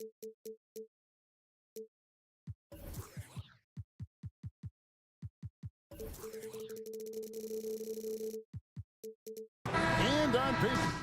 And on paper.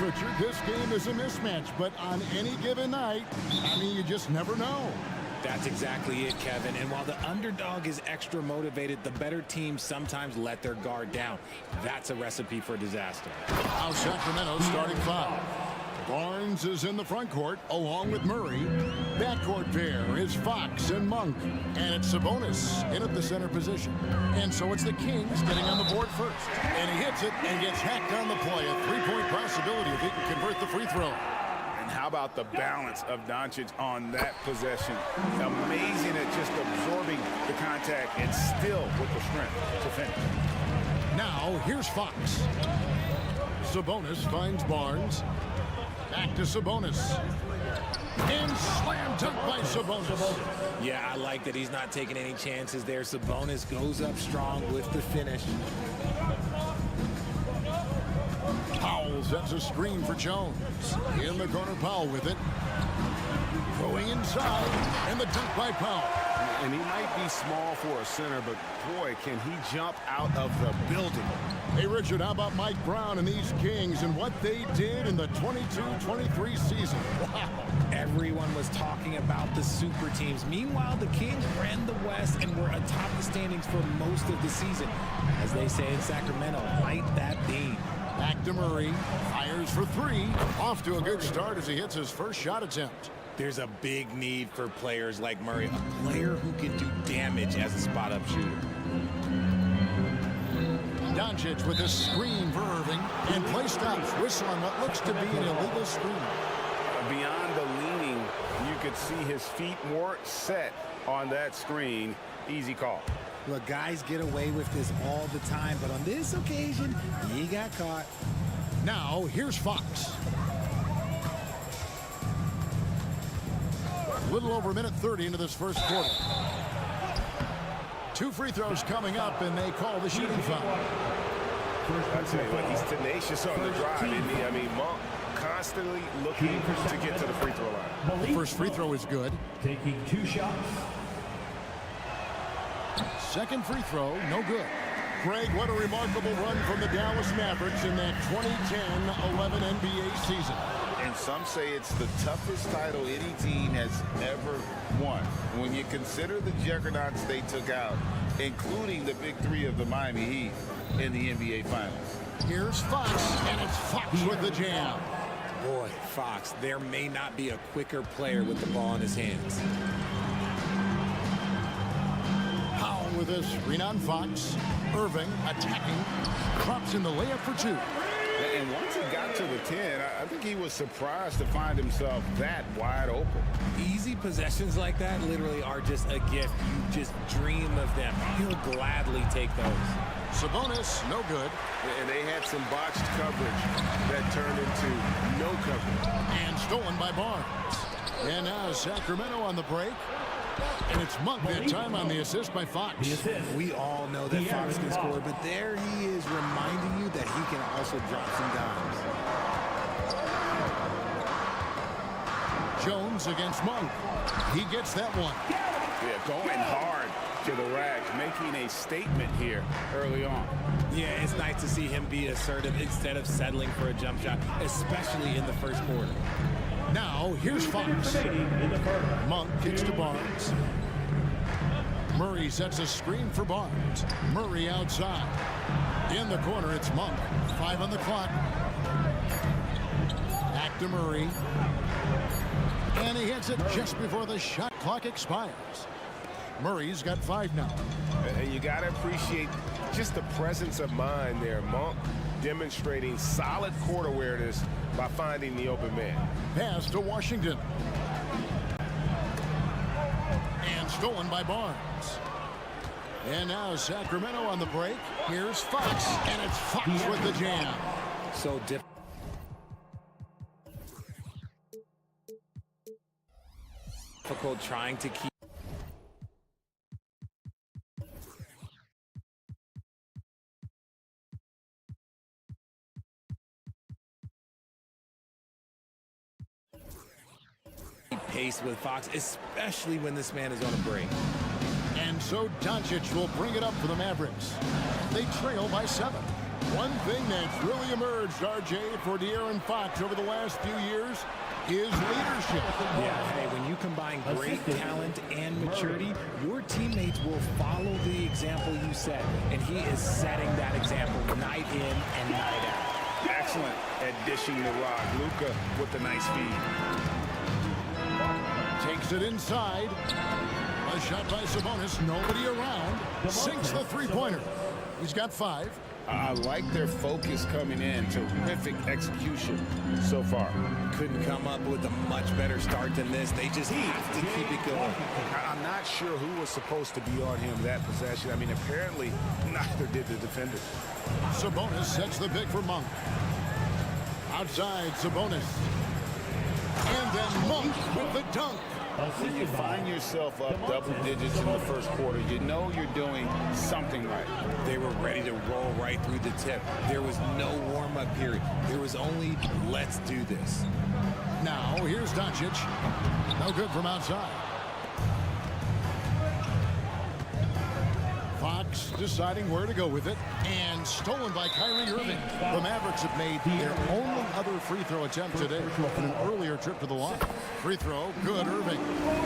Richard, this game is a mismatch, but on any given night, I mean, you just never know. That's exactly it, Kevin. And while the underdog is extra motivated, the better teams sometimes let their guard down. That's a recipe for disaster. Now Sacramento starting five. Barnes is in the front court along with Murray. Backcourt pair is Fox and Monk. And it's Sabonis in at the center position. And so it's the Kings getting on the board first. And he hits it and gets hacked on the play. A three-point possibility if he can convert the free throw. And how about the balance of Doncic on that possession? Amazing at just absorbing the contact and still with the strength to finish. Now here's Fox. Sabonis finds Barnes. Back to Sabonis. And slam dunk by Sabonis. Yeah, I like that he's not taking any chances there. Sabonis goes up strong with the finish. Powell sets a screen for Jones. In the corner, Powell with it. Going inside, and the dunk by Powell. And he might be small for a center, but boy, can he jump out of the building. Hey, Richard, how about Mike Brown and these Kings and what they did in the 22-23 season? Wow. Everyone was talking about the super teams. Meanwhile, the Kings ran the West and were atop the standings for most of the season. As they say in Sacramento, light that beam. Back to Murray. Fires for three. Off to a good start as he hits his first shot attempt. There's a big need for players like Murray, a player who can do damage as a spot-up shooter. Doncic with a screen for Irving, and play stops. Whistle on what looks to be an illegal screen. Beyond the leaning, you could see his feet more set on that screen. Easy call. Look, guys get away with this all the time, but on this occasion, he got caught. Now, here's Fox. A little over a minute 30 into this first quarter. Two free throws coming up, and they call the shooting foul. I tell you what, he's tenacious on the drive, isn't he? I mean, Monk constantly looking to get to the free throw line. The first free throw is good. Taking two shots. Second free throw, no good. Greg, what a remarkable run from the Dallas Mavericks in that 2010-11 NBA season. And some say it's the toughest title any team has ever won. When you consider the juggernauts they took out, including the big three of the Miami Heat in the NBA Finals. Here's Fox, and it's Fox with the jam. Boy, Fox, there may not be a quicker player with the ball in his hands. Powell with a screen on Fox. Irving attacking. Drops in the layup for two. And once he got to the 10, I think he was surprised to find himself that wide open. Easy possessions like that literally are just a gift. You just dream of them. He'll gladly take those. Sabonis, no good. And they had some botched coverage that turned into no coverage. And stolen by Barnes. And now Sacramento on the break. And it's Monk that time on the assist by Fox. We all know that Fox can score, but there he is reminding you that he can also drop some dimes. Jones against Monk. He gets that one. Yeah, going hard to the rack, making a statement here early on. Yeah, it's nice to see him be assertive instead of settling for a jump shot, especially in the first quarter. Now, here's Fox. Monk kicks to Barnes. Murray sets a screen for Barnes. Murray outside. In the corner, it's Monk. 5 on the clock. Back to Murray. gets it just before the shot clock expires. Murray's got 5 now. And you got to appreciate just the presence of mind there. Monk demonstrating solid court awareness by finding the open man. Pass to Washington. And stolen by Barnes. And now Sacramento on the break. Here's Fox, and it's Fox with the jam. So difficult trying to keep pace with Fox, especially when this man is on a break. And so Doncic will bring it up for the Mavericks. They trail by 7. One thing that's really emerged, RJ, for De'Aaron Fox over the last few years is leadership. Yeah, hey, when you combine great talent and maturity, your teammates will follow the example you set. And he is setting that example night in and night out. Excellent at dishing the rock. Luka with the nice feed. Takes it inside. A shot by Sabonis. Nobody around. Sinks the three-pointer. He's got 5. I like their focus coming in. Terrific execution so far. Couldn't come up with a much better start than this. They just have to keep it going. I'm not sure who was supposed to be on him that possession. I mean, apparently neither did the defender. Sabonis sets the pick for Monk. Outside, Sabonis. And then Monk with the dunk. When you find yourself up double digits in the first quarter, you know you're doing something right. They were ready to roll right through the tip. There was no warm-up period. There was only, let's do this. Now, here's Doncic. No good from outside. Fox deciding where to go with it. And stolen by Kyrie Irving. The Mavericks have made their only other free throw attempt today in an earlier trip to the line. Free throw, good, Irving.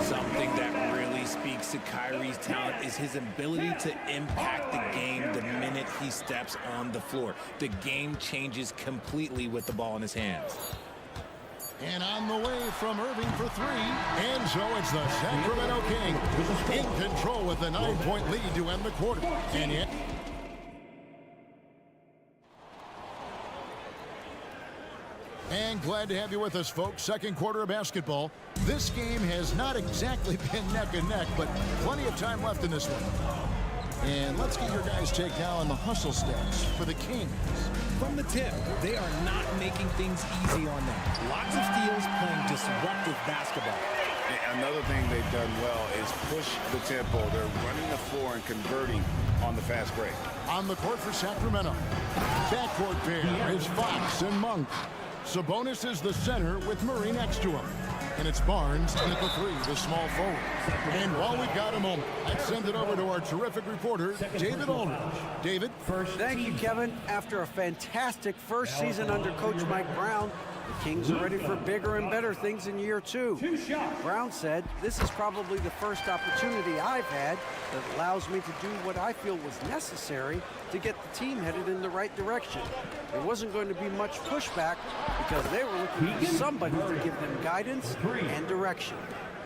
Something that really speaks to Kyrie's talent is his ability to impact the game the minute he steps on the floor. The game changes completely with the ball in his hands. And on the way from Irving for 3. And so it's the Sacramento Kings in control with a 9-point lead to end the quarter. And yet... And glad to have you with us, folks. Second quarter of basketball. This game has not exactly been neck and neck, but plenty of time left in this one. And let's get your guys' take now on the hustle stats for the Kings. From the tip, they are not making things easy on them. Lots of steals, playing disruptive basketball. Another thing they've done well is push the tempo. They're running the floor and converting on the fast break. On the court for Sacramento. Backcourt pair is Fox and Monk. Sabonis is the center with Murray next to him. And it's Barnes in at the 3, the small forward. And while we've got a moment, let's send it over to our terrific reporter, David Aldridge. David? Thank you, Kevin. After a fantastic first season under Coach Mike Brown, the Kings are ready for bigger and better things in year 2. Brown said, "This is probably the first opportunity I've had that allows me to do what I feel was necessary to get the team headed in the right direction. There wasn't going to be much pushback because they were looking for somebody to give them guidance and direction."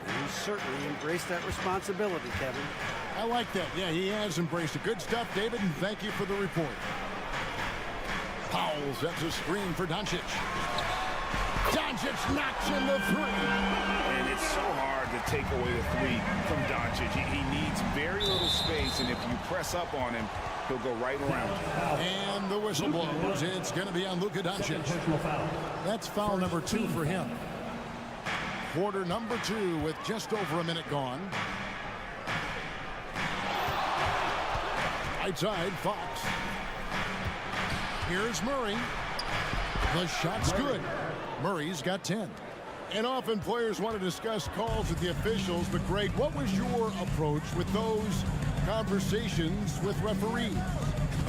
And he certainly embraced that responsibility, Kevin. I like that. Yeah, he has embraced it. Good stuff, David, and thank you for the report. Powell sets a screen for Doncic. Doncic knocks in the 3. And it's so hard to take away the 3 from Doncic. He needs very little space, and if you press up on him, he'll go right around you. And the whistle blows. It's going to be on Luka Doncic. That's foul number 2 for him. Quarter number 2 with just over a minute gone. Right side, Fox. Here's Murray. The shot's good. Murray's got 10. And often players want to discuss calls with the officials, but Greg, what was your approach with those conversations with referees?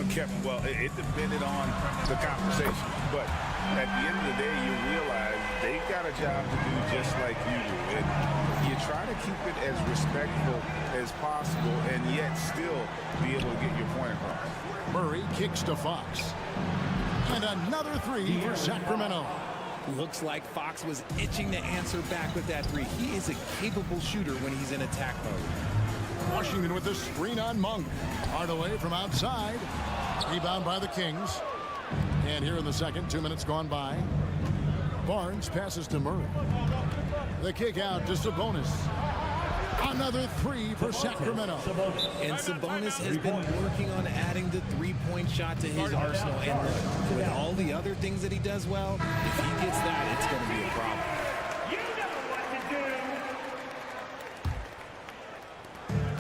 Okay, well, it depended on the conversation, but at the end of the day, you realize they've got a job to do just like you do. And you try to keep it as respectful as possible and yet still be able to get your point across. Murray kicks to Fox. And another 3 for Sacramento. Looks like Fox was itching to answer back with that three. He is a capable shooter when he's in attack mode. Washington with the screen on Monk. Hardaway from outside. Rebound by the Kings. And here in the second, 2 minutes gone by. Barnes passes to Murray. The kick out to Sabonis. Another three for Sacramento. And Sabonis has been working on adding the three-point shot to his arsenal. And with all the other things that he does well, if he gets that, it's going to be a problem.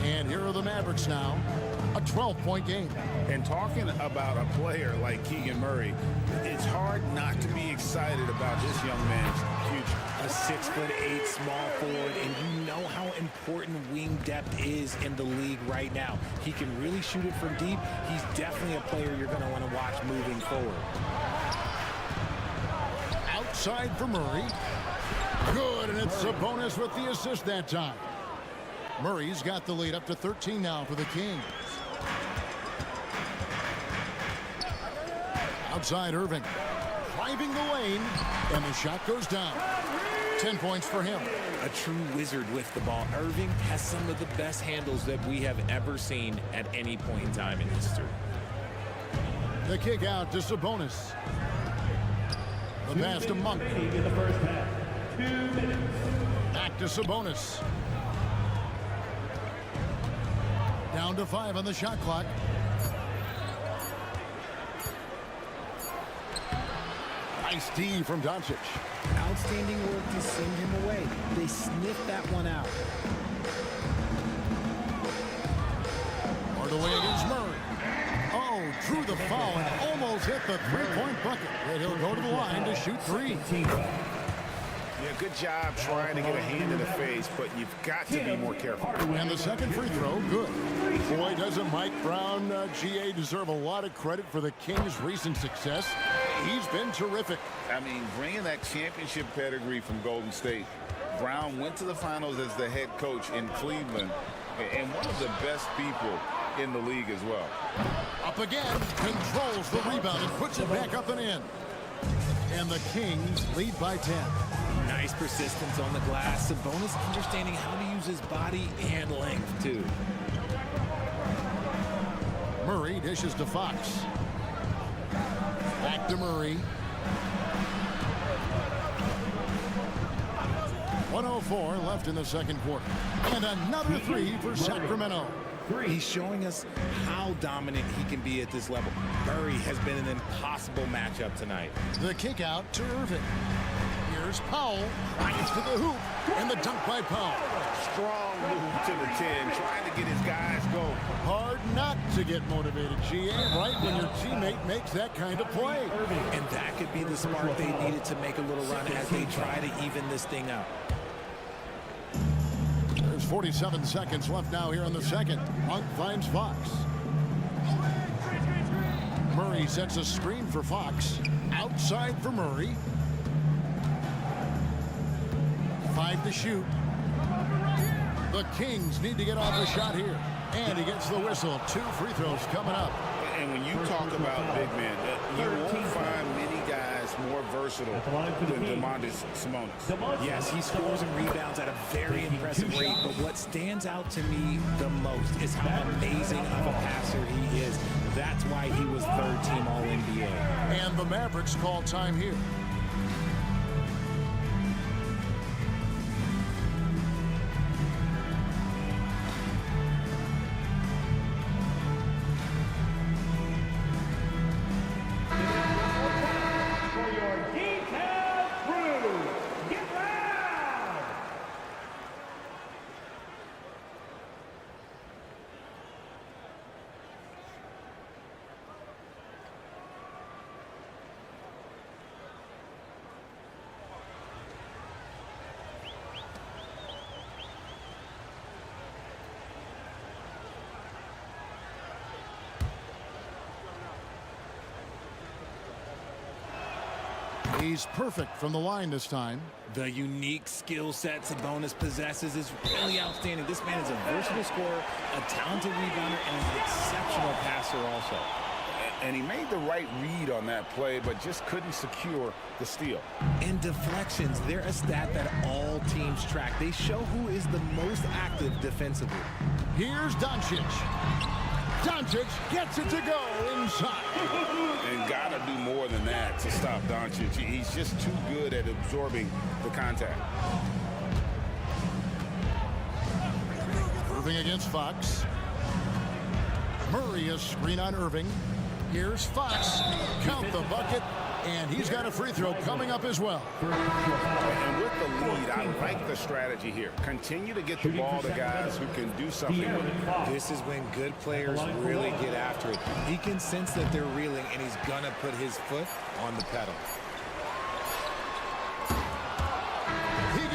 And here are the Mavericks now. A 12-point game. And talking about a player like Keegan Murray, it's hard not to be excited about this young man's future. A 6'8" small forward, and you know how important wing depth is in the league right now. He can really shoot it from deep. He's definitely a player you're going to want to watch moving forward. Outside for Murray. Good, and it's Sabonis with the assist that time. Murray's got the lead up to 13 now for the Kings. Outside Irving. Driving the lane, and the shot goes down. 10 points for him. A true wizard with the ball. Irving has some of the best handles that we have ever seen at any point in time in history. The kick out to Sabonis. The pass to Monk. In the first half. 2 minutes. Back to Sabonis. Down to 5 on the shot clock. Nice D from Doncic. Outstanding work to send him away. They sniffed that one out. Hardaway against Murray. Oh, drew the foul and almost hit the three-point bucket. And he'll go to the line to shoot three. Yeah, good job trying to get a hand in the face, but you've got to be more careful. And the second free throw, good. Boy, doesn't Mike Brown, GA, deserve a lot of credit for the Kings' recent success. He's been terrific. I mean, bringing that championship pedigree from Golden State, Brown went to the finals as the head coach in Cleveland, and one of the best people in the league as well. Up again, controls the rebound and puts it back up and in. And the Kings lead by 10. Nice persistence on the glass. Sabonis understanding how to use his body and length, too. Murray dishes to Fox. Back to Murray. 1:04 left in the second quarter. And another three for Sacramento. He's showing us how dominant he can be at this level. Murray has been an impossible matchup tonight. The kick out to Irving. Here's Powell. Right to the hoop. And the dunk by Powell. Strong move to the 10, trying to get his guys going. Hard not to get motivated, GA, right when your teammate makes that kind of play. And that could be the spark they needed to make a little run as they try to even this thing up. There's 47 seconds left now here in the second. Monk finds Fox. Murray sets a screen for Fox. Outside for Murray. 5 to shoot. The Kings need to get off a shot here. And he gets the whistle. 2 free throws coming up. And when you talk about big men, you won't find many guys more versatile than Domantas Sabonis. Yes, he scores and rebounds at a very impressive rate, but what stands out to me the most is how amazing of a passer he is. That's why he was third team All-NBA. And the Mavericks call time here. He's perfect from the line this time. The unique skill set Sabonis possesses is really outstanding. This man is a versatile scorer, a talented rebounder, and an exceptional passer also. And he made the right read on that play, but just couldn't secure the steal. And deflections, they're a stat that all teams track. They show who is the most active defensively. Here's Doncic. Doncic gets it to go inside. And got to do more than that to stop Doncic. He's just too good at absorbing the contact. Irving against Fox. Murray a screen on Irving. Here's Fox. Count the bucket. And he's got a free throw coming up as well. And with the lead, I like the strategy here. Continue to get the ball to guys who can do something with it. This is when good players really get after it. He can sense that they're reeling, and he's going to put his foot on the pedal.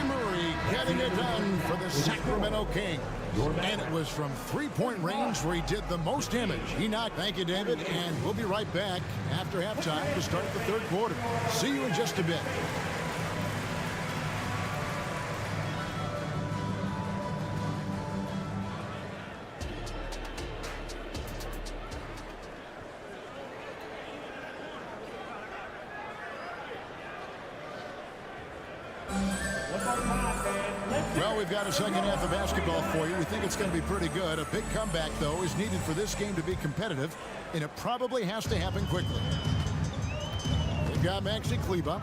Murray getting it done for the Sacramento Kings. And it was from three-point range where he did the most damage. Thank you, David, and we'll be right back after halftime to start the third quarter. See you in just a bit. Well, we've got a second half of basketball for you. We think it's going to be pretty good. A big comeback, though, is needed for this game to be competitive, and it probably has to happen quickly. We've got Maxi Kleba.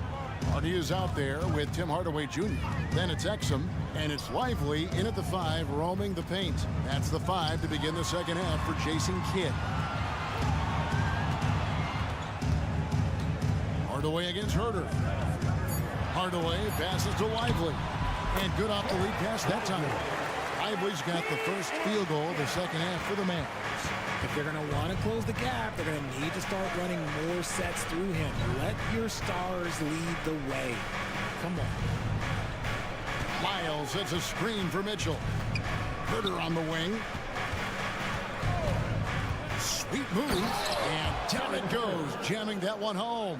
Hardy is out there with Tim Hardaway Jr. Then it's Exum, and it's Lively in at the 5, roaming the paint. That's the 5 to begin the second half for Jason Kidd. Hardaway against Herter. Hardaway passes to Lively. And good off the lead pass that time. Lively's got the first field goal of the second half for the Mavericks. If they're going to want to close the gap, they're going to need to start running more sets through him. Let your stars lead the way. Come on. Miles hits a screen for Mitchell. Herter on the wing. Sweet move. And down it goes, jamming that one home.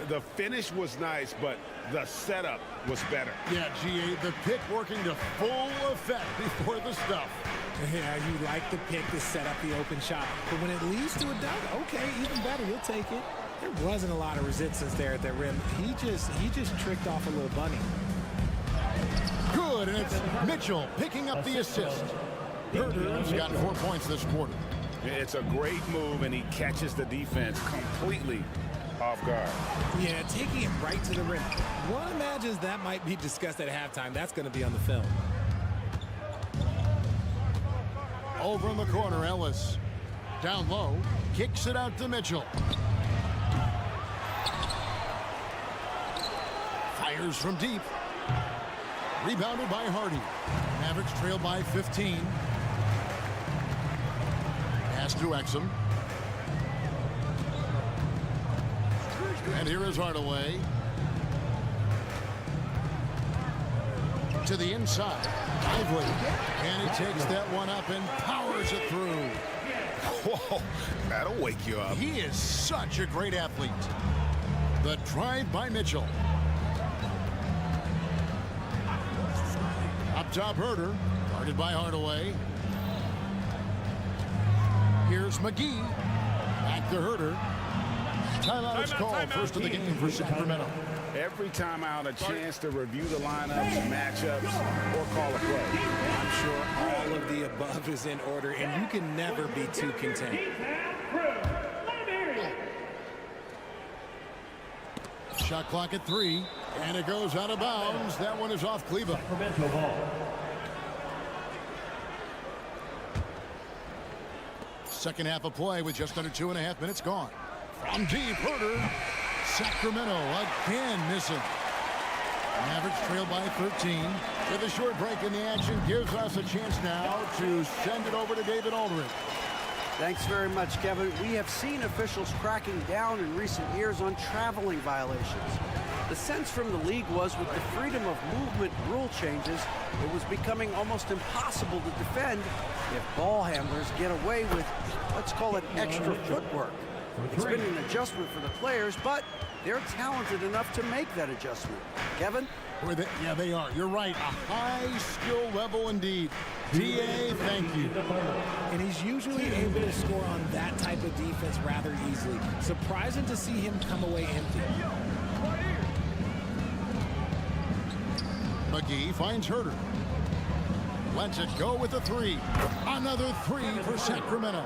The finish was nice, but the setup was better. Yeah, GA, the pick working to full effect before the stuff. Yeah, you like the pick to set up the open shot. But when it leads to a dunk, okay, even better, you'll take it. There wasn't a lot of resistance there at the rim. He just tricked off a little bunny. Good, and it's Mitchell picking up the assist. Herter's got 4 points this quarter. It's a great move, and he catches the defense completely off guard. Yeah, taking it right to the rim. One imagines that might be discussed at halftime. That's going to be on the film. Over in the corner, Ellis. Down low, kicks it out to Mitchell. Fires from deep. Rebounded by Hardy. Mavericks trail by 15. Pass to Exum. And here is Hardaway. To the inside. Lively. And he takes that one up and powers it through. Whoa, that'll wake you up. He is such a great athlete. The drive by Mitchell. Up top, Herter. Guarded by Hardaway. Here's McGee. Back to Herter. Timeout's called first of the game for Sacramento. Every time out, a chance to review the lineups, matchups, or call a play. I'm sure all of the above is in order, and you can never be too content. Shot clock at 3, and it goes out of bounds. That one is off Cleveland. Sacramento ball. Second half of play with just under 2.5 minutes gone. From deep, Herter. Sacramento again missing. Mavericks trail by 13. With a short break in the action, gives us a chance now to send it over to David Aldridge. Thanks very much, Kevin. We have seen officials cracking down in recent years on traveling violations. The sense from the league was with the freedom of movement rule changes, it was becoming almost impossible to defend if ball handlers get away with, let's call it, extra footwork. It's been an adjustment for the players, but they're talented enough to make that adjustment. Kevin? Yeah, they are. You're right. A high skill level indeed. DA, thank you. And he's usually able to score on that type of defense rather easily. Surprising to see him come away empty. McGee finds Herter. Lets it go with a three. Another three for Sacramento.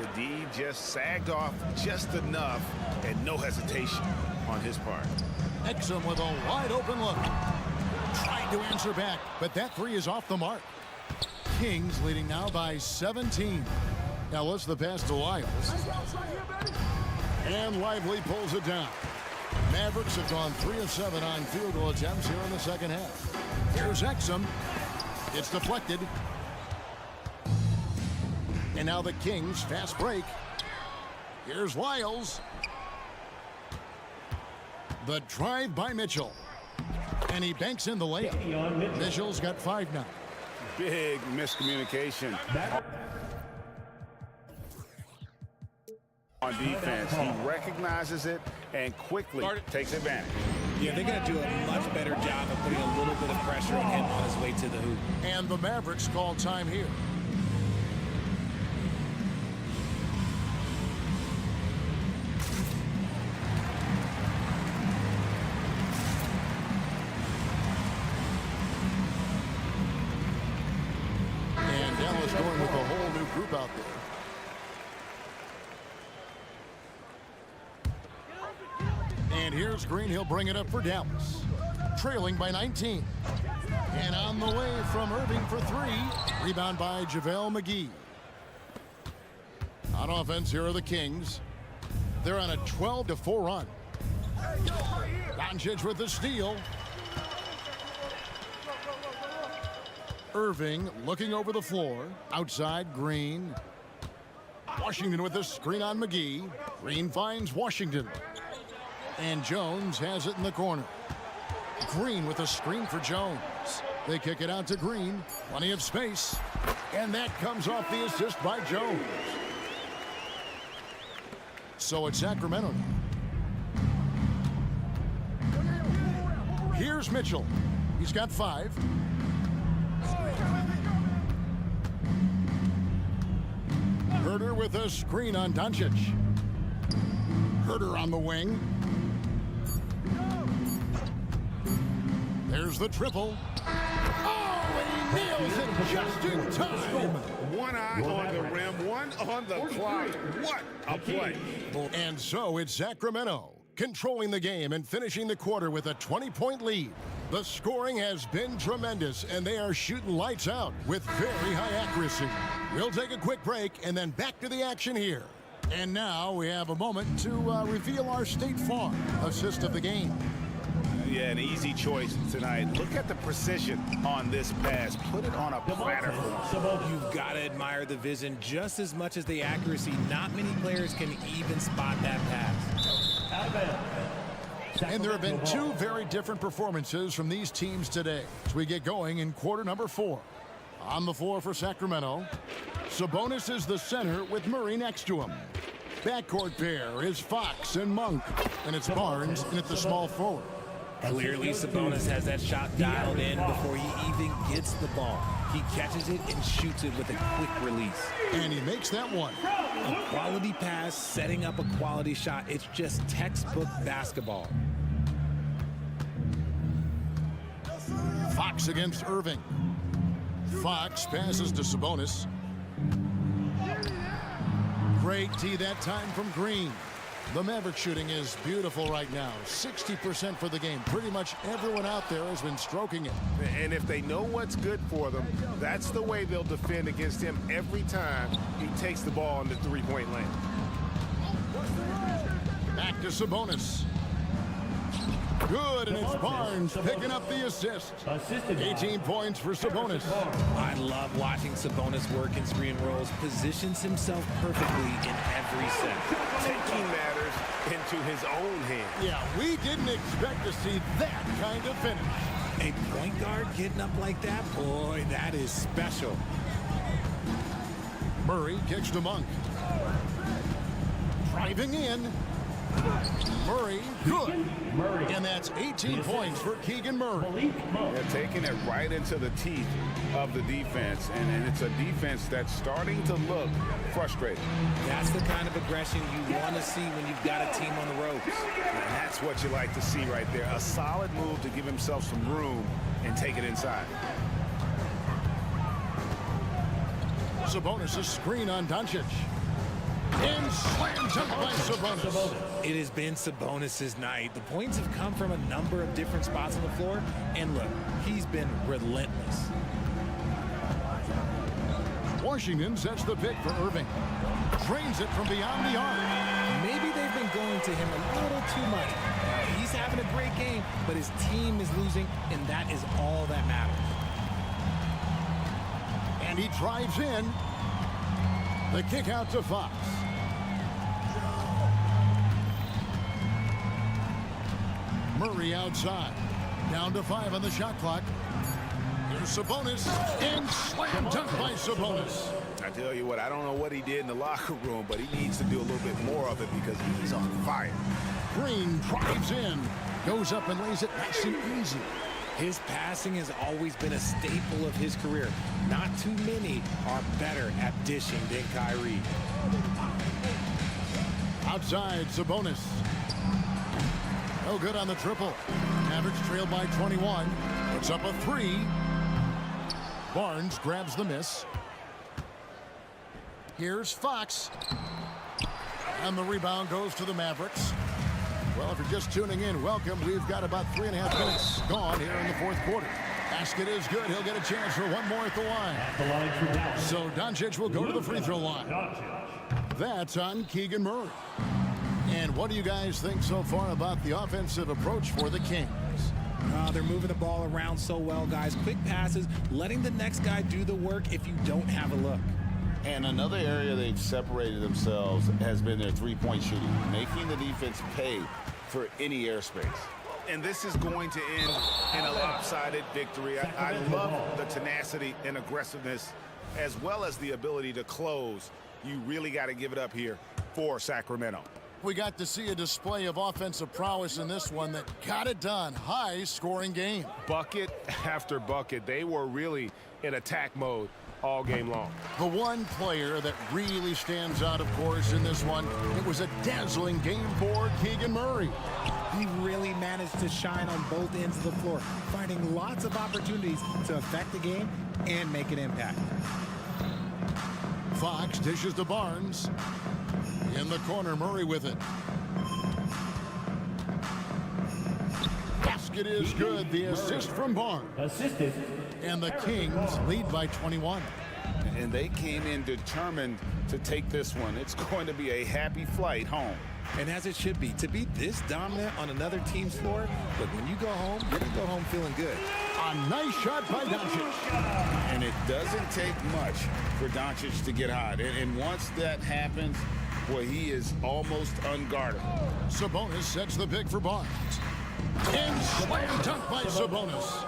The D just sagged off just enough and no hesitation on his part. Exum with a wide open look. Trying to answer back, but that three is off the mark. Kings leading now by 17. Now let's the pass to Lyles. And Lively pulls it down. Mavericks have gone 3 of 7 on field goal attempts here in the second half. Here's Exum. It's deflected. And now the Kings fast break. Here's Lyles. The drive by Mitchell. And he banks in the layup. Mitchell's got 5 now. Big miscommunication on defense. He recognizes it and quickly takes advantage. Yeah, they're going to do a much better job of putting a little bit of pressure on him on his way to the hoop. And the Mavericks call time here. And Dallas going with a whole new group out there. And here's Green. He'll bring it up for Dallas. Trailing by 19. And on the way from Irving for 3. Rebound by JaVale McGee. On offense, here are the Kings. They're on a 12-4 run. Doncic with the steal. Irving looking over the floor. Outside, Green. Washington with the screen on McGee. Green finds Washington. And Jones has it in the corner. Green with a screen for Jones. They kick it out to Green. Plenty of space. And that comes off the assist by Jones. So it's Sacramento now. Here's Mitchell. He's got 5. Herter with a screen on Doncic. Herter on the wing. There's the triple. Oh, he nails it just in time. One eye on the rim, one on the clock. What a play. And so it's Sacramento controlling the game and finishing the quarter with a 20-point lead. The scoring has been tremendous, and they are shooting lights out with very high accuracy. We'll take a quick break and then back to the action here. And now we have a moment to reveal our State Farm assist of the game. Yeah, an easy choice tonight. Look at the precision on this pass. Put it on a platter for him. You've got to admire the vision just as much as the accuracy. Not many players can even spot that pass. And there have been 2 very different performances from these teams today as we get going in quarter number 4. On the floor for Sacramento, Sabonis is the center with Murray next to him. Backcourt pair is Fox and Monk, and it's Barnes in at the small forward. Clearly, Sabonis has that shot dialed in before he even gets the ball. He catches it and shoots it with a quick release. And he makes that one. A quality pass, setting up a quality shot. It's just textbook basketball. Fox against Irving. Fox passes to Sabonis. Great D that time from Green. The Maverick shooting is beautiful right now. 60% for the game. Pretty much everyone out there has been stroking it. And if they know what's good for them, that's the way they'll defend against him every time he takes the ball in the three-point lane. Back to Sabonis. Good, and it's Barnes picking up the assist. 18 points for Sabonis. I love watching Sabonis work in screen rolls. Positions himself perfectly in every set. Taking matters into his own hands. Yeah, we didn't expect to see that kind of finish. A point guard getting up like that, boy, that is special. Murray kicks to Monk. Driving in. Murray, good. And that's 18 points for Keegan Murray. They're taking it right into the teeth of the defense, and it's a defense that's starting to look frustrated. That's the kind of aggression you want to see when you've got a team on the ropes. And that's what you like to see right there. A solid move to give himself some room and take it inside. Sabonis' screen on Doncic. And slams up by Sabonis. It has been Sabonis' night. The points have come from a number of different spots on the floor. And look, he's been relentless. Washington sets the pick for Irving. Drains it from beyond the arc. Maybe they've been going to him a little too much. He's having a great game, but his team is losing, and that is all that matters. And he drives in. The kick out to Fox. Murray outside. Down to 5 on the shot clock. Here's Sabonis. And slam dunk by Sabonis. I tell you what, I don't know what he did in the locker room, but he needs to do a little bit more of it because he's on fire. Green drives in. Goes up and lays it nice and easy. His passing has always been a staple of his career. Not too many are better at dishing than Kyrie. Outside, Sabonis. No good on the triple. Mavericks trail by 21. It's up a 3. Barnes grabs the miss. Here's Fox. And the rebound goes to the Mavericks. Well, if you're just tuning in, welcome. We've got about 3.5 minutes gone here in the fourth quarter. Basket is good. He'll get a chance for one more at the line. So Doncic will go to the free throw line. That's on Keegan Murray. And what do you guys think so far about the offensive approach for the Kings? They're moving the ball around so well, guys. Quick passes, letting the next guy do the work if you don't have a look. And another area they've separated themselves has been their three-point shooting, making the defense pay for any airspace. And this is going to end in a lopsided victory. I love the tenacity and aggressiveness as well as the ability to close. You really got to give it up here for Sacramento. We got to see a display of offensive prowess in this one that got it done. High-scoring game. Bucket after bucket. They were really in attack mode all game long. The one player that really stands out, of course, in this one, it was a dazzling game for Keegan Murray. He really managed to shine on both ends of the floor, finding lots of opportunities to affect the game and make an impact. Fox dishes to Barnes. In the corner, Murray with it. Basket is good. The assist from Barnes. Assisted. And the Kings lead by 21. And they came in determined to take this one. It's going to be a happy flight home. And as it should be, to be this dominant on another team's floor, but when you go home, you're going to go home feeling good. A nice shot by Doncic. And it doesn't take much for Doncic to get hot. And once that happens, boy, he is almost unguardable. Sabonis sets the pick for Barnes. And slam dunk by Sabonis.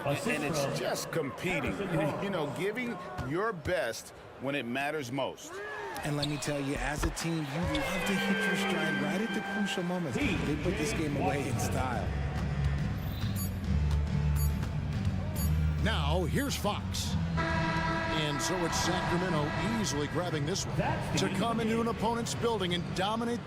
And it's just competing, you know, giving your best when it matters most. And let me tell you, as a team, you love to hit your stride right at the crucial moments. They put this game away in style. Now, here's Fox. And so it's Sacramento easily grabbing this one to come into an opponent's building and dominate.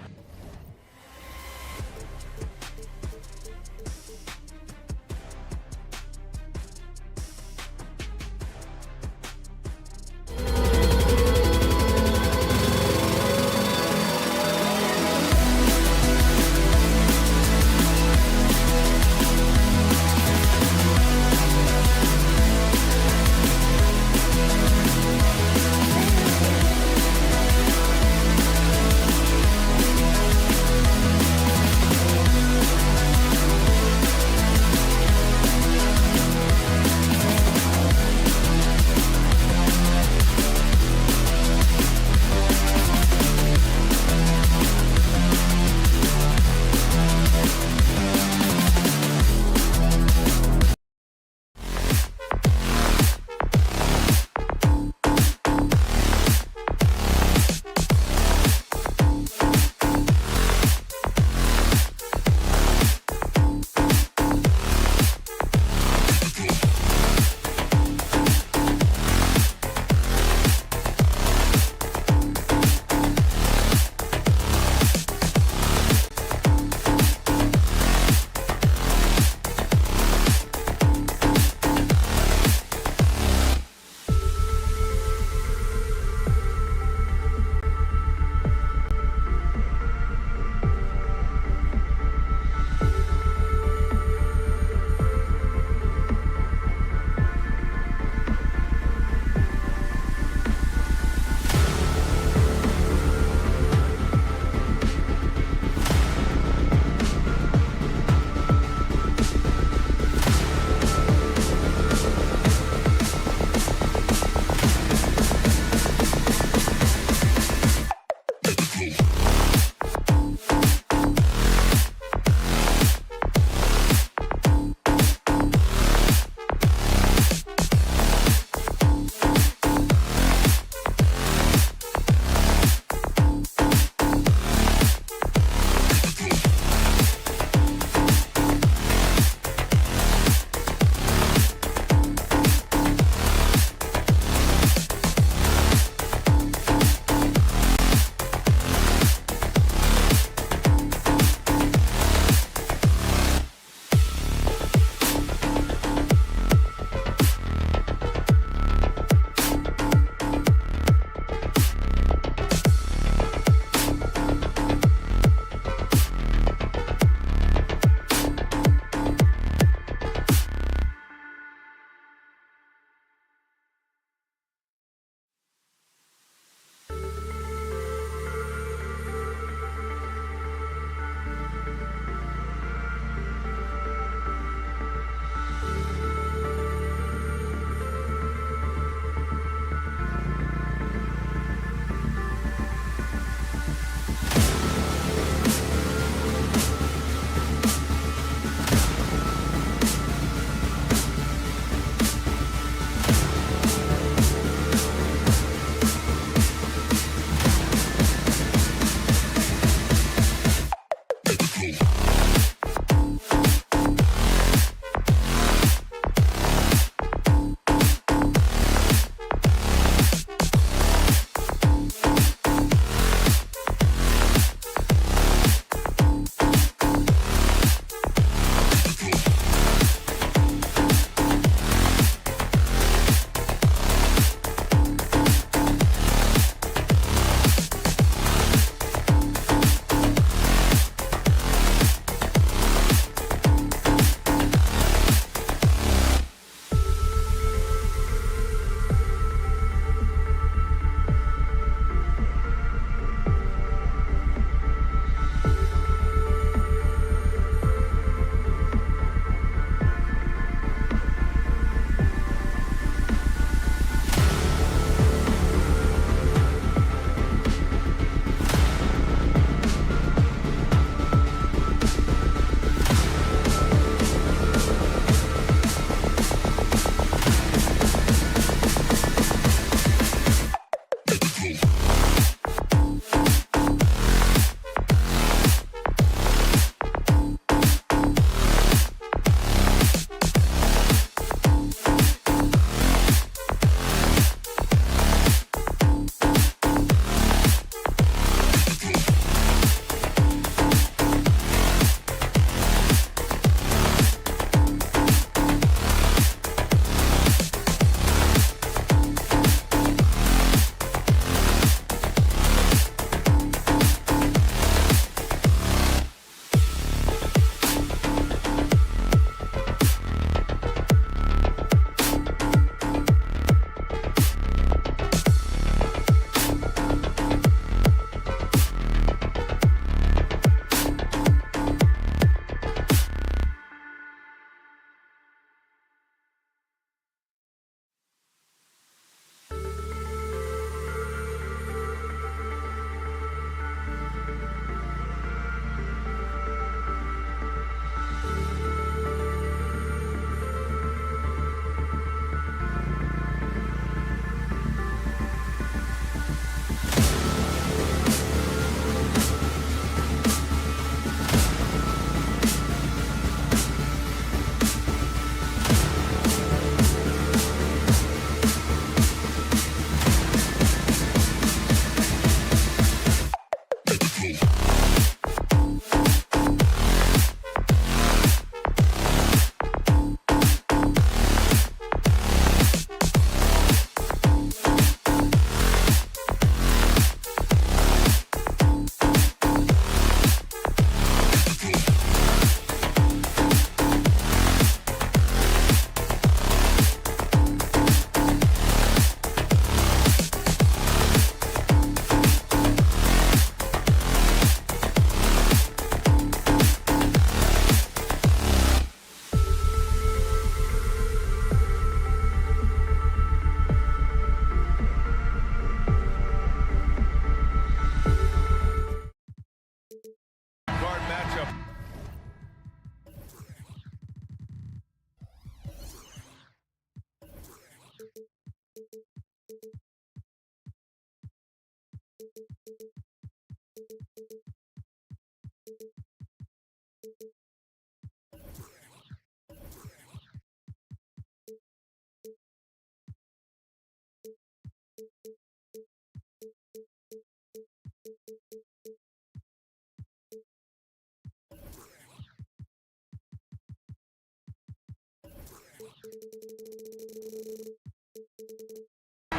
We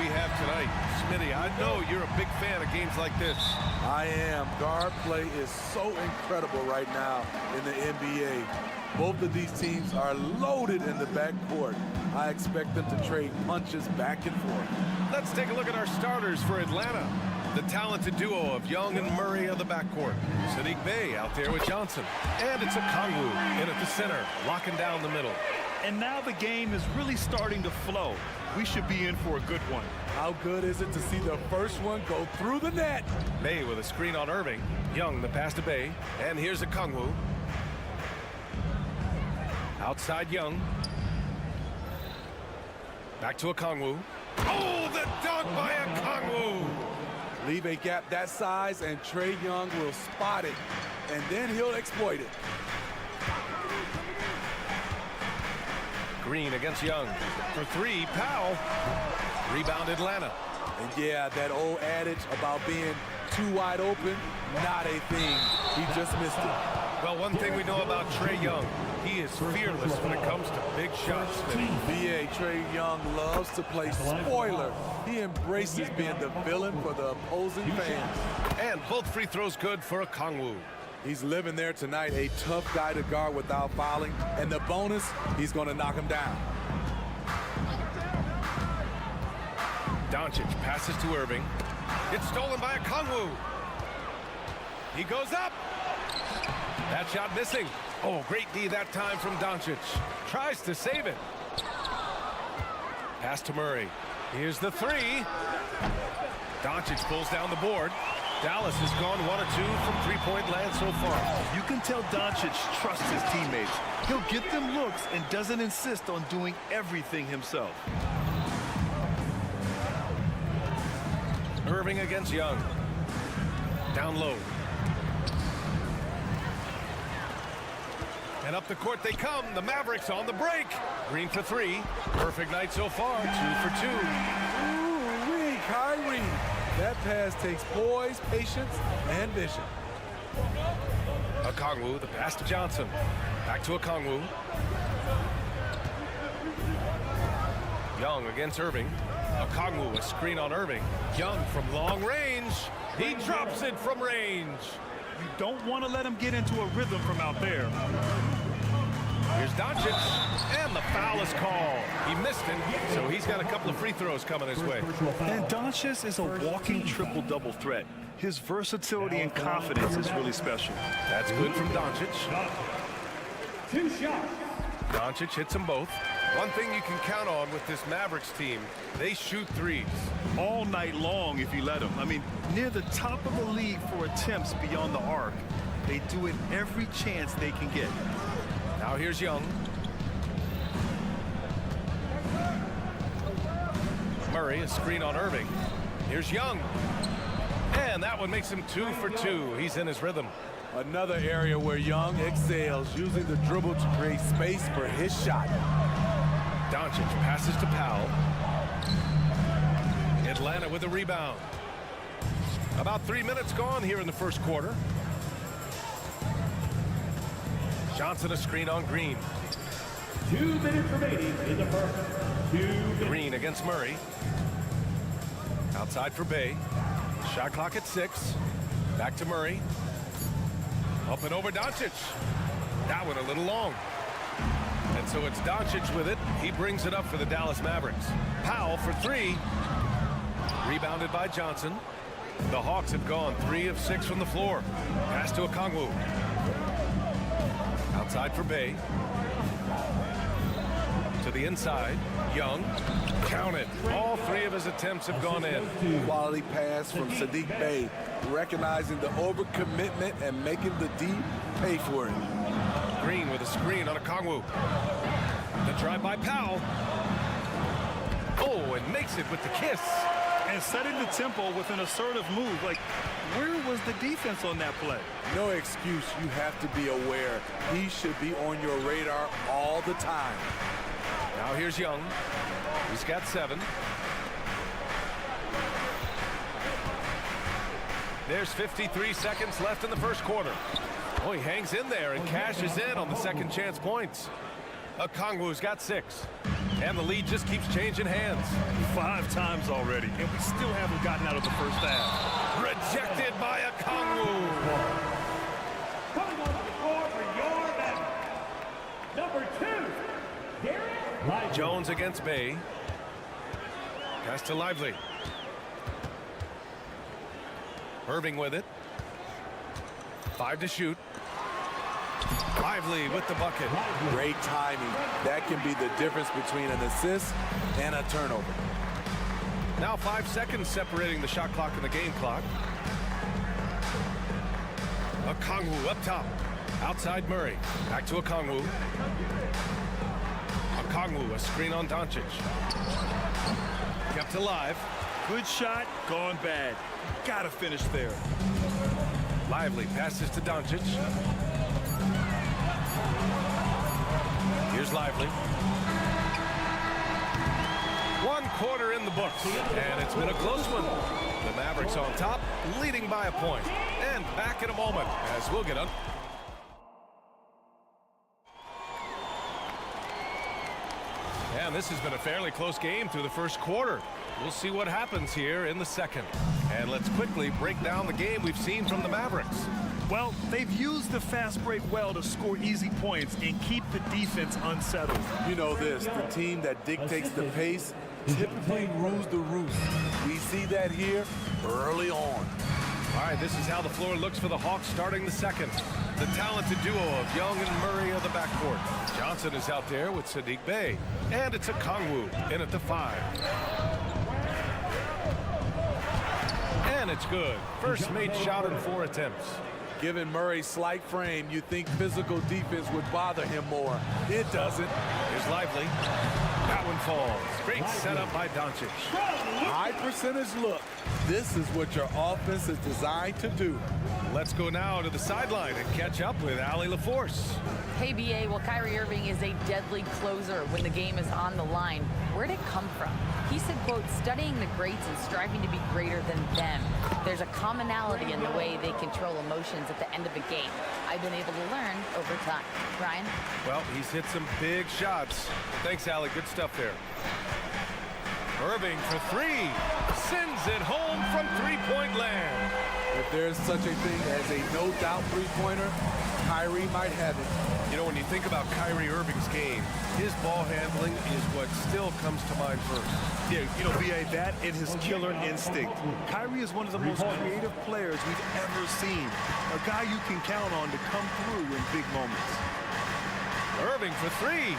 have tonight. Smitty, I know you're a big fan of games like this. I am. Guard play is so incredible right now in the NBA. Both of these teams are loaded in the backcourt. I expect them to trade punches back and forth. Let's take a look at our starters for Atlanta. The talented duo of Young and Murray of the backcourt. Sadiq Bey out there with Johnson. And it's a Kongwu in at the center, locking down the middle. And now the game is really starting to flow. We should be in for a good one. How good is it to see the first one go through the net? Bey with a screen on Irving. Young the pass to Bey. And here's a Kongwu. Outside Young. Back to a Kongwu. Oh, the dunk by a Kongwu! Leave a gap that size and Trae Young will spot it, and then he'll exploit it. Green against Young. For three, Powell. Rebound Atlanta. And yeah, that old adage about being too wide open, not a thing. He just missed it. Well, one thing we know about Trae Young, he is fearless when it comes to big shots. BA Trae Young loves to play spoiler. He embraces being the villain for the opposing fans. And both free throws good for a Kongwu. He's living there tonight, a tough guy to guard without fouling. And the bonus, he's going to knock him down. Doncic passes to Irving. It's stolen by a Kongwu. He goes up. That shot missing. Oh, great D that time from Doncic. Tries to save it. Pass to Murray. Here's the three. Doncic pulls down the board. Dallas has gone 1 or 2 from three-point land so far. You can tell Doncic trusts his teammates. He'll get them looks and doesn't insist on doing everything himself. Irving against Young. Down low. And up the court they come. The Mavericks on the break. Green for three. Perfect night so far. 2 for 2. Ooh-wee, Kyrie. That pass takes poise, patience, and vision. Okongwu, the pass to Johnson. Back to Okongwu. Young against Irving. Okongwu, a screen on Irving. Young from long range. He drops it from range. You don't want to let him get into a rhythm from out there. Here's Doncic, and the foul is called. He missed it, so he's got a couple of free throws coming his way. And Doncic is a walking triple-double threat. His versatility and confidence is really special. That's good from Doncic. 2 shots. Doncic hits them both. One thing you can count on with this Mavericks team, they shoot threes. All night long if you let them. I mean, near the top of the league for attempts beyond the arc. They do it every chance they can get. Now here's Young. Murray, a screen on Irving. Here's Young. And that one makes him 2 for 2. He's in his rhythm. Another area where Young excels, using the dribble to create space for his shot. Doncic passes to Powell. Atlanta with a rebound. About 3 minutes gone here in the first quarter. Johnson a screen on Green. 2 minutes remaining in the first. 2 minutes. Green against Murray. Outside for Bey. Shot clock at 6. Back to Murray. Up and over Doncic. That one a little long. And so it's Doncic with it. He brings it up for the Dallas Mavericks. Powell for 3. Rebounded by Johnson. The Hawks have gone 3 of 6 from the floor. Pass to Okongwu. Outside for Bey. To the inside. Young. Count it. All 3 of his attempts have gone in. Quality pass from Sadiq Bey, recognizing the overcommitment and making the D pay for it. Green with a screen on Okongwu. The drive by Powell. Oh, and makes it with the kiss. And setting the tempo with an assertive move. Like, where was the defense on that play? No excuse. You have to be aware. He should be on your radar all the time. Now here's Young. He's got 7. There's 53 seconds left in the first quarter. Oh, he hangs in there and cashes in on the second chance points. Okongwu's got 6. And the lead just keeps changing hands. 5 times already, and we still haven't gotten out of the first half. Rejected by Okongwu. Coming on the floor for your Mavericks, number 2, Jones against Bay. Pass to Lively. Irving with it. 5 to shoot. Lively with the bucket. Great timing. That can be the difference between an assist and a turnover. Now 5 seconds separating the shot clock and the game clock. Okongwu up top. Outside Murray. Back to Okongwu. Okongwu, a screen on Doncic. Kept alive. Good shot, gone bad. Gotta finish there. Lively passes to Doncic. Here's Lively. 1 quarter in the books, and it's been a close one. The Mavericks on top, leading by a point. And back in a moment as we'll get on. And this has been a fairly close game through the first quarter. We'll see what happens here in the second. And let's quickly break down the game we've seen from the Mavericks. Well, they've used the fast break well to score easy points and keep the defense unsettled. You know this, the team that dictates the pace typically rules the roost. We see that here early on. All right, this is how the floor looks for the Hawks starting the second. The talented duo of Young and Murray of the backcourt. Johnson is out there with Sadiq Bey. And it's Okongwu in at the 5. And it's good. First made shot in 4 attempts. Given Murray's slight frame, you think physical defense would bother him more. It doesn't. Here's Lively. That one falls. Great setup by Doncic. High percentage look. This is what your offense is designed to do. Let's go now to the sideline and catch up with Allie LaForce. Hey, BA, well, Kyrie Irving is a deadly closer when the game is on the line. Where'd it come from? He said, quote, studying the greats and striving to be greater than them. There's a commonality in the way they control emotions at the end of a game. I've been able to learn over time. Ryan? Well, he's hit some big shots. Thanks, Allie. Good stuff there. Irving for 3. Sends it home from three-point land. If there's such a thing as a no-doubt three-pointer, Kyrie might have it. You know, when you think about Kyrie Irving's game, his ball handling is what still comes to mind first. Yeah, you know, BA, that and his killer instinct. Kyrie is one of the most creative players we've ever seen. A guy you can count on to come through in big moments. Irving for 3.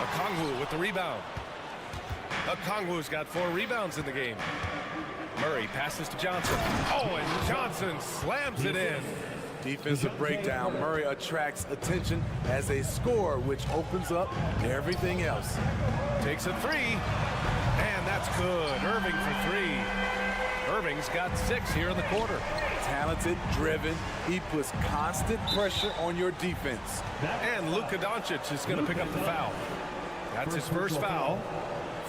Okongwu with the rebound. Okongwu's got 4 rebounds in the game. Murray passes to Johnson. Oh, and Johnson slams it in. Defensive breakdown. Murray attracts attention as a scorer, which opens up everything else. Takes a 3. And that's good. Irving for 3. Irving's got 6 here in the quarter. Talented, driven. He puts constant pressure on your defense. And Luka Doncic is going to pick up the foul. That's his first foul.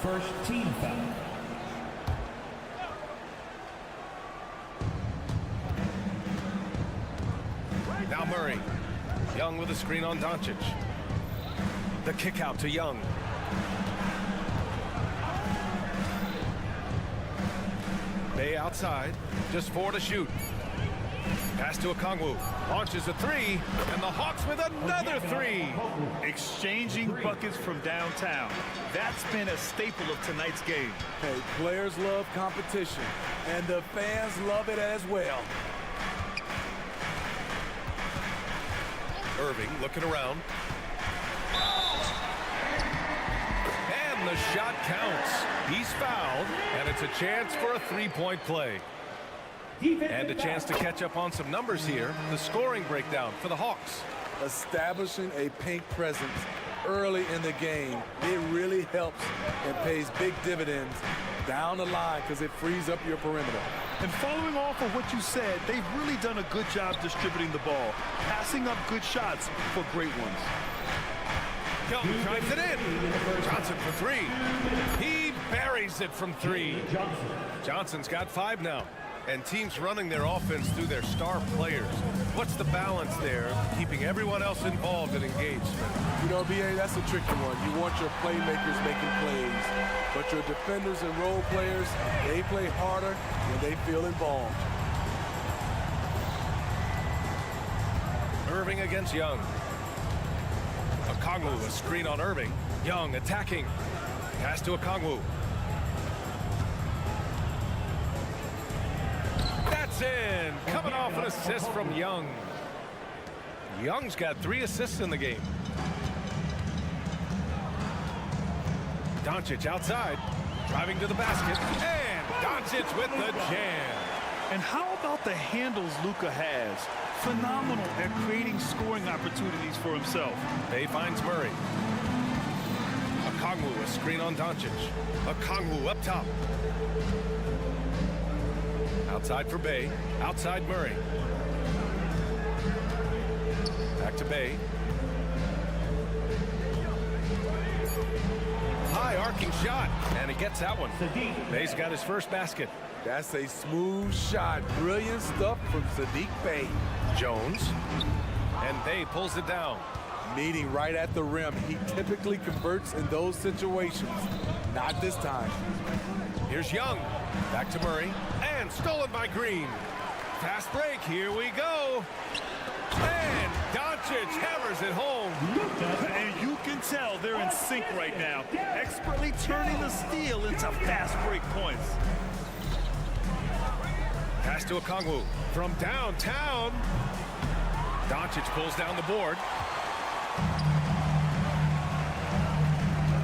First team foul. Now Murray. Young with a screen on Doncic. The kick out to Young. Bay outside. Just 4 to shoot. Pass to Okongwu. Launches a 3. And the Hawks with another 3. Exchanging buckets from downtown. That's been a staple of tonight's game. Hey, players love competition, and the fans love it as well. Irving looking around. And the shot counts. He's fouled, and it's a chance for a 3-point play. And a chance to catch up on some numbers here. The scoring breakdown for the Hawks. Establishing a paint presence early in the game, it really helps and pays big dividends down the line because it frees up your perimeter. And following off of what you said, they've really done a good job distributing the ball, passing up good shots for great ones. Young drives it in. Johnson for three. He buries it from three. Johnson's got 5 now. And teams running their offense through their star players. What's the balance there, keeping everyone else involved and engaged? You know, B.A., that's a tricky one. You want your playmakers making plays, but your defenders and role players, they play harder when they feel involved. Irving against Young. Okongwu, a screen on Irving. Young attacking. Pass to Okongwu. That's in. Coming off an assist from Young. Young's got 3 assists in the game. Doncic outside. Driving to the basket. And Doncic with the jam. And how about the handles Luka has? Phenomenal at creating scoring opportunities for himself. Bay finds Murray. Okongwu, a screen on Doncic. Okongwu up top. Outside for Bay. Outside Murray. Back to Bay. High arcing shot. And he gets that one. Bay's got his first basket. That's a smooth shot. Brilliant stuff from Sadiq Bey. Jones. And Bay pulls it down. Meeting right at the rim. He typically converts in those situations. Not this time. Here's Young. Back to Murray. And stolen by Green. Fast break. Here we go. And Doncic hammers it home. And you can tell they're in sync right now, expertly turning the steal into fast break points. Pass to Okongwu from downtown. Doncic pulls down the board.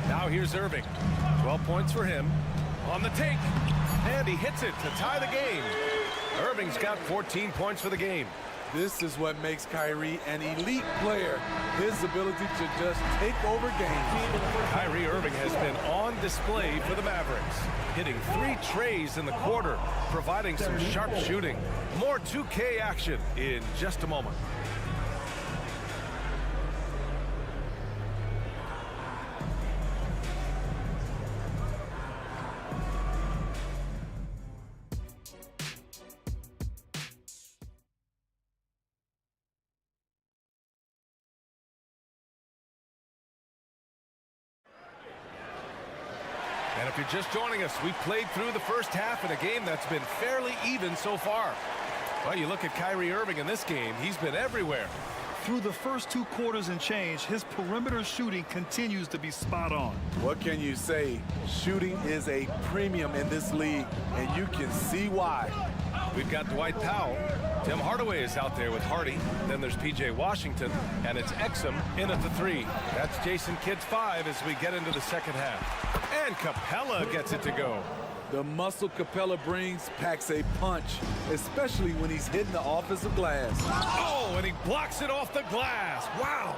Now here's Irving. 12 points for him. On the take. And he hits it to tie the game. Irving's got 14 points for the game. This is what makes Kyrie an elite player. His ability to just take over games. Kyrie Irving has been on display for the Mavericks, hitting 3 trays in the quarter, providing some sharp shooting. More 2K action in just a moment. And if you're just joining us, we played through the first half in a game that's been fairly even so far. Well, you look at Kyrie Irving in this game, he's been everywhere. Through the first 2 quarters and change, his perimeter shooting continues to be spot on. What can you say? Shooting is a premium in this league, and you can see why. We've got Dwight Powell. Tim Hardaway is out there with Hardy. Then there's P.J. Washington, and it's Exum in at the 3. That's Jason Kidd's 5 as we get into the second half. And Capella gets it to go. The muscle Capella brings packs a punch, especially when he's hitting the offensive glass. Oh, and he blocks it off the glass. Wow.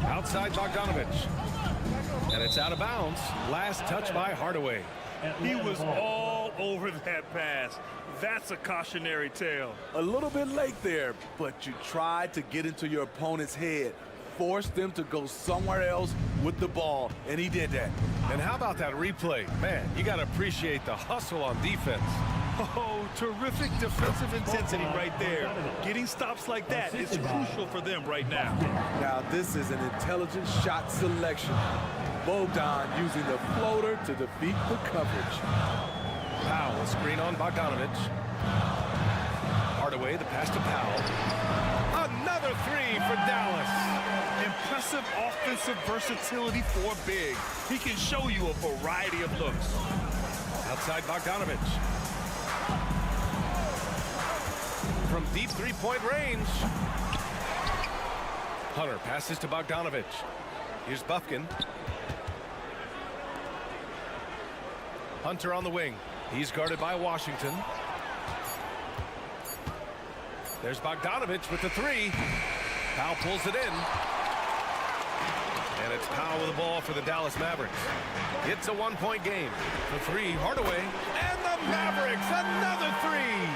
Outside Bogdanovich. And it's out of bounds. Last touch by Hardaway. He was all over that pass. That's a cautionary tale. A little bit late there, but you tried to get into your opponent's head. Force them to go somewhere else with the ball, and he did that. And how about that replay? Man, you got to appreciate the hustle on defense. Oh, terrific defensive intensity right there. Getting stops like that is crucial for them right now. Now, this is an intelligent shot selection. Bogdan using the floater to defeat the coverage. Powell, a screen on Bogdanovich. Hardaway, the pass to Powell. Another 3 for Dallas. Impressive offensive versatility for big. He can show you a variety of looks. Outside Bogdanovich. From deep 3-point range. Hunter passes to Bogdanovich. Here's Bufkin. Hunter on the wing. He's guarded by Washington. There's Bogdanovich with the 3. Powell pulls it in. And it's Powell with the ball for the Dallas Mavericks. It's a one-point game. The three, Hardaway, and the Mavericks, another three.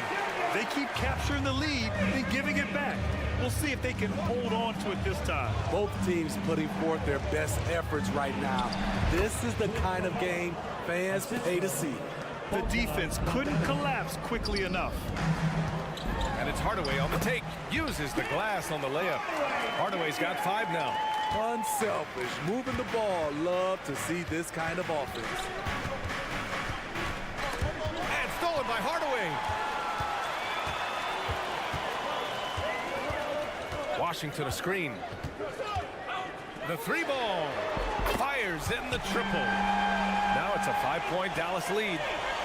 They keep capturing the lead and giving it back. We'll see if they can hold on to it this time. Both teams putting forth their best efforts right now. This is the kind of game fans pay to see. The defense couldn't collapse quickly enough. And it's Hardaway on the take. Uses the glass on the layup. Hardaway's got 5 now. Unselfish, moving the ball. Love to see this kind of offense. And stolen by Hardaway. Washington a screen. The 3 ball. Fires in the triple. Now it's a 5-point Dallas lead.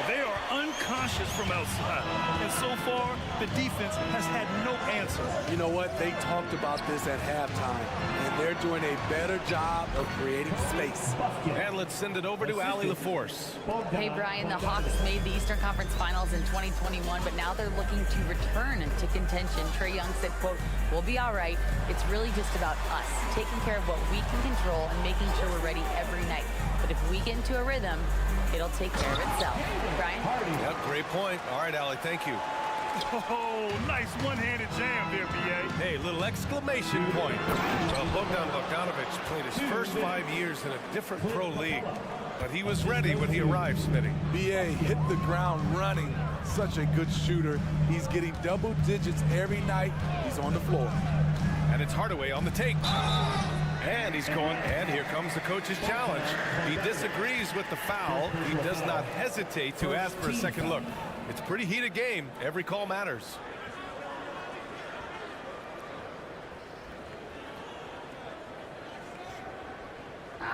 They are unconscious from outside. And so far, the defense has had no answer. You know what? They talked about this at halftime, and they're doing a better job of creating space. And let's send it over to Allie LaForce. Hey, Brian, the Hawks made the Eastern Conference Finals in 2021, but now they're looking to return into contention. Trae Young said, quote, "We'll be all right. It's really just about us, taking care of what we can control and making sure we're ready every night. But if we get into a rhythm, it'll take care of itself." Brian? Yep, great point. All right, Allie, thank you. Oh, nice one-handed jam there, B.A. Hey, little exclamation point. Well, Bogdanovich played his first 5 years in a different pro league, but he was ready when he arrived, Smitty. B.A. hit the ground running. Such a good shooter. He's getting double digits every night. He's on the floor. And it's Hardaway on the take. And he's going, and here comes the coach's challenge. He disagrees with the foul. He does not hesitate to ask for a second look. It's a pretty heated game. Every call matters.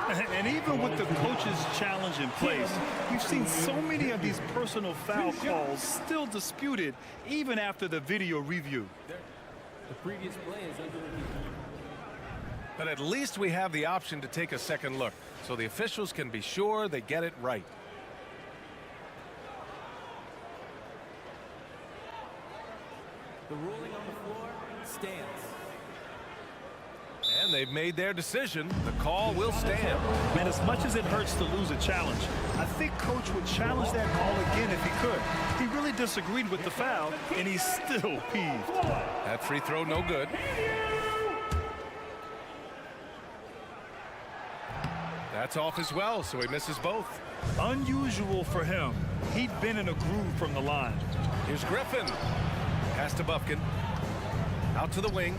And even with the coach's challenge in place, we've seen so many of these personal foul calls still disputed even after the video review. The previous play is under review. But at least we have the option to take a second look, so the officials can be sure they get it right. The ruling on the floor stands. And they've made their decision. The call will stand. Man, as much as it hurts to lose a challenge, I think Coach would challenge that call again if he could. He really disagreed with the foul, and he's still peeved. That free throw no good. That's off as well, so he misses both. Unusual for him. He'd been in a groove from the line. Here's Griffin. Pass to Bufkin. Out to the wing.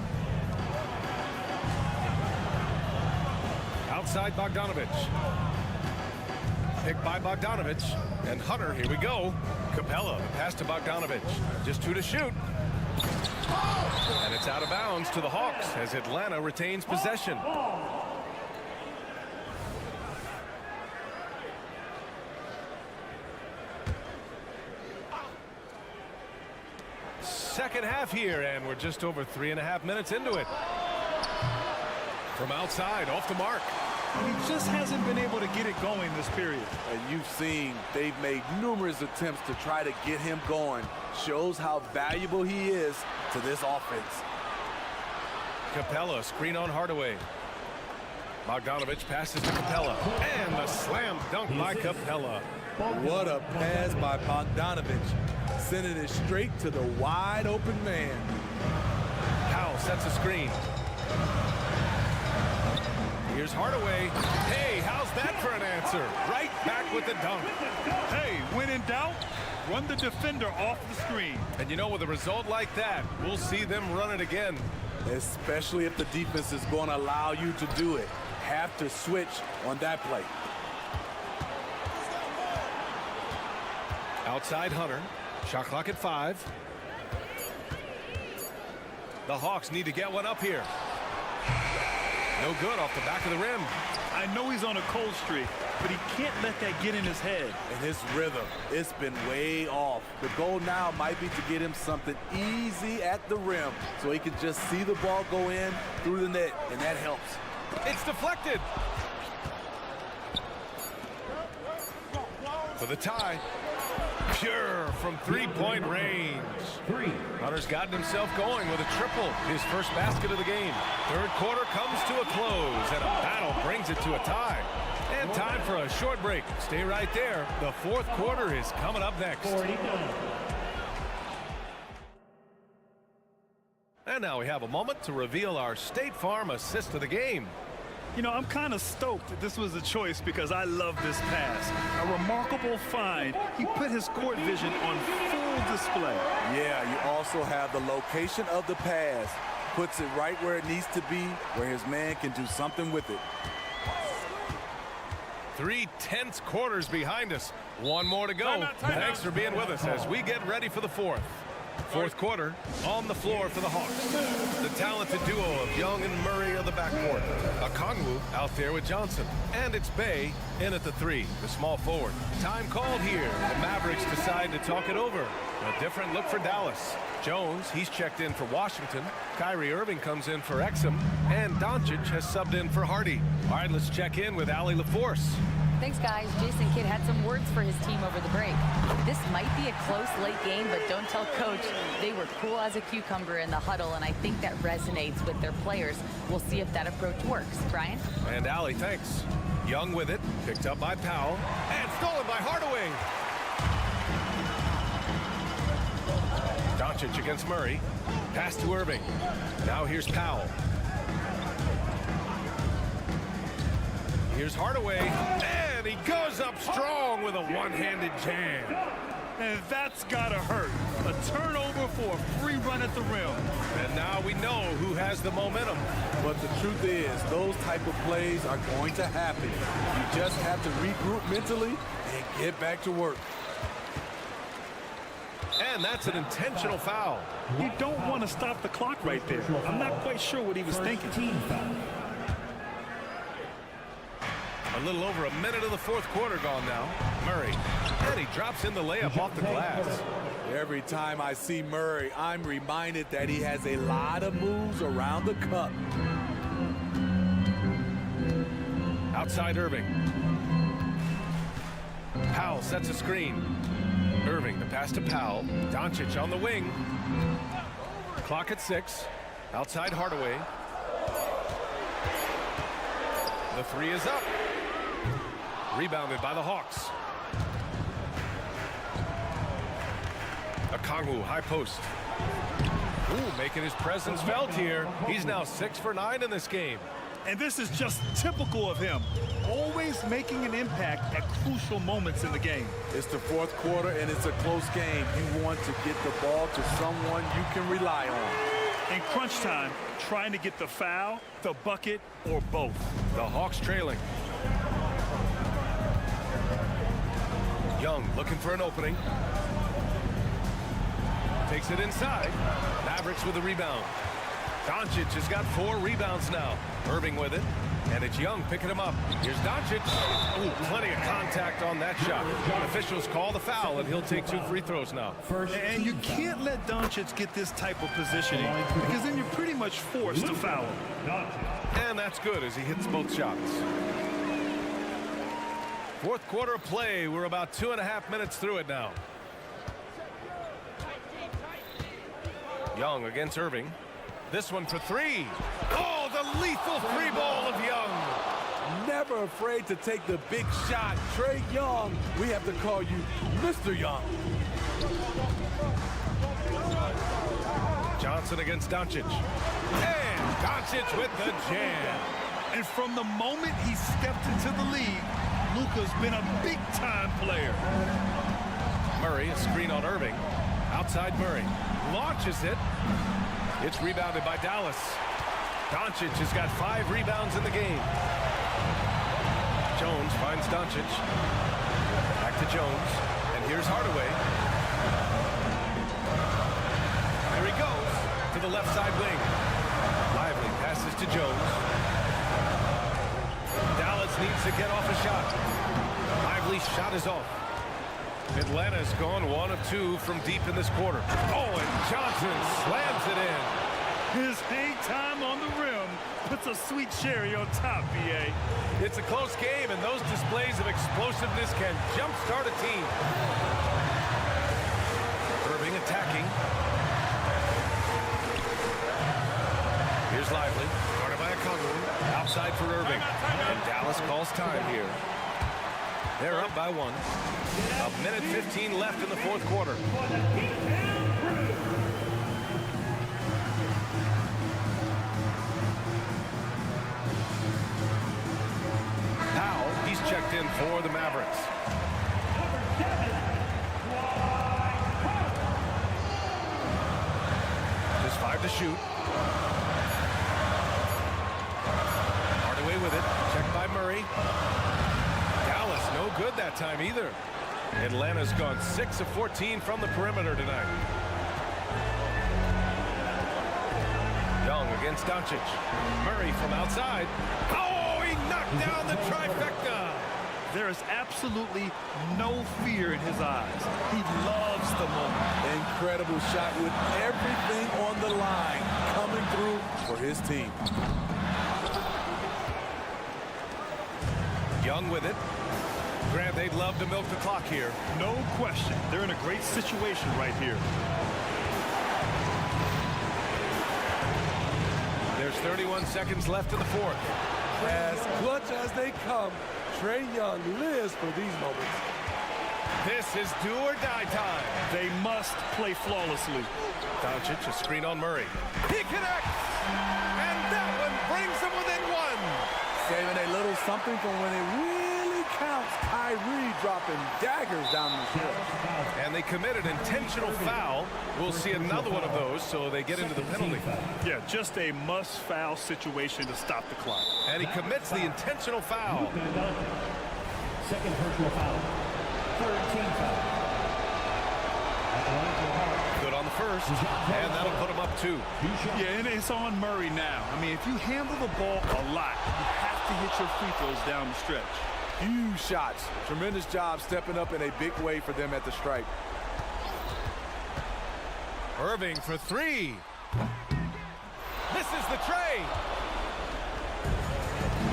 Outside Bogdanovich. Picked by Bogdanovich. And Hunter, here we go. Capella, the pass to Bogdanovich. Just 2 to shoot. And it's out of bounds to the Hawks as Atlanta retains possession. Second half here, and we're just over 3.5 minutes into it. From outside, off the mark. He just hasn't been able to get it going this period. And you've seen they've made numerous attempts to try to get him going. Shows how valuable he is to this offense. Capella, screen on Hardaway. Bogdanovich passes to Capella. And the slam dunk by Capella. What a pass by Bogdanovich. Sending it straight to the wide open man. Powell sets a screen. Here's Hardaway. Hey, how's that for an answer? Right back with the dunk. Hey, when in doubt, run the defender off the screen. And you know, with a result like that, we'll see them run it again. Especially if the defense is going to allow you to do it. Have to switch on that play. Outside Hunter. Shot clock at 5. The Hawks need to get one up here. No good off the back of the rim. I know he's on a cold streak, but he can't let that get in his head. And his rhythm, it's been way off. The goal now might be to get him something easy at the rim so he can just see the ball go in through the net, and that helps. It's deflected. For the tie. Pure from three-point range. Hunter's gotten himself going with a triple, his first basket of the game. Third quarter comes to a close, and a battle brings it to a tie. And time for a short break. Stay right there. The fourth quarter is coming up next. And now we have a moment to reveal our State Farm assist of the game. You know, I'm kind of stoked that this was a choice because I love this pass. A remarkable find. He put his court vision on full display. Yeah, you also have the location of the pass. Puts it right where it needs to be, where his man can do something with it. 3 tense quarters behind us. One more to go. Thanks for being with us as we get ready for the fourth. Fourth quarter, on the floor for the Hawks. The talented duo of Young and Murray of the backcourt. Okongwu out there with Johnson. And it's Bay in at the 3, the small forward. Time called here. The Mavericks decide to talk it over. A different look for Dallas. Jones, he's checked in for Washington. Kyrie Irving comes in for Exum. And Doncic has subbed in for Hardy. All right, let's check in with Allie LaForce. Thanks, guys. Jason Kidd had some words for his team over the break. This might be a close late game, but don't tell Coach. They were cool as a cucumber in the huddle, and I think that resonates with their players. We'll see if that approach works. Brian? And Allie, thanks. Young with it, picked up by Powell, and stolen by Hardaway. Doncic against Murray. Pass to Irving. Now here's Powell. Here's Hardaway, and he goes up strong with a one-handed jam. And that's gotta hurt. A turnover for a free run at the rim. And now we know who has the momentum. But the truth is, those type of plays are going to happen. You just have to regroup mentally and get back to work. And that's an intentional foul. You don't want to stop the clock right there. I'm not quite sure what he was thinking. A little over a minute of the fourth quarter gone now. Murray, and he drops in the layup off the glass. Every time I see Murray, I'm reminded that he has a lot of moves around the cup. Outside Irving. Powell sets a screen. Irving, the pass to Powell. Doncic on the wing. Clock at 6. Outside Hardaway. The 3 is up. Rebounded by the Hawks. Okongwu, high post. Ooh, making his presence felt here. He's now 6 for 9 in this game. And this is just typical of him. Always making an impact at crucial moments in the game. It's the fourth quarter, and it's a close game. You want to get the ball to someone you can rely on. In crunch time, trying to get the foul, the bucket, or both. The Hawks trailing. Young looking for an opening. Takes it inside. Mavericks with a rebound. Doncic has got 4 rebounds now. Irving with it. And it's Young picking him up. Here's Doncic. Ooh, plenty of contact on that shot. Officials call the foul, and he'll take 2 free throws now. And you can't let Doncic get this type of positioning because then you're pretty much forced to foul him. And that's good as he hits both shots. Fourth quarter of play. We're about 2.5 minutes through it now. Young against Irving. This one for 3. Oh, the lethal free ball of Young. Never afraid to take the big shot. Trae Young, we have to call you Mr. Young. Johnson against Doncic. And Doncic with the jam. And from the moment he stepped into the league, Luka's been a big-time player. Murray, a screen on Irving. Outside Murray. Launches it. It's rebounded by Dallas. Doncic has got 5 rebounds in the game. Jones finds Doncic. Back to Jones. And here's Hardaway. There he goes to the left side wing. Lively passes to Jones. Dallas needs to get off a shot. Lively's shot is off. Atlanta's gone 1 of 2 from deep in this quarter. Oh, and Johnson slams it in. His hang time on the rim puts a sweet cherry on top, B.A. It's a close game, and those displays of explosiveness can jumpstart a team. Irving attacking. Here's Lively. Guarded by Okongwu. Outside for Irving. And Dallas calls time here. They're up by 1. A minute 15 left in the fourth quarter. Powell, he's checked in for the Mavericks. Just 5 to shoot. Hardaway with it. Checked by Murray. Dallas no good that time either. Atlanta's gone 6 of 14 from the perimeter tonight. Young against Doncic. Murray from outside. Oh, he knocked down the trifecta. There is absolutely no fear in his eyes. He loves the moment. Incredible shot with everything on the line coming through for his team. Young with it. Grant, they'd love to milk the clock here. No question. They're in a great situation right here. There's 31 seconds left in the fourth. As clutch as they come, Trae Young lives for these moments. This is do or die time. They must play flawlessly. Doncic, a screen on Murray. He connects! And that one brings them within 1. Saving a little something for when it really counts. Kyrie dropping daggers down the stretch. And they committed an intentional foul. We'll see another one of those, so they get into the penalty. Yeah, just a must-foul situation to stop the clock. And he commits the intentional foul. Second personal foul. Third team foul. Good on the first, and that'll put him up 2. Yeah, and it's on Murray now. I mean, if you handle the ball a lot, you have to hit your free throws down the stretch. Huge shots. Tremendous job stepping up in a big way for them at the stripe. Irving for 3. Misses the tray.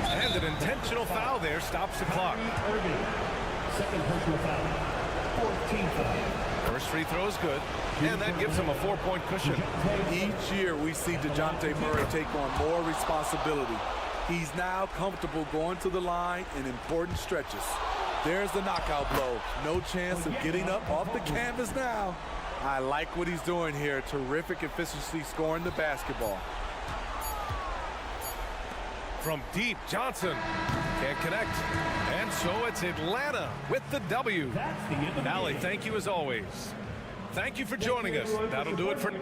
And an intentional foul there stops the clock. Irving. Second personal foul. Fourth team foul. First free throw is good, and that gives him a 4-point cushion. Each year we see DeJounte Murray take on more responsibility. He's now comfortable going to the line in important stretches. There's the knockout blow. No chance of getting up off the canvas now. I like what he's doing here. Terrific efficiency scoring the basketball. From deep, Johnson can't connect. And so it's Atlanta with the W. Allie, thank you as always. Thank you for joining us. That'll do it for...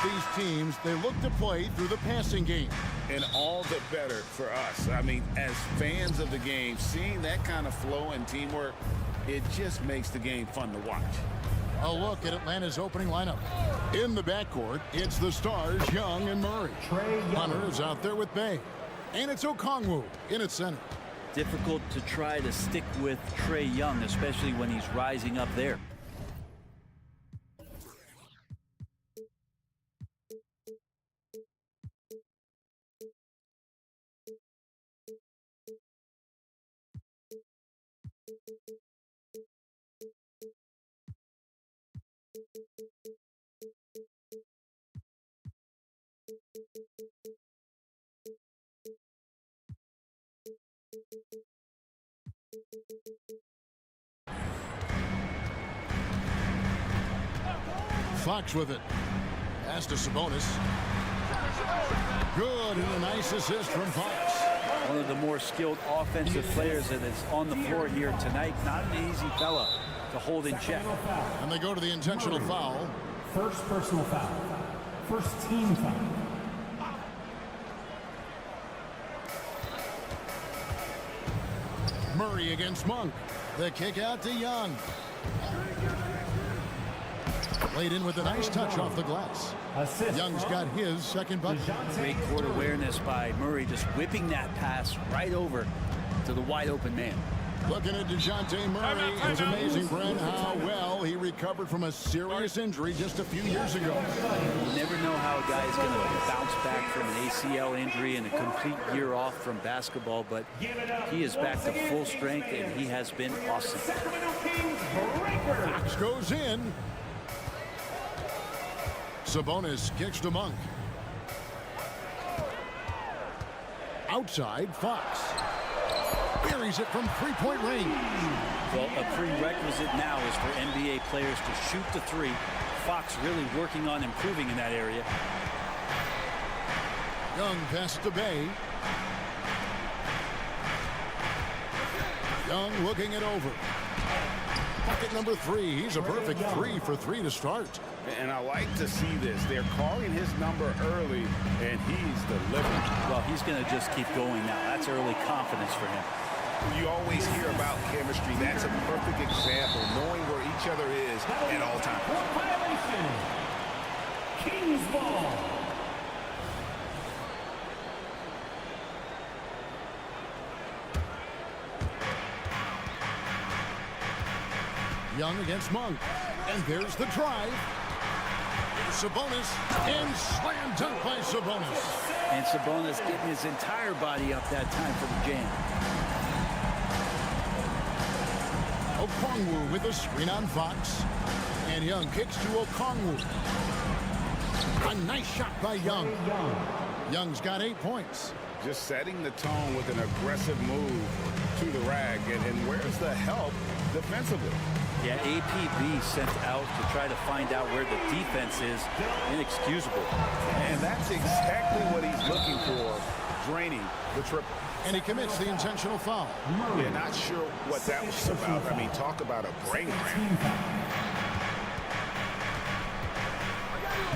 These teams, they look to play through the passing game. And all the better for us. I mean, as fans of the game, seeing that kind of flow and teamwork, it just makes the game fun to watch. A look at Atlanta's opening lineup. In the backcourt, it's the stars, Young and Murray. Hunter is out there with Bay. And it's Okongwu in its center. Difficult to try to stick with Trae Young, especially when he's rising up there. Fox with it. Pass to Sabonis. Good, and a nice assist from Fox. One of the more skilled offensive players that is on the floor here tonight. Not an easy fella to hold in check. And they go to the intentional foul. First personal foul. First team foul. Murray against Monk. The kick out to Young. Played in with a nice touch off the glass. Young's got his second bucket. Great court awareness by Murray, just whipping that pass right over to the wide open man. Looking at DeJounte Murray, it's amazing, Brent, how well he recovered from a serious injury just a few years ago. You never know how a guy is going to bounce back from an ACL injury and a complete year off from basketball, but he is back to full strength, and he has been awesome. Fox goes in. Sabonis kicks to Monk. Outside, Fox. Buries it from three-point range. Well, a prerequisite now is for NBA players to shoot the three. Fox really working on improving in that area. Young pass to Bay. Young looking it over. Bucket number 3. He's a perfect 3 for 3 to start. And I like to see this. They're calling his number early, and he's delivering. Well, he's going to just keep going now. That's early confidence for him. You always hear about chemistry. That's a perfect example, knowing where each other is at all times. Violation. Kings ball. Young against Monk. And there's the drive. Sabonis, and slam dunk by Sabonis. And Sabonis getting his entire body up that time for the jam. Okongwu with a screen on Fox. And Young kicks to Okongwu. A nice shot by Young. Young's got 8 points. Just setting the tone with an aggressive move to the rack. And where's the help defensively? Yeah, APB sent out to try to find out where the defense is. Inexcusable. And that's exactly what he's looking for, draining the triple. And he commits the intentional foul. Yeah, not sure what that was about. I mean, talk about a brain cramp.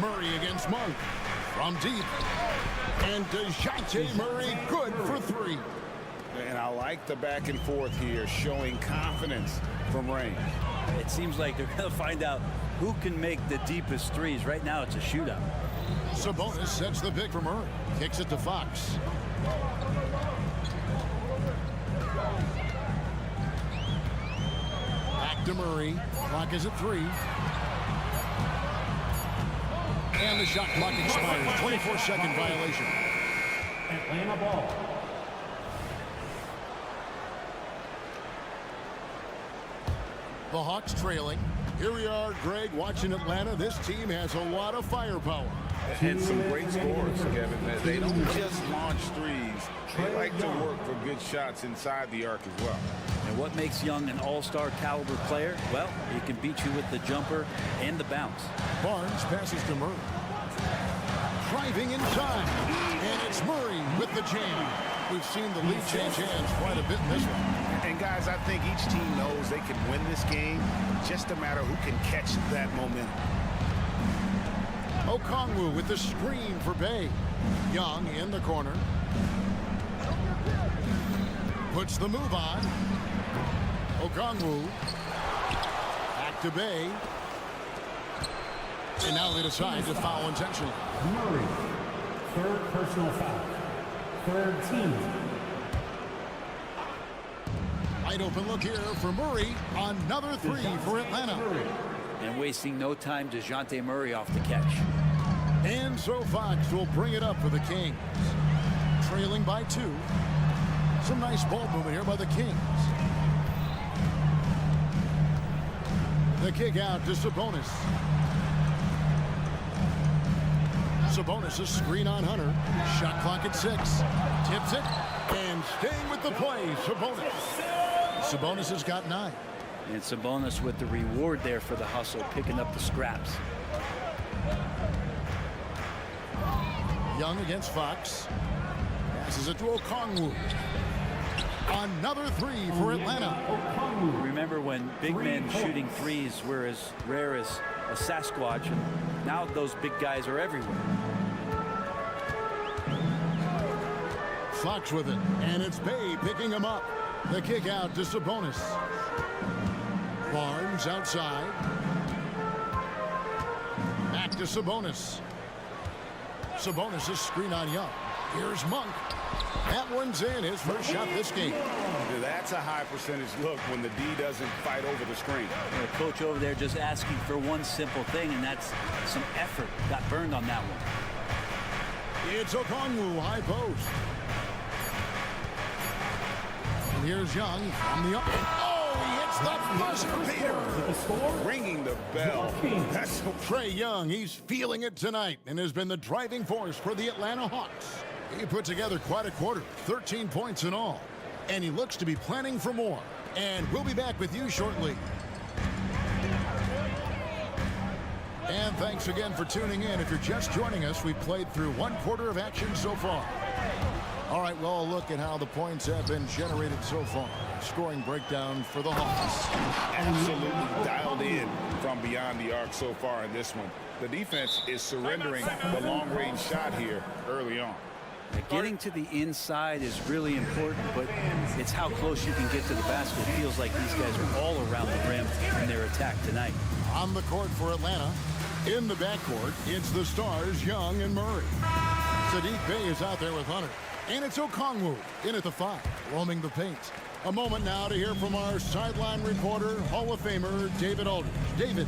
Murray against Monk. From deep. And DeJounte Murray good for 3. And I like the back and forth here, showing confidence from range. It seems like they're going to find out who can make the deepest threes. Right now, it's a shootout. Sabonis sets the pick for Murray. Kicks it to Fox. Back to Murray. Clock is at 3. And the shot clock expires. 24-second violation. Atlanta ball. The Hawks trailing. Here we are, Greg, watching Atlanta. This team has a lot of firepower. And some great scores, Kevin. They don't just launch threes. They like to work for good shots inside the arc as well. And what makes Young an all-star caliber player? Well, he can beat you with the jumper and the bounce. Barnes passes to Murray. Driving inside. And it's Murray with the jam. We've seen the lead change hands quite a bit in this one. And guys, I think each team knows they can win this game. Just a matter who can catch that momentum. Okongwu with the screen for Bay. Young in the corner. Puts the move on. Okongwu. Back to Bay. And now they decide to foul intentionally. Murray. Third personal foul. Third team. Wide open look here for Murray. Another 3 for Atlanta. And wasting no time, DeJounte Murray off the catch. And so Fox will bring it up for the Kings. Trailing by 2. Some nice ball movement here by the Kings. The kick out to Sabonis. Sabonis, a screen on Hunter. Shot clock at 6. Tips it. And staying with the play, Sabonis. Sabonis has got 9. And Sabonis with the reward there for the hustle, picking up the scraps. Young against Fox. Passes it to Okongwu. Another 3 for Atlanta. Remember when big men shooting threes were as rare as a Sasquatch, and now those big guys are everywhere. Fox with it, and it's Bay picking him up. The kick out to Sabonis. Barnes outside. Back to Sabonis. Sabonis is screen on Young. Here's Monk. That one's in, his first shot this game. That's a high percentage look when the D doesn't fight over the screen. The coach over there just asking for one simple thing, and that's some effort. Got burned on that one. It's Okongwu, high post. And here's Young from the up. Oh, he hits the buzzer beater. Ringing the bell. That's Trae Young, he's feeling it tonight and has been the driving force for the Atlanta Hawks. He put together quite a quarter, 13 points in all. And he looks to be planning for more. And we'll be back with you shortly. And thanks again for tuning in. If you're just joining us, we've played through 1 quarter of action so far. All right, well, look at how the points have been generated so far. Scoring breakdown for the Hawks. absolutely dialed in from beyond the arc so far in this one. The defense is surrendering the long-range shot here early on. Getting to the inside is really important, but it's how close you can get to the basket. It feels like these guys are all around the rim in their attack tonight. On the court for Atlanta. In the backcourt, it's the stars, Young and Murray. Sadiq Bey is out there with Hunter. And it's Okongwu in at the 5, roaming the paint. A moment now to hear from our sideline reporter, Hall of Famer, David Aldridge. David.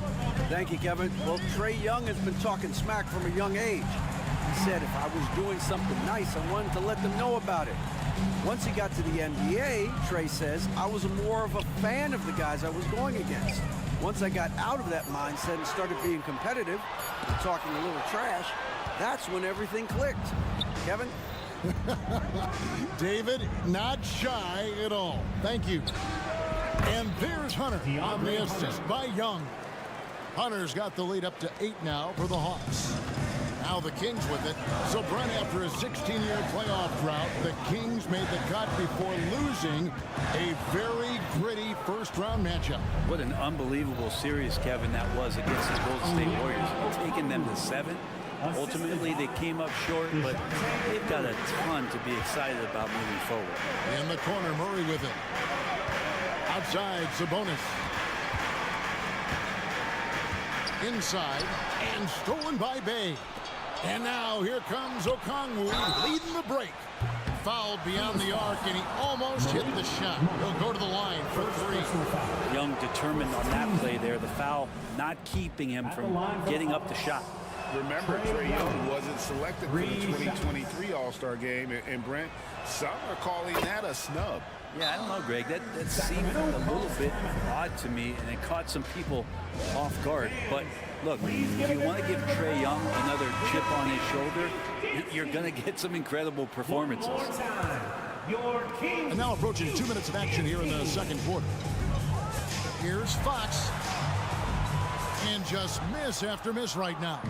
Thank you, Kevin. Well, Trae Young has been talking smack from a young age. He said if I was doing something nice, I wanted to let them know about it. Once he got to the NBA, Trae says, I was more of a fan of the guys I was going against. Once I got out of that mindset and started being competitive and talking a little trash, that's when everything clicked. Kevin? David, not shy at all. Thank you. And there's Hunter on the assist by Young. Hunter's got the lead up to 8 now for the Hawks. Now the Kings with it. So Brent, after a 16-year playoff drought, the Kings made the cut before losing a very gritty first-round matchup. What an unbelievable series, Kevin, that was against the Golden State Warriors. Taking them to 7. Ultimately, they came up short, but they've got a ton to be excited about moving forward. In the corner, Murray with it. Outside, Sabonis. Inside, and stolen by Bay. And now here comes Okongwu leading the break. Fouled beyond the arc, and he almost hit the shot. He'll go to the line for 3. Young determined on that play there. The foul not keeping him from getting up the shot. Remember, Trae Young wasn't selected for the 2023 All-Star game, and Brent, some are calling that a snub. Yeah, I don't know, Greg. That seemed a little bit odd to me, and it caught some people off guard. But look, if you want to give Trae Young another chip on his shoulder, you're going to get some incredible performances. And now approaching 2 minutes of action here in the second quarter. Here's Fox. And just miss after miss right now.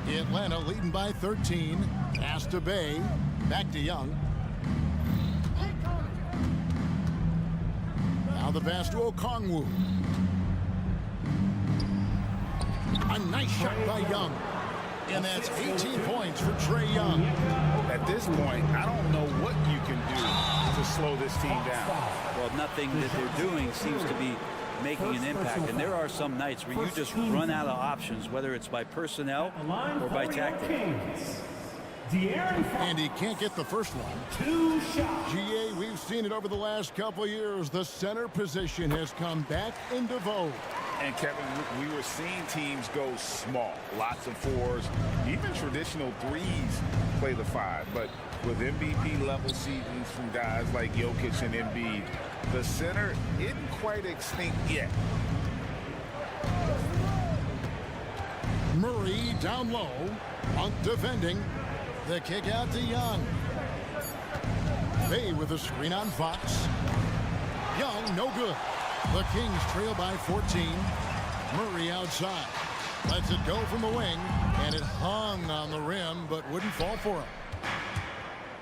Atlanta leading by 13. Pass to Bay. Back to Young. Now the pass to Okongwu. A nice shot by Young. And that's 18 points for Trae Young. At this point, I don't know what you can do to slow this team down. Well, nothing that they're doing seems to be making an impact. And there are some nights where you just run out of options, whether it's by personnel or by tactic. And he can't get the first one. GA, we've seen it over the last couple of years. The center position has come back into vogue. And Kevin, we were seeing teams go small, lots of 4s, even traditional 3s play the 5. But with MVP level seasons from guys like Jokic and Embiid, the center isn't quite extinct yet. Murray down low. Monk defending. The kick out to Young. Bay with a screen on Fox. Young, no good. The Kings trail by 14. Murray outside. Lets it go from the wing, and it hung on the rim, but wouldn't fall for him.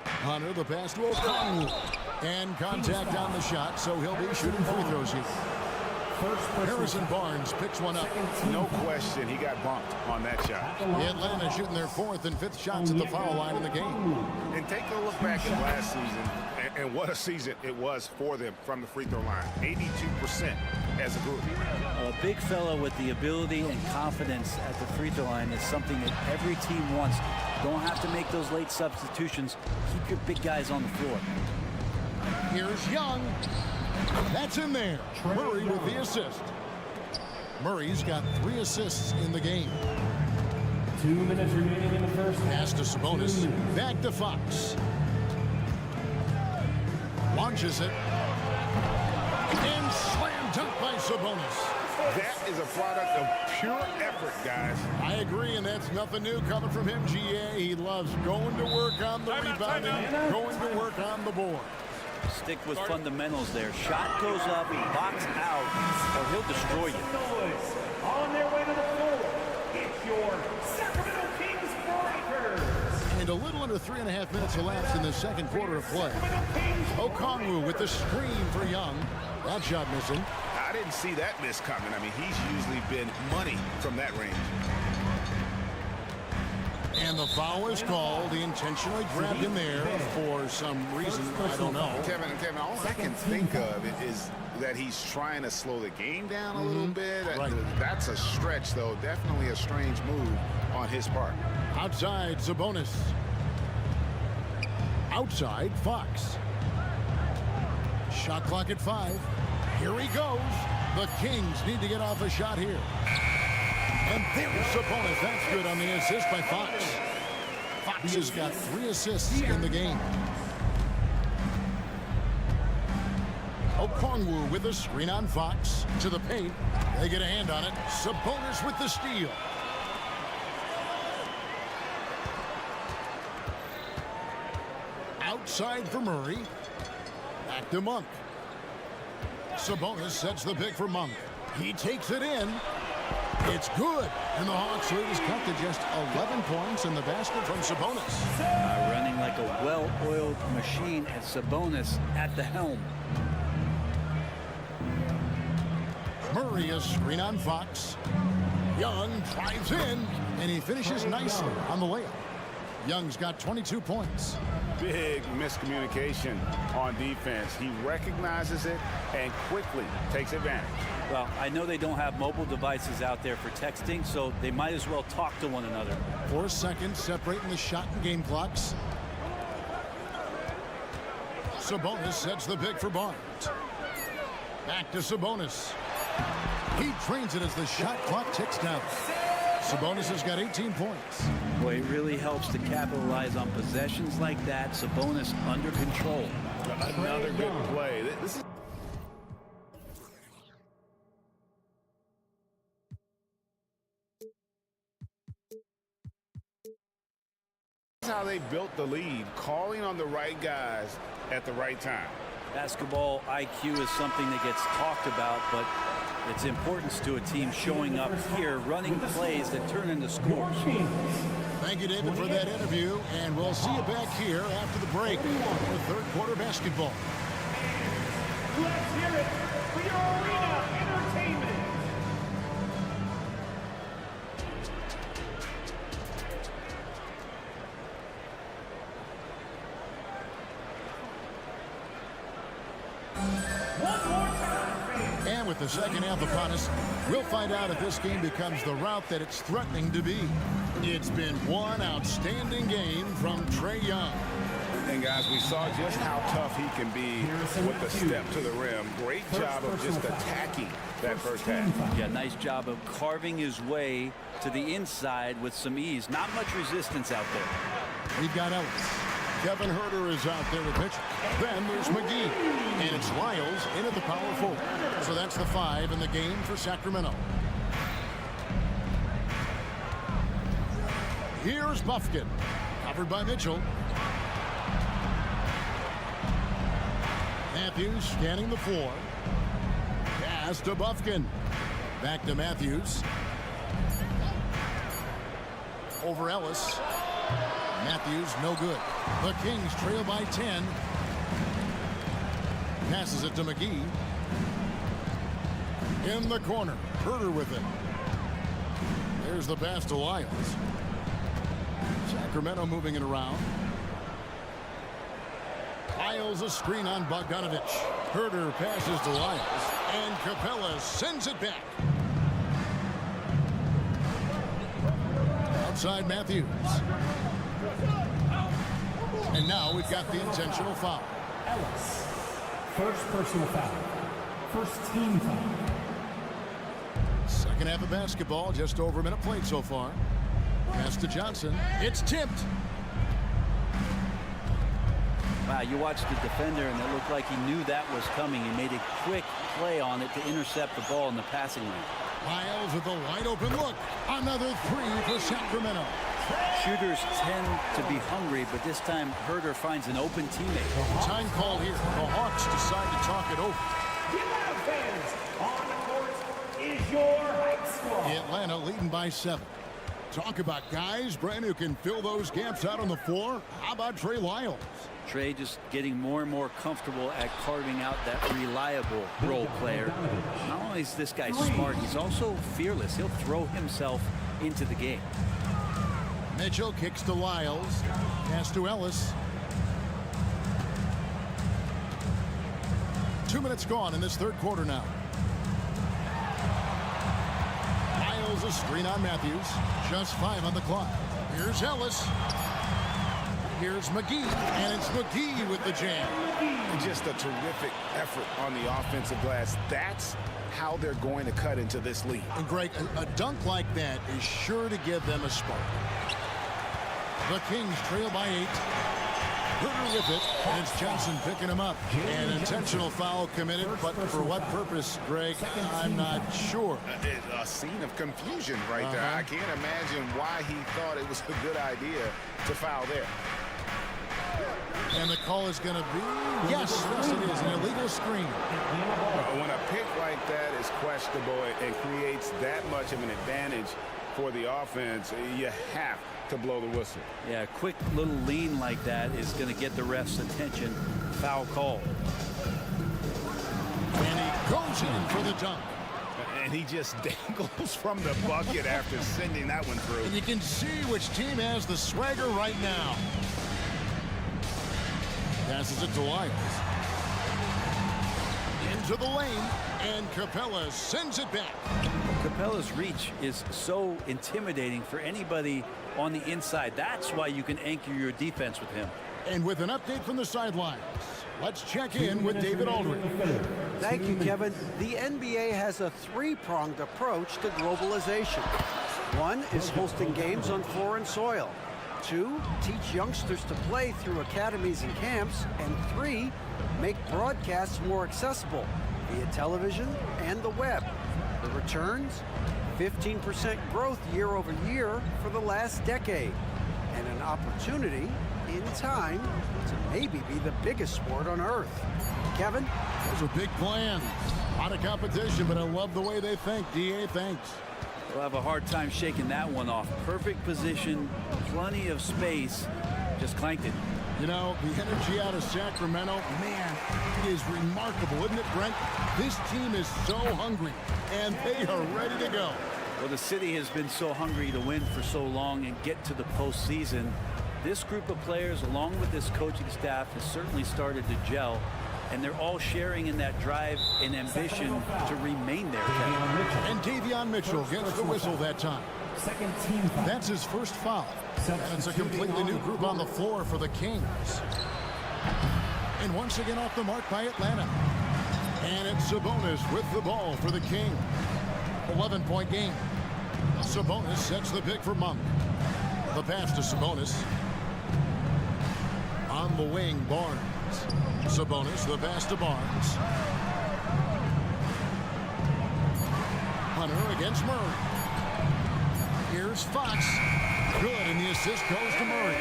Hunter, the pass to Okongwu. And contact on the shot, so he'll be shooting free throws here. Harrison Barnes picks one up. No question, he got bumped on that shot. Atlanta shooting their 4th and 5th shots at the foul line in the game. And take a look back at last season, and what a season it was for them from the free throw line. 82% as a group. A big fella with the ability and confidence at the free throw line is something that every team wants. Don't have to make those late substitutions. Keep your big guys on the floor. Here's Young. That's in there. Murray with the assist. Murray's got 3 assists in the game. 2 minutes remaining in the first. Pass to Sabonis. Back to Fox. Launches it. And slam dunk by Sabonis. That is a product of pure effort, guys. I agree, and that's nothing new coming from him, GA. He loves going to work on the rebounding, going to work on the board. Stick with fundamentals there. Shot goes up, box out, or he'll destroy you. On their way to the floor, it's your Sacramento Kings Breakers. And a little under 3.5 minutes elapsed in the second quarter of play. Okongwu with the screen for Young. That shot missing. I didn't see that miss coming. I mean, he's usually been money from that range. And the foul is called. He intentionally grabbed him there for some reason. I don't know. Kevin, all I can think of is that he's trying to slow the game down a little bit. Right. That's a stretch, though. Definitely a strange move on his part. Outside, Sabonis. Outside, Fox. Shot clock at 5. Here he goes. The Kings need to get off a shot here. And there's Sabonis. That's good on the assist by Fox. Fox has got 3 assists in the game. Okongwu with a screen on Fox. To the paint. They get a hand on it. Sabonis with the steal. Outside for Murray. Back to Monk. Sabonis sets the pick for Monk. He takes it in. It's good. And the Hawks lead is cut to just 11 points in the basket from Sabonis. Running like a well-oiled machine at Sabonis at the helm. Murray a screen on Fox. Young drives in, and he finishes nicely on the layup. Young's got 22 points. big miscommunication on defense. He recognizes it and quickly takes advantage. Well, I know they don't have mobile devices out there for texting, so they might as well talk to one another. 4 seconds separating the shot and game clocks. Sabonis sets the pick for Barnes. Back to Sabonis. He trains it as the shot clock ticks down. Sabonis has got 18 points. Boy, it really helps to capitalize on possessions like that. Sabonis under control. Another good play. This is how they built the lead, calling on the right guys at the right time. Basketball IQ is something that gets talked about, but its importance to a team showing up here, running plays that turn into scores. Thank you, David, for that interview, and we'll see you back here after the break for third quarter basketball. Let's hear it for your arena entertainment. And with the second half upon us, we'll find out if this game becomes the route that it's threatening to be. It's been one outstanding game from Trae Young. And guys, we saw just how tough he can be with the step to the rim. Great job of just attacking that first half. Yeah, nice job of carving his way to the inside with some ease. Not much resistance out there. We've got Ellis. Kevin Huerter is out there with Mitchell. Then there's McGee. And it's Lyles in at the power forward. So that's the 5 in the game for Sacramento. Here's Bufkin. Covered by Mitchell. Matthews scanning the floor. Pass to Bufkin. Back to Matthews. Over Ellis. Matthews, no good. The Kings trail by 10. Passes it to McGee. In the corner. Huerter with it. There's the pass to Lyles. Sacramento moving it around. Lyles a screen on Bogdanovich. Huerter passes to Lyles. And Capella sends it back. Outside Matthews. And now we've got the intentional foul. Ellis. First personal foul. First team foul. Second half of basketball, just over a minute played so far. Pass to Johnson. It's tipped. Wow, you watched the defender, and it looked like he knew that was coming. He made a quick play on it to intercept the ball in the passing lane. Lyles with a wide open look. Another 3 for Sacramento. Shooters tend to be hungry, but this time Huerter finds an open teammate. Time call here. The Hawks decide to talk it over. Get out, fans. On the court is your hype squad. Atlanta leading by 7. Talk about guys, Brent, who can fill those gaps out on the floor. How about Trae Lyles? Trae just getting more and more comfortable at carving out that reliable role player. Not only is this guy smart, he's also fearless. He'll throw himself into the game. Mitchell kicks to Lyles. Pass to Ellis. 2 minutes gone in this third quarter now. Lyles a screen on Matthews. Just 5 on the clock. Here's Ellis. Here's McGee. And it's McGee with the jam. Just a terrific effort on the offensive glass. That's how they're going to cut into this lead. And Greg, a dunk like that is sure to give them a spark. The Kings trail by 8. Huerter with it, and it's Johnson picking him up. An intentional foul committed, but for what purpose, Greg, I'm not sure. A scene of confusion right there. I can't imagine why he thought it was a good idea to foul there. And the call is going to be, yes, it is, an illegal screen. When a pick like that is questionable and creates that much of an advantage for the offense, you have to blow the whistle. Yeah, a quick little lean like that is going to get the ref's attention. Foul call. And he goes in for the dunk. And he just dangles from the bucket after sending that one through. And you can see which team has the swagger right now. Passes it to Lyles. Into the lane, and Capella sends it back. Capella's reach is so intimidating for anybody on the inside. That's why you can anchor your defense with him. And with an update from the sidelines, let's check in with David Aldridge. Thank you, Kevin. The NBA has a three-pronged approach to globalization. One is hosting games on foreign soil. 2, teach youngsters to play through academies and camps. And 3, make broadcasts more accessible via television and the web. The returns? 15% growth year over year for the last decade. And an opportunity, in time, to maybe be the biggest sport on earth. Kevin? Those are big plans. A lot of competition, but I love the way they think. DA, thanks. We'll have a hard time shaking that one off. Perfect position, plenty of space, just clanked it. You know, the energy out of Sacramento, man, it is remarkable, isn't it, Brent? This team is so hungry, and they are ready to go. Well, the city has been so hungry to win for so long and get to the postseason. This group of players, along with this coaching staff, has certainly started to gel, and they're all sharing in that drive and ambition to remain there. And Davion Mitchell gets the whistle that time. That's his first foul. And it's a completely new group on the floor for the Kings. And once again off the mark by Atlanta. And it's Sabonis with the ball for the Kings. 11-point game. Sabonis sets the pick for Monk. The pass to Sabonis. On the wing, Barnes. Sabonis, the pass to Barnes. Hunter against Murray. Here's Fox. Good, and the assist goes to Murray.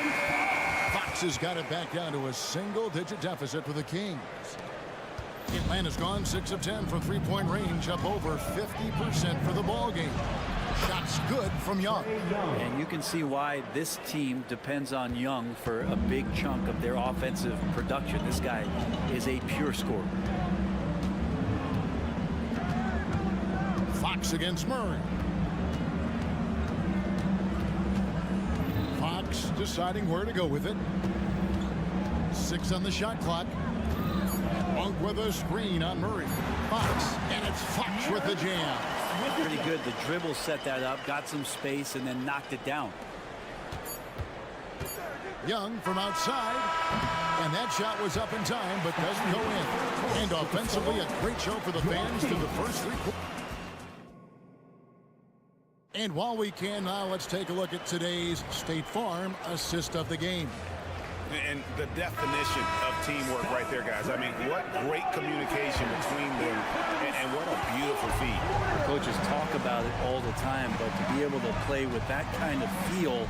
Fox has got it back down to a single-digit deficit for the Kings. Atlanta's gone 6 of 10 from three-point range, up over 50% for the ball game. Shots good from Young. And you can see why this team depends on Young for a big chunk of their offensive production. This guy is a pure scorer. Fox against Murray. Fox deciding where to go with it. 6 on the shot clock. Monk with a screen on Murray. Fox, and it's Fox with the jam. Pretty good. The dribble set that up, got some space, and then knocked it down. Young from outside, and that shot was up in time, but doesn't go in. And offensively, a great show for the fans through the first 3 quarters. And while we can now, let's take a look at today's State Farm assist of the game. And the definition of teamwork right there, guys. I mean, what great communication between them, and what a beautiful feat. Coaches talk about it all the time, but to be able to play with that kind of feel,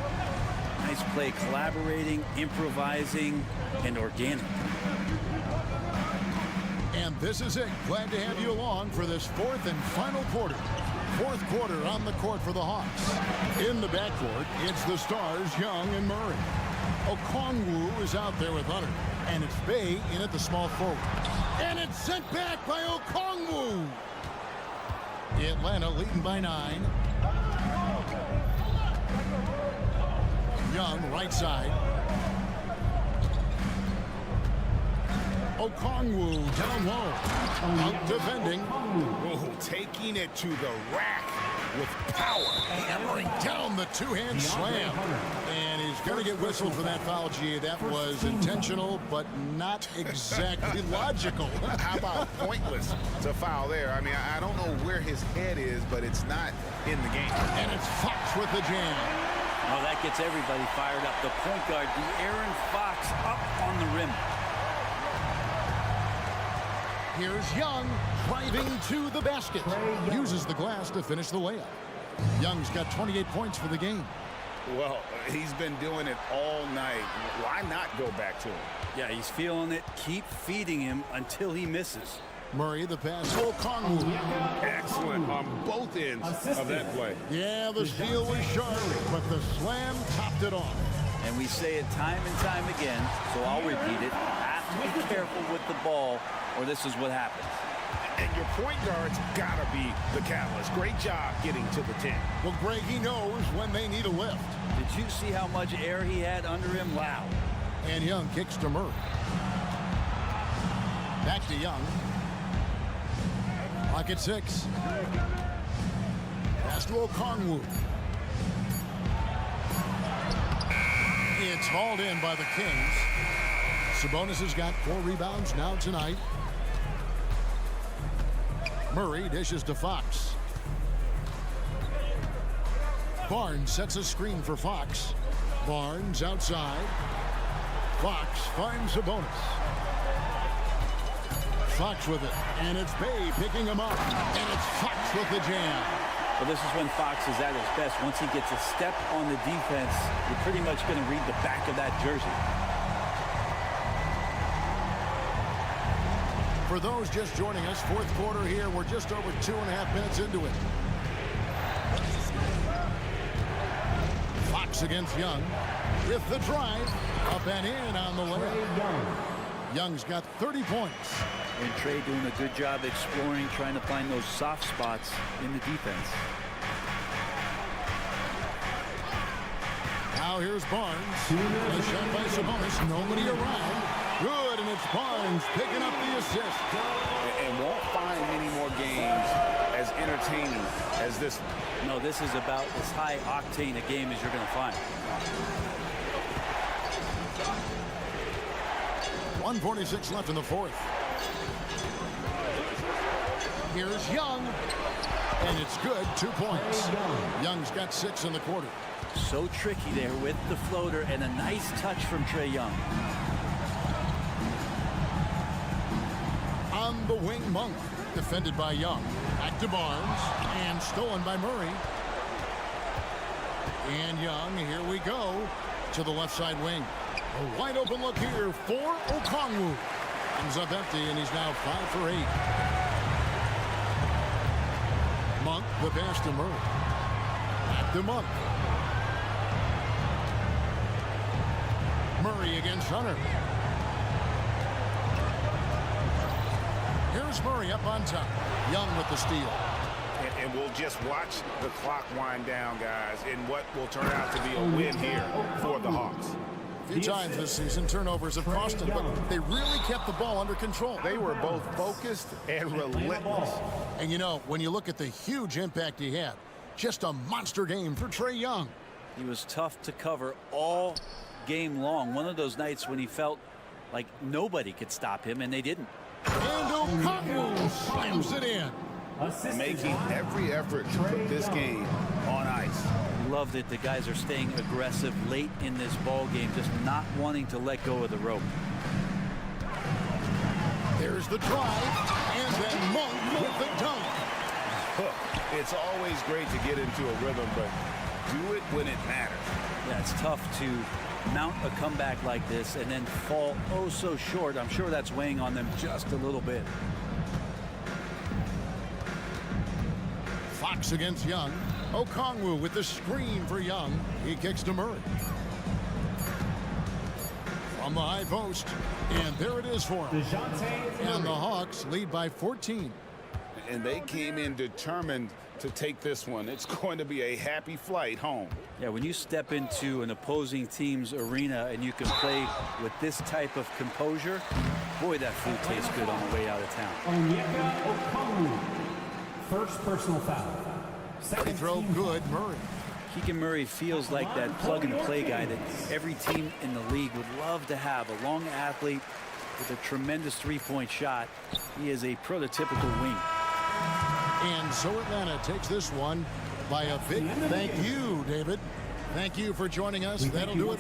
nice play, collaborating, improvising, and organic. And this is it. Glad to have you along for this 4th and final quarter. 4th quarter on the court for the Hawks. In the backcourt, it's the stars, Young and Murray. Okongwu is out there with Hunter. And it's Bay in at the small forward. And it's sent back by Okongwu. Atlanta leading by 9. Young, right side. Okongwu down low. Out defending. Oh, taking it to the rack with power. Hammering down the two-hand slam. And he's going to get whistled for that foul, G. That was intentional, but not exactly logical. How about pointless to foul there? I mean, I don't know where his head is, but it's not in the game. And it's Fox with the jam. Oh, that gets everybody fired up. The point guard, De'Aaron Fox, up on the rim. Here's Young driving to the basket. Uses the glass to finish the layup. Young's got 28 points for the game. Well, he's been doing it all night. Why not go back to him? Yeah, he's feeling it. Keep feeding him until he misses. Murray, the pass. Okongwu. Excellent on both ends of that play. Yeah, the steal was sharp, but the slam topped it off. And we say it time and time again, so I'll repeat it. Have to be careful with the ball, or this is what happens. And your point guard's got to be the catalyst. Great job getting to the 10. Well, Greg, he knows when they need a lift. Did you see how much air he had under him? Wow. And Young kicks to Murray. Back to Young. Clock at 6. Pass to Okongwu. It's hauled in by the Kings. Sabonis has got 4 rebounds now tonight. Murray dishes to Fox. Barnes sets a screen for Fox. Barnes outside. Fox finds Sabonis. Fox with it, and it's Bay picking him up, and it's Fox with the jam. Well, this is when Fox is at his best. Once he gets a step on the defense, you're pretty much going to read the back of that jersey. For those just joining us, fourth quarter here. We're just over 2.5 minutes into it. Fox against Young with the drive. Up and in on the layup. Young's got 30 points. And Trey doing a good job exploring, trying to find those soft spots in the defense. Now here's Barnes. A shot by Sabonis. Nobody around. Good, and it's Barnes picking up the assist. And won't find many more games as entertaining as this. No, this is about as high octane a game as you're going to find. 1:46 left in the fourth. Here's Young, and it's good. 2 points. Young's got 6 in the quarter. So tricky there with the floater, and a nice touch from Trae Young. On the wing, Monk, defended by Young. Back to Barnes, and stolen by Murray. And Young, here we go, to the left side wing. A wide open look here for Okongwu. Comes up empty, and he's now 5 for 8. Monk, the pass to Murray. Back to Monk. Murray against Hunter. Here's Murray up on top. Young with the steal. And we'll just watch the clock wind down, guys, in what will turn out to be a win here for the Hawks. A few times this season, turnovers have cost them, but they really kept the ball under control. They were both focused and relentless. And you know, when you look at the huge impact he had, just a monster game for Trae Young. He was tough to cover all game long. One of those nights when he felt like nobody could stop him, and they didn't. And Okongwu slams it in. Making every effort to put this game on ice. Love that the guys are staying aggressive late in this ball game, just not wanting to let go of the rope. There's the drive, and then Monk with the dunk. It's always great to get into a rhythm, but do it when it matters. Yeah, it's tough to mount a comeback like this and then fall oh so short. I'm sure that's weighing on them just a little bit. Fox against Young. Okongwu with the screen for Young. He kicks to Murray. From the high post. And there it is for him. And the Hawks lead by 14. And they came in determined to take this one. It's going to be a happy flight home. Yeah, when you step into an opposing team's arena and you can play with this type of composure, boy, that food tastes good on the way out of town. Okongwu. First personal foul. Free throw good, Murray. Keegan Murray feels like that plug-and-play guy that every team in the league would love to have. A long athlete with a tremendous three-point shot. He is a prototypical wing. And so Atlanta takes this one by a big thank you, David. Thank you for joining us. That'll do it.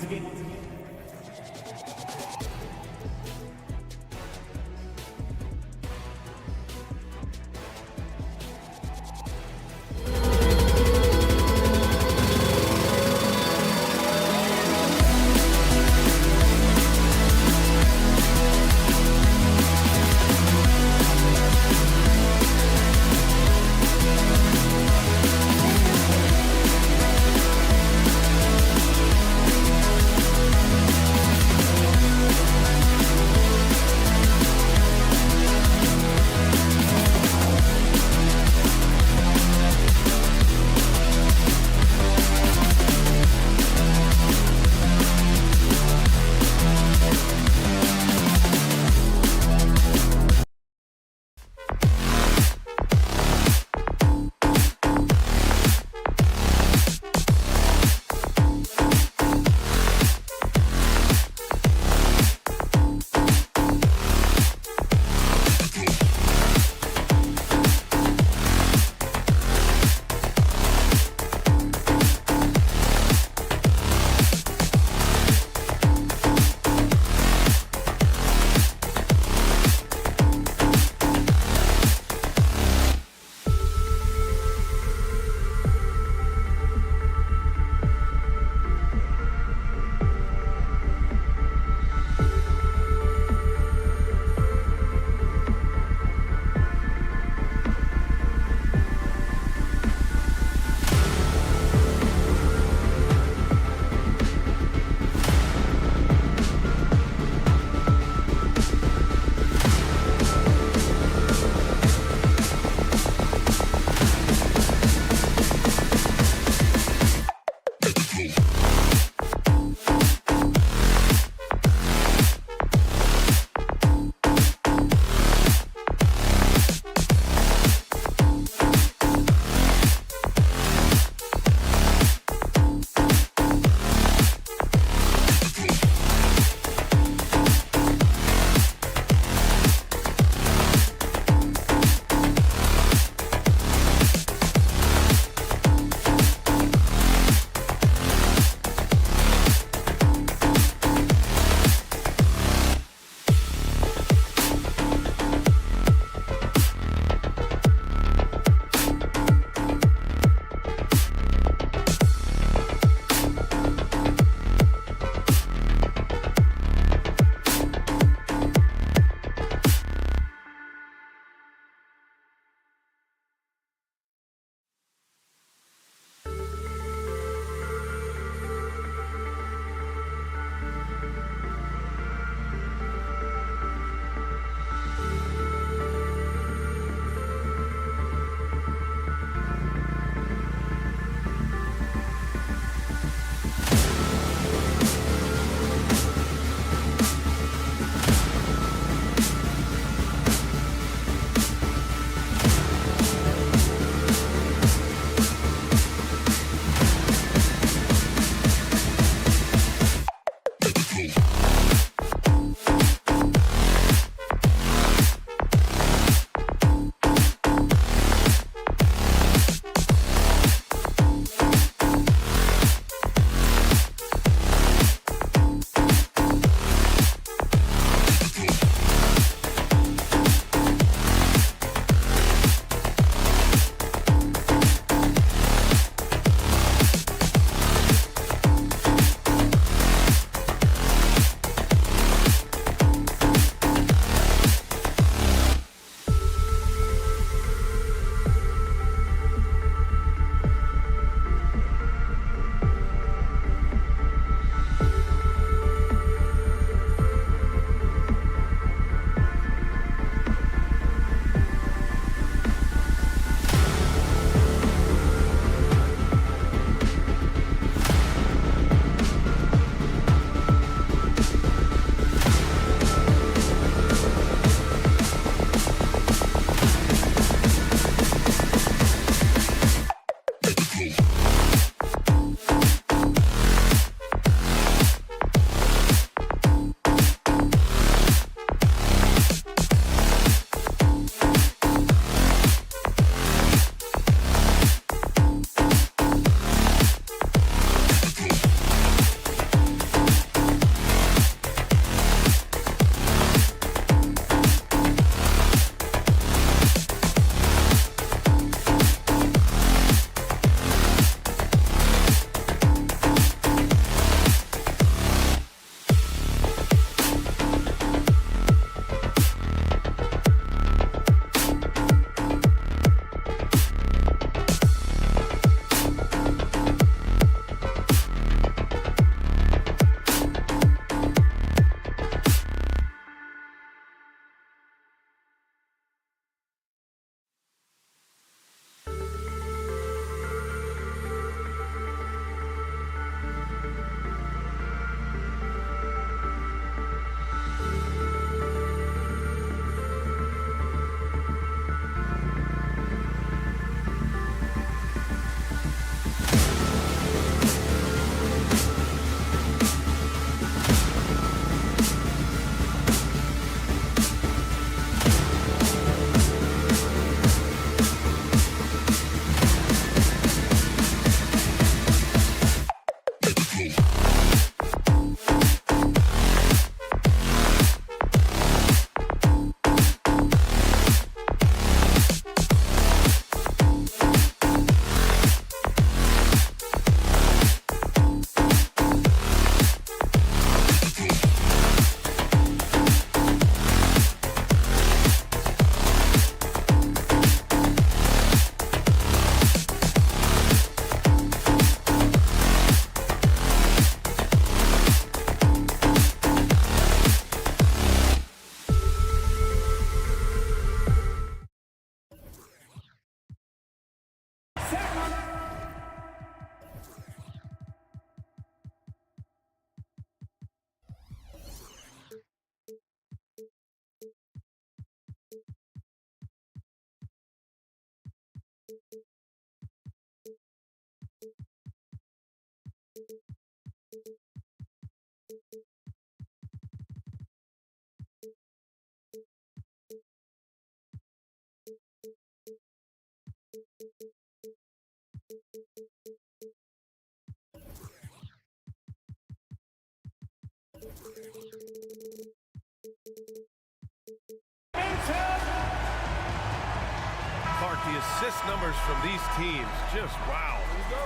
Clark, the assist numbers from these teams, just wow.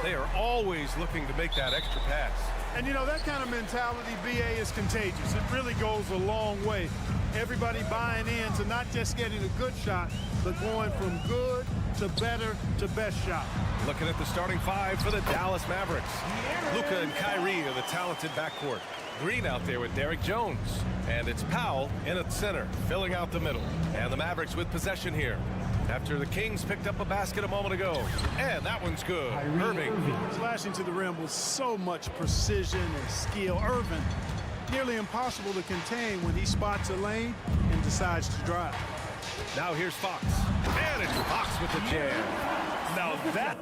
They are always looking to make that extra pass. And you know, that kind of mentality, BA, is contagious. It really goes a long way. Everybody buying in to not just getting a good shot, but going from good to better to best shot. Looking at the starting five for the Dallas Mavericks. Luka and Kyrie are the talented backcourt. Green out there with Derek Jones. And it's Powell in at center, filling out the middle. And the Mavericks with possession here, after the Kings picked up a basket a moment ago. And that one's good. Irving. Slashing to the rim with so much precision and skill. Irving, nearly impossible to contain when he spots a lane and decides to drive. Now here's Fox. And it's Fox with the jam. Now that...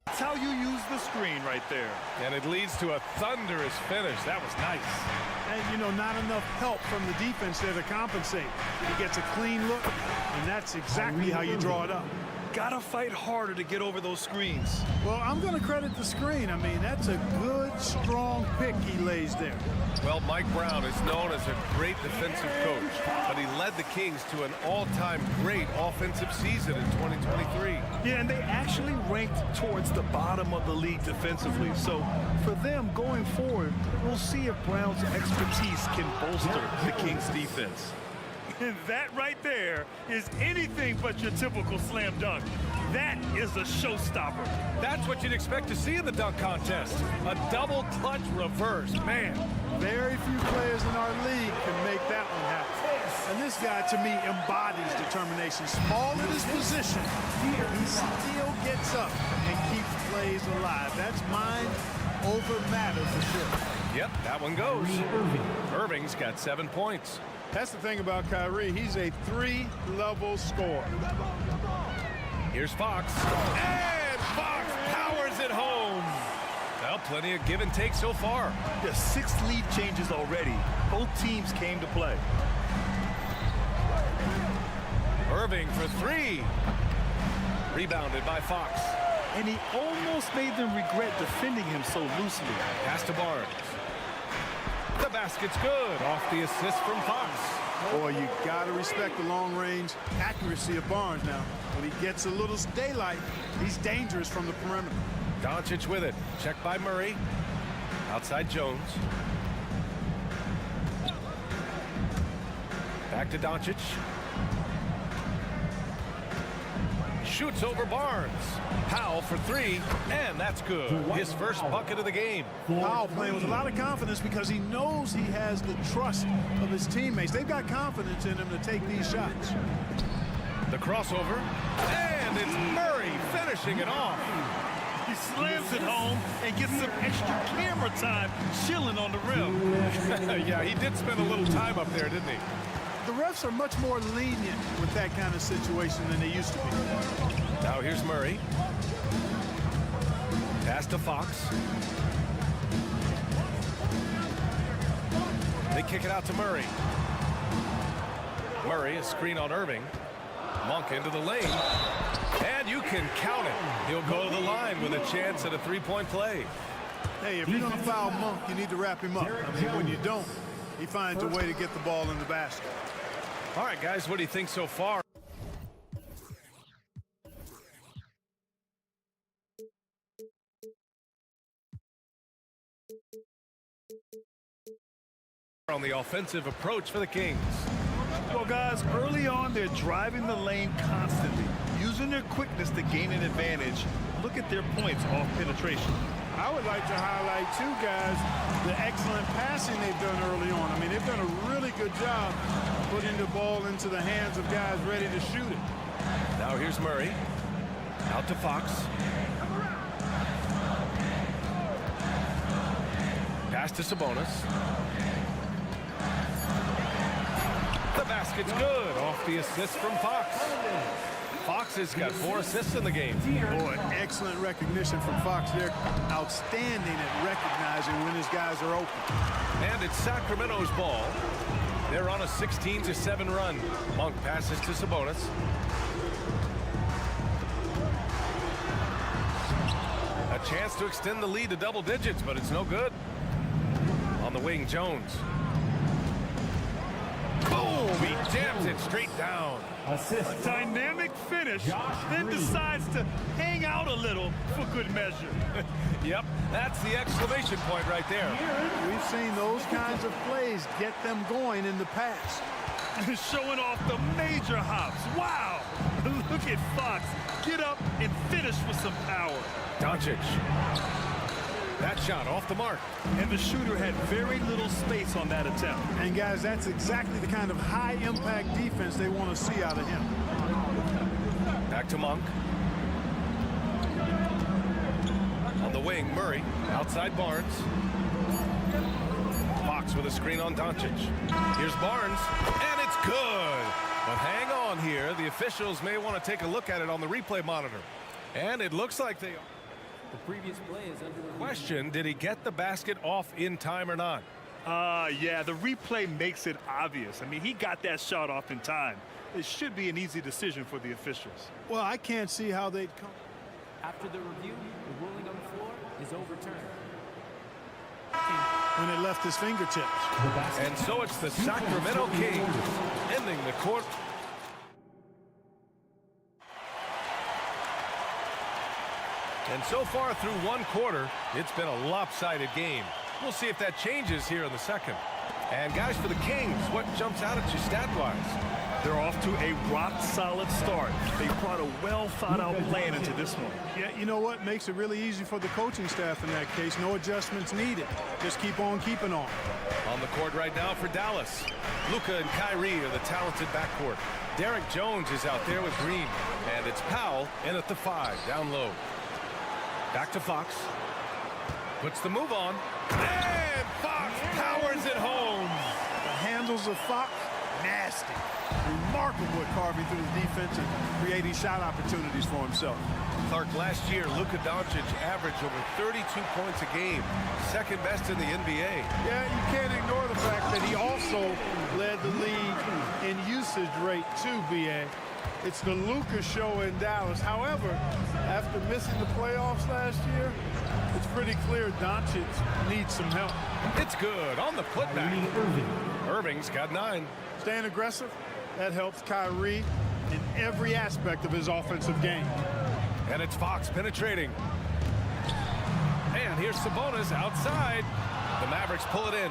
That's how you use the screen right there. And it leads to a thunderous finish. That was nice. And, you know, not enough help from the defense there to compensate. He gets a clean look, and that's exactly how you draw it up. Gotta fight harder to get over those screens. Well, I'm going to credit the screen. I mean, that's a good, strong pick he lays there. Well, Mike Brown is known as a great defensive coach, but he led the Kings to an all-time great offensive season in 2023. Yeah, and they actually ranked towards the bottom of the league defensively. So for them going forward, we'll see if Brown's expertise can bolster the Kings defense. And that right there is anything but your typical slam dunk. That is a showstopper. That's what you'd expect to see in the dunk contest. A double clutch reverse. Man, very few players in our league can make that one happen. And this guy, to me, embodies determination. Small in his position, he still gets up and keeps plays alive. That's mind over matter for sure. Yep, that one goes. Irving's got 7 points. That's the thing about Kyrie. He's a 3-level scorer. Here's Fox. And Fox powers it home. Well, plenty of give and take so far. The 6 lead changes already. Both teams came to play. Irving for 3. Rebounded by Fox. And he almost made them regret defending him so loosely. Pass to Barnes. The basket's good off the assist from Fox. Boy, you got to respect the long-range accuracy of Barnes now. When he gets a little daylight, he's dangerous from the perimeter. Doncic with it. Checked by Murray. Outside Jones. Back to Doncic. Shoots over Barnes. Powell for 3, and that's good. His first bucket of the game. Powell playing with a lot of confidence because he knows he has the trust of his teammates. They've got confidence in him to take these shots. The crossover, and it's Murray finishing it off. He slams it home and gets some extra camera time chilling on the rim. Yeah, he did spend a little time up there, didn't he? The refs are much more lenient with that kind of situation than they used to be. Now here's Murray. Pass to Fox. They kick it out to Murray. Murray, a screen on Irving. Monk into the lane. And you can count it. He'll go to the line with a chance at a 3-point play. Hey, if you're going to foul Monk, you need to wrap him up. I mean, when you don't, he finds a way to get the ball in the basket. All right, guys, what do you think so far? On the offensive approach for the Kings. Well, guys, early on, they're driving the lane constantly, using their quickness to gain an advantage. Look at their points off penetration. I would like to highlight, too, guys, the excellent passing they've done early on. I mean, they've done a really good job putting the ball into the hands of guys ready to shoot it. Now here's Murray. Out to Fox. Pass to Sabonis. The basket's good off the assist from Fox. Fox has got 4 assists in the game. Boy, excellent recognition from Fox there. Outstanding at recognizing when his guys are open. And it's Sacramento's ball. They're on a 16-7 run. Monk passes to Sabonis. A Chance to extend the lead to double digits, but it's no good. On the wing, Jones. Boom! He jams it straight down. A dynamic finish, then decides to hang out a little for good measure. Yep, that's the exclamation point right there. We've seen those kinds of plays get them going in the past. Showing off the major hops. Wow! Look at Fox get up and finish with some power. Doncic. That shot off the mark. And the shooter had very little space on that attempt. And guys, that's exactly the kind of high-impact defense they want to see out of him. Back to Monk. On the wing, Murray. Outside Barnes. Fox with a screen on Doncic. Here's Barnes, and it's good. But hang on here. The officials may want to take a look at it on the replay monitor. And it looks like they are. The previous play is under review. Question, did he get the basket off in time or not? Yeah, the replay makes it obvious. I mean, he got that shot off in time. It should be an easy decision for the officials. Well, I can't see how they'd come. After the review, the ruling on the floor is overturned. When it left his fingertips. And so it's the Sacramento Kings ending the court. And so far through one quarter, it's been a lopsided game. We'll see if that changes here in the second. And guys, for the Kings, what jumps out at you stat-wise? They're off to a rock-solid start. They brought a well-thought-out plan into this one. Yeah, you know what makes it really easy for the coaching staff in that case? No adjustments needed. Just keep on keeping on. On the court right now for Dallas. Luka and Kyrie are the talented backcourt. Derek Jones is out there with Green. And it's Powell in at the 5, down low. Back to Fox. Puts the move on. And Fox powers it home. The handles of Fox, nasty. Remarkable at carving through the defense and creating shot opportunities for himself. Clark, last year, Luka Doncic averaged over 32 points a game. Second best in the NBA. Yeah, you can't ignore the fact that he also led the league in usage rate too, BA. It's the Luka show in Dallas. However, after missing the playoffs last year, it's pretty clear Doncic needs some help. It's good on the putback. Irving's got 9. Staying aggressive, that helps Kyrie in every aspect of his offensive game. And it's Fox penetrating. And here's Sabonis outside. The Mavericks pull it in.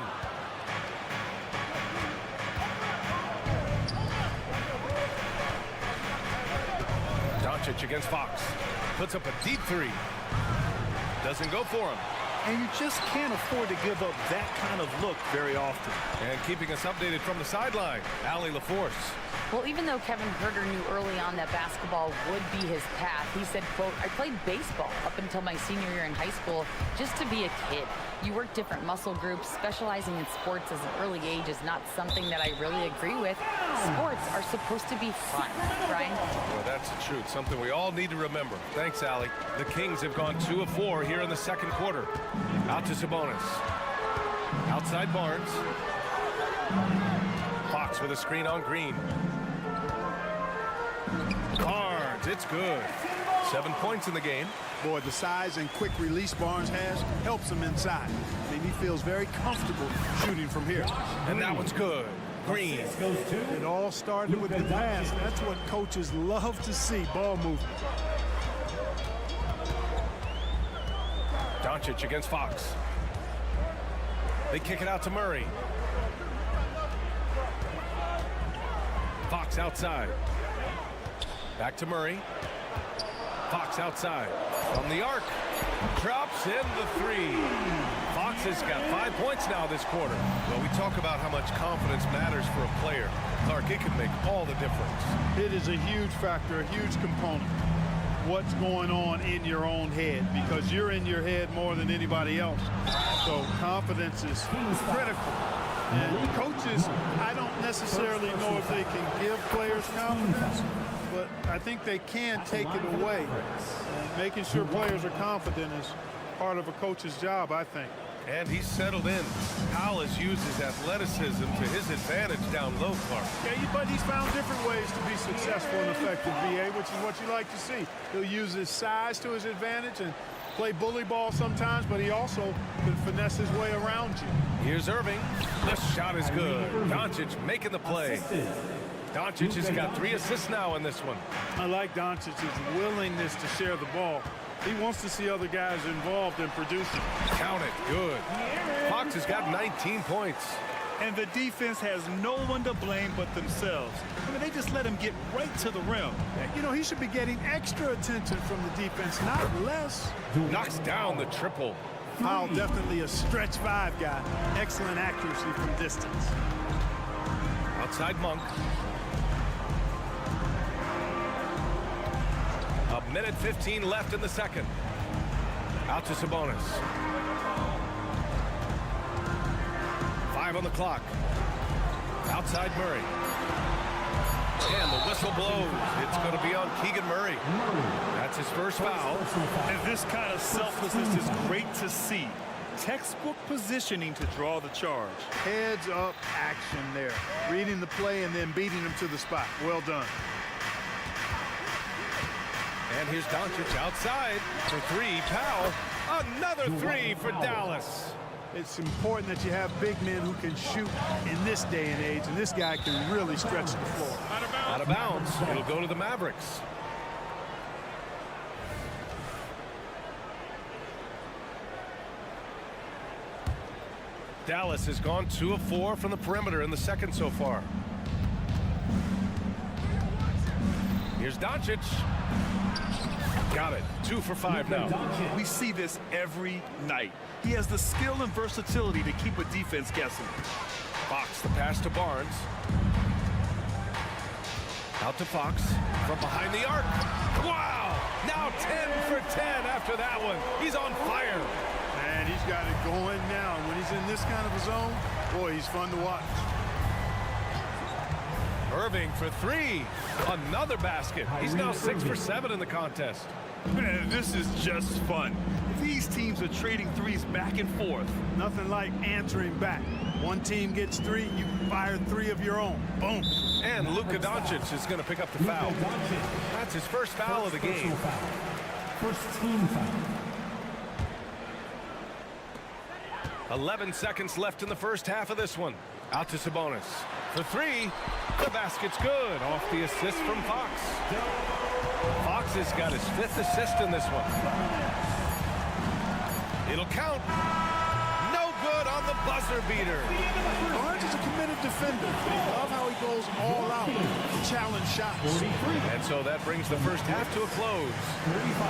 Doncic against Fox. Puts up a deep 3. Doesn't go for him. And you just can't afford to give up that kind of look very often. And keeping us updated from the sideline, Allie LaForce. Well, even though Kevin Herter knew early on that basketball would be his path, he said, quote, I played baseball up until my senior year in high school just to be a kid. You work different muscle groups. Specializing in sports as an early age is not something that I really agree with. Sports are supposed to be fun, Brian. Well, that's the truth. Something we all need to remember. Thanks, Allie. The Kings have gone 2 of 4 here in the second quarter. Out to Sabonis. Outside Barnes. Fox with a screen on Green. Barnes, it's good. 7 points in the game. Boy, the size and quick release Barnes has helps him inside. I mean, he feels very comfortable shooting from here. And that one's good. Green. It all started with the pass. That's what coaches love to see, ball movement. Doncic against Fox. They kick it out to Murray. Fox outside. Back to Murray. Fox outside. From the arc. Drops in the 3. Fox has got 5 points now this quarter. Well, we talk about how much confidence matters for a player. Clark, it can make all the difference. It is a huge factor, a huge component. What's going on in your own head, because you're in your head more than anybody else. So confidence is critical. And coaches, I don't necessarily know if they can give players confidence, but I think they can take it away. And making sure players are confident is part of a coach's job, I think. And he's settled in. Powell has used his athleticism to his advantage down low, Clark. Yeah, but he's found different ways to be successful and effective, VA, which is what you like to see. He'll use his size to his advantage and play bully ball sometimes, but he also can finesse his way around you. Here's Irving. The shot is good. Doncic making the play. Doncic has got 3 assists now in this one. I like Doncic's willingness to share the ball. He wants to see other guys involved in producing. Count it. Good. Fox has got 19 points. And the defense has no one to blame but themselves. I mean, they just let him get right to the rim. You know, he should be getting extra attention from the defense, not less. Knocks down the triple. Powell definitely a stretch 5 guy. Excellent accuracy from distance. Outside Monk. A minute 15 left in the second. Out to Sabonis. 5 on the clock. Outside Murray. And the whistle blows. It's going to be on Keegan Murray. That's his first foul. And this kind of selflessness is great to see. Textbook positioning to draw the charge. Heads up action there. Reading the play and then beating him to the spot. Well done. And here's Doncic outside for 3. Powell. Another 3 for Dallas. It's important that you have big men who can shoot in this day and age, and this guy can really stretch the floor. Out of bounds. It'll go to the Mavericks. Dallas has gone 2 of 4 from the perimeter in the second so far. Here's Doncic. Got it. 2 for 5 now. We see this every night. He has the skill and versatility to keep a defense guessing. Fox, the pass to Barnes. Out to Fox from behind the arc. Wow! Now 10 for 10 after that one. He's on fire. And he's got it going now. When he's in this kind of a zone, boy, he's fun to watch. Irving for 3. Another basket. He's now 6 for 7 in the contest. Man, this is just fun. These teams are trading threes back and forth. Nothing like answering back. One team gets 3, you fire 3 of your own. Boom. And Luka Doncic is going to pick up the foul. That's his first foul of the game. First team foul. 11 seconds left in the first half of this one. Out to Sabonis. For 3. The basket's good. Off the assist from Fox. Fox has got his 5th assist in this one. It'll count. No good on the buzzer beater. Barnes is a committed defender. I love how he goes all out to challenge shots. And so that brings the first half to a close.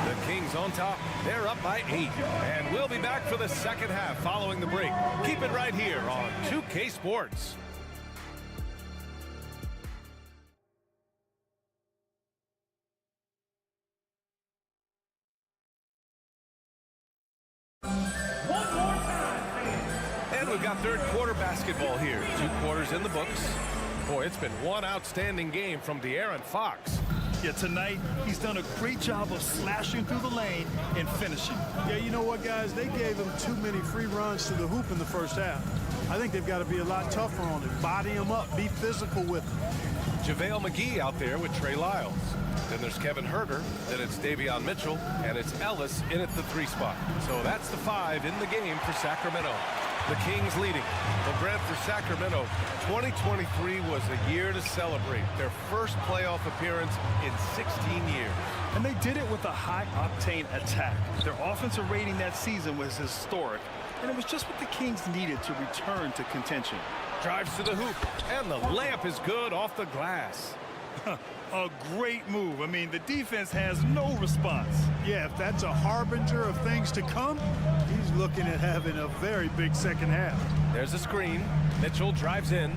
The Kings on top. They're up by 8. And we'll be back for the second half following the break. Keep it right here on 2K Sports. We've got third quarter basketball here. 2 quarters in the books. Boy, it's been one outstanding game from De'Aaron Fox. Yeah, tonight he's done a great job of slashing through the lane and finishing. Yeah, you know what, guys? They gave him too many free runs to the hoop in the first half. I think they've got to be a lot tougher on him. Body him up. Be physical with him. JaVale McGee out there with Trey Lyles. Then there's Kevin Huerter. Then it's Davion Mitchell. And it's Ellis in at the 3 spot. So that's the 5 in the game for Sacramento. The Kings leading. Well, Brent, for Sacramento, 2023 was a year to celebrate. Their first playoff appearance in 16 years. And they did it with a high-octane attack. Their offensive rating that season was historic. And it was just what the Kings needed to return to contention. Drives to the hoop. And the layup is good off the glass. A great move. I mean, the defense has no response. Yeah, if that's a harbinger of things to come, he's looking at having a very big second half. There's a screen. Mitchell drives in.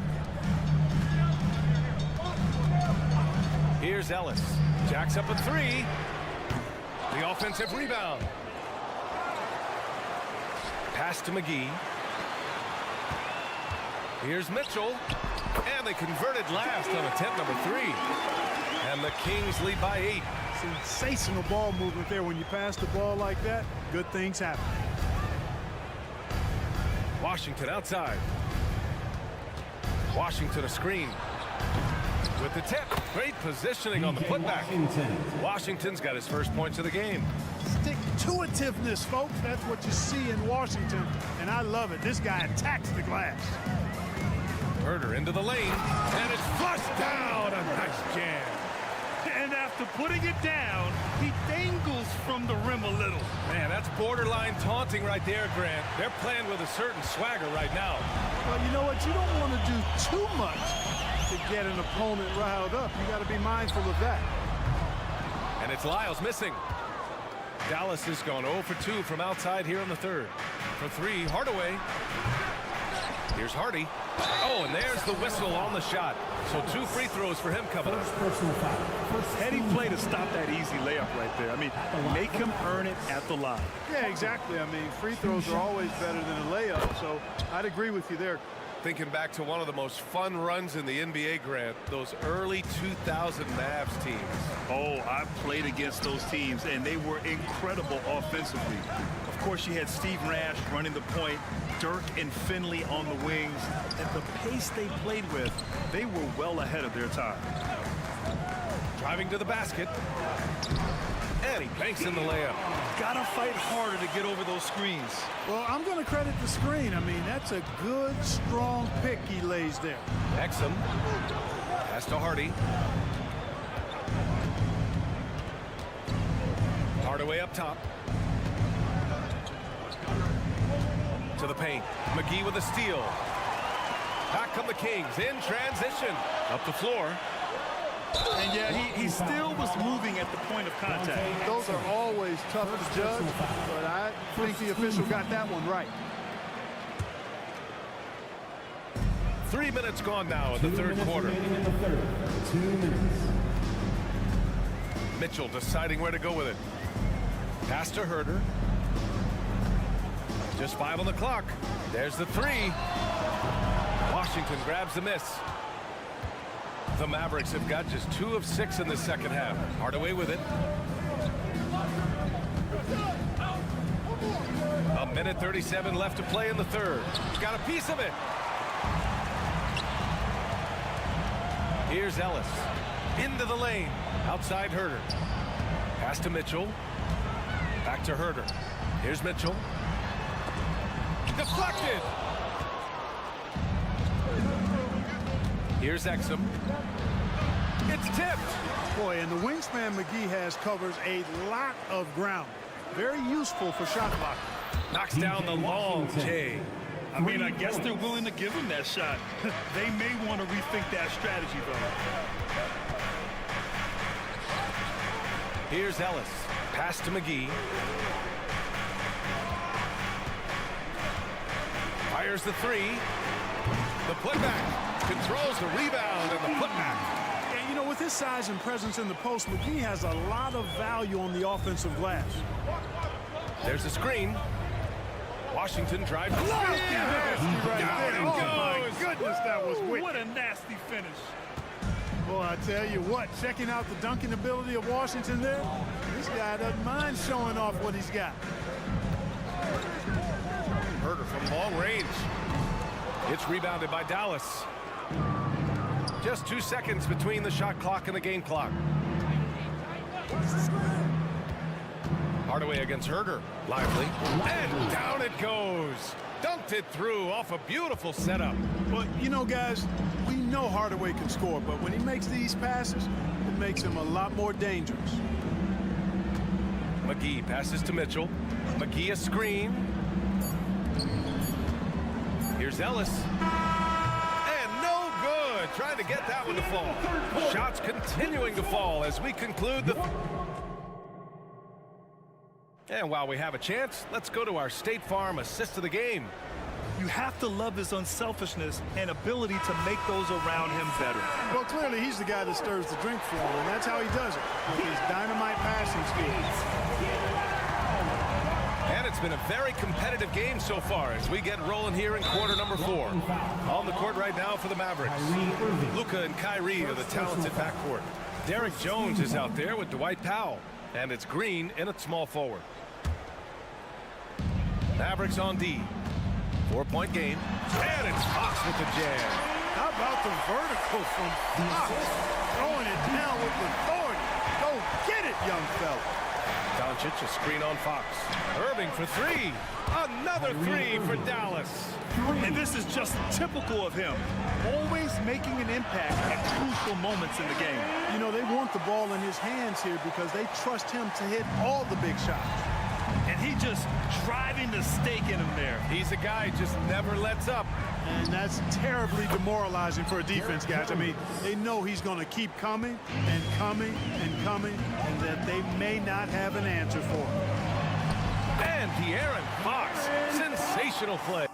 Here's Ellis. Jacks up a 3. The offensive rebound. Pass to McGee. Here's Mitchell. And they converted last on attempt number 3. And the Kings lead by 8. Sensational ball movement there. When you pass the ball like that, good things happen. Washington outside. Washington a screen. With the tip. Great positioning on the putback. Washington's got his first points of the game. Stick-to-itiveness, folks. That's what you see in Washington, and I love it. This guy attacks the glass. Herder into the lane, and it's flushed down. A nice jam. And after putting it down, he dangles from the rim a little. Man, that's borderline taunting right there, Grant. They're playing with a certain swagger right now. Well, you know what? You don't want to do too much to get an opponent riled up. You got to be mindful of that. And it's Lyles missing. Dallas has gone 0 for 2 from outside here in the third. For 3, Hardaway. Here's Hardy. Oh, and there's the whistle on the shot. So 2 free throws for him coming up. Heady play to stop that easy layup right there. I mean, make him earn it at the line. Yeah, exactly. I mean, free throws are always better than a layup, so I'd agree with you there. Thinking back to one of the most fun runs in the NBA, Grant, those early 2000 Mavs teams. Oh, I played against those teams, and they were incredible offensively. Of course, you had Steve Nash running the point, Dirk and Finley on the wings. At the pace they played with, they were well ahead of their time. Driving to the basket. And he banks in the layup. Gotta fight harder to get over those screens. Well, I'm going to credit the screen. I mean, that's a good, strong pick he lays there. Exum. Pass to Hardy. Hardaway up top. To the paint. McGee with a steal. Back come the Kings in transition. Up the floor. And yeah, he still was moving at the point of contact. Those are always tough to judge, but I think the official got that one right. 3 minutes gone now in the third quarter. 2 minutes. Mitchell deciding where to go with it. Pass to Herder. Just 5 on the clock. There's the 3. Washington grabs the miss. The Mavericks have got just 2 of 6 in the second half. Hardaway with it. A minute 37 left to play in the third. He's got a piece of it. Here's Ellis. Into the lane. Outside Herder. Pass to Mitchell. Back to Herder. Here's Mitchell. Deflected. Here's Exum. It's tipped. Boy, and the wingspan McGee has covers a lot of ground. Very useful for shot blocking. Knocks down the long J. I mean, I guess they're willing to give him that shot. They may want to rethink that strategy, though. Here's Ellis. Pass to McGee. Fires the 3. The putback. Controls the rebound and the putback. And, you know, with his size and presence in the post, McGee has a lot of value on the offensive glass. There's a screen. Washington drives. Right there. Down it goes. My goodness, that was wicked. What a nasty finish. Boy, I tell you what, checking out the dunking ability of Washington there, this guy doesn't mind showing off what he's got. Herder from long range. It's rebounded by Dallas. Just 2 seconds between the shot clock and the game clock. Hardaway against Herder. Lively. And down it goes. Dunked it through off a beautiful setup. But, you know, guys, we know Hardaway can score, but when he makes these passes, it makes him a lot more dangerous. McGee passes to Mitchell. McGee a screen. Here's Ellis. And no good. Trying to get that one to fall. Shots continuing to fall as we conclude the... And while we have a chance, let's go to our State Farm assist of the game. You have to love his unselfishness and ability to make those around him better. Well, clearly he's the guy that stirs the drink for him, and that's how he does it, with his dynamite passing speed. And it's been a very competitive game so far as we get rolling here in quarter number 4. On the court right now for the Mavericks. Luka and Kyrie are the talented backcourt. Derek Jones is out there with Dwight Powell. And it's Green in at small forward. Mavericks on D. 4-point game. And it's Fox with the jam. How about the vertical from Fox? Throwing it down with authority. Go get it, young fella. Doncic, a screen on Fox. Irving for three. Another three for Dallas. And this is just typical of him. Always making an impact at crucial moments in the game. You know, they want the ball in his hands here because they trust him to hit all the big shots. And he just driving the stake in him there. He's a guy who just never lets up. And that's terribly demoralizing for a defense, guys. I mean, they know he's going to keep coming and coming and coming, and that they may not have an answer for him. And De'Aaron Fox, sensational play.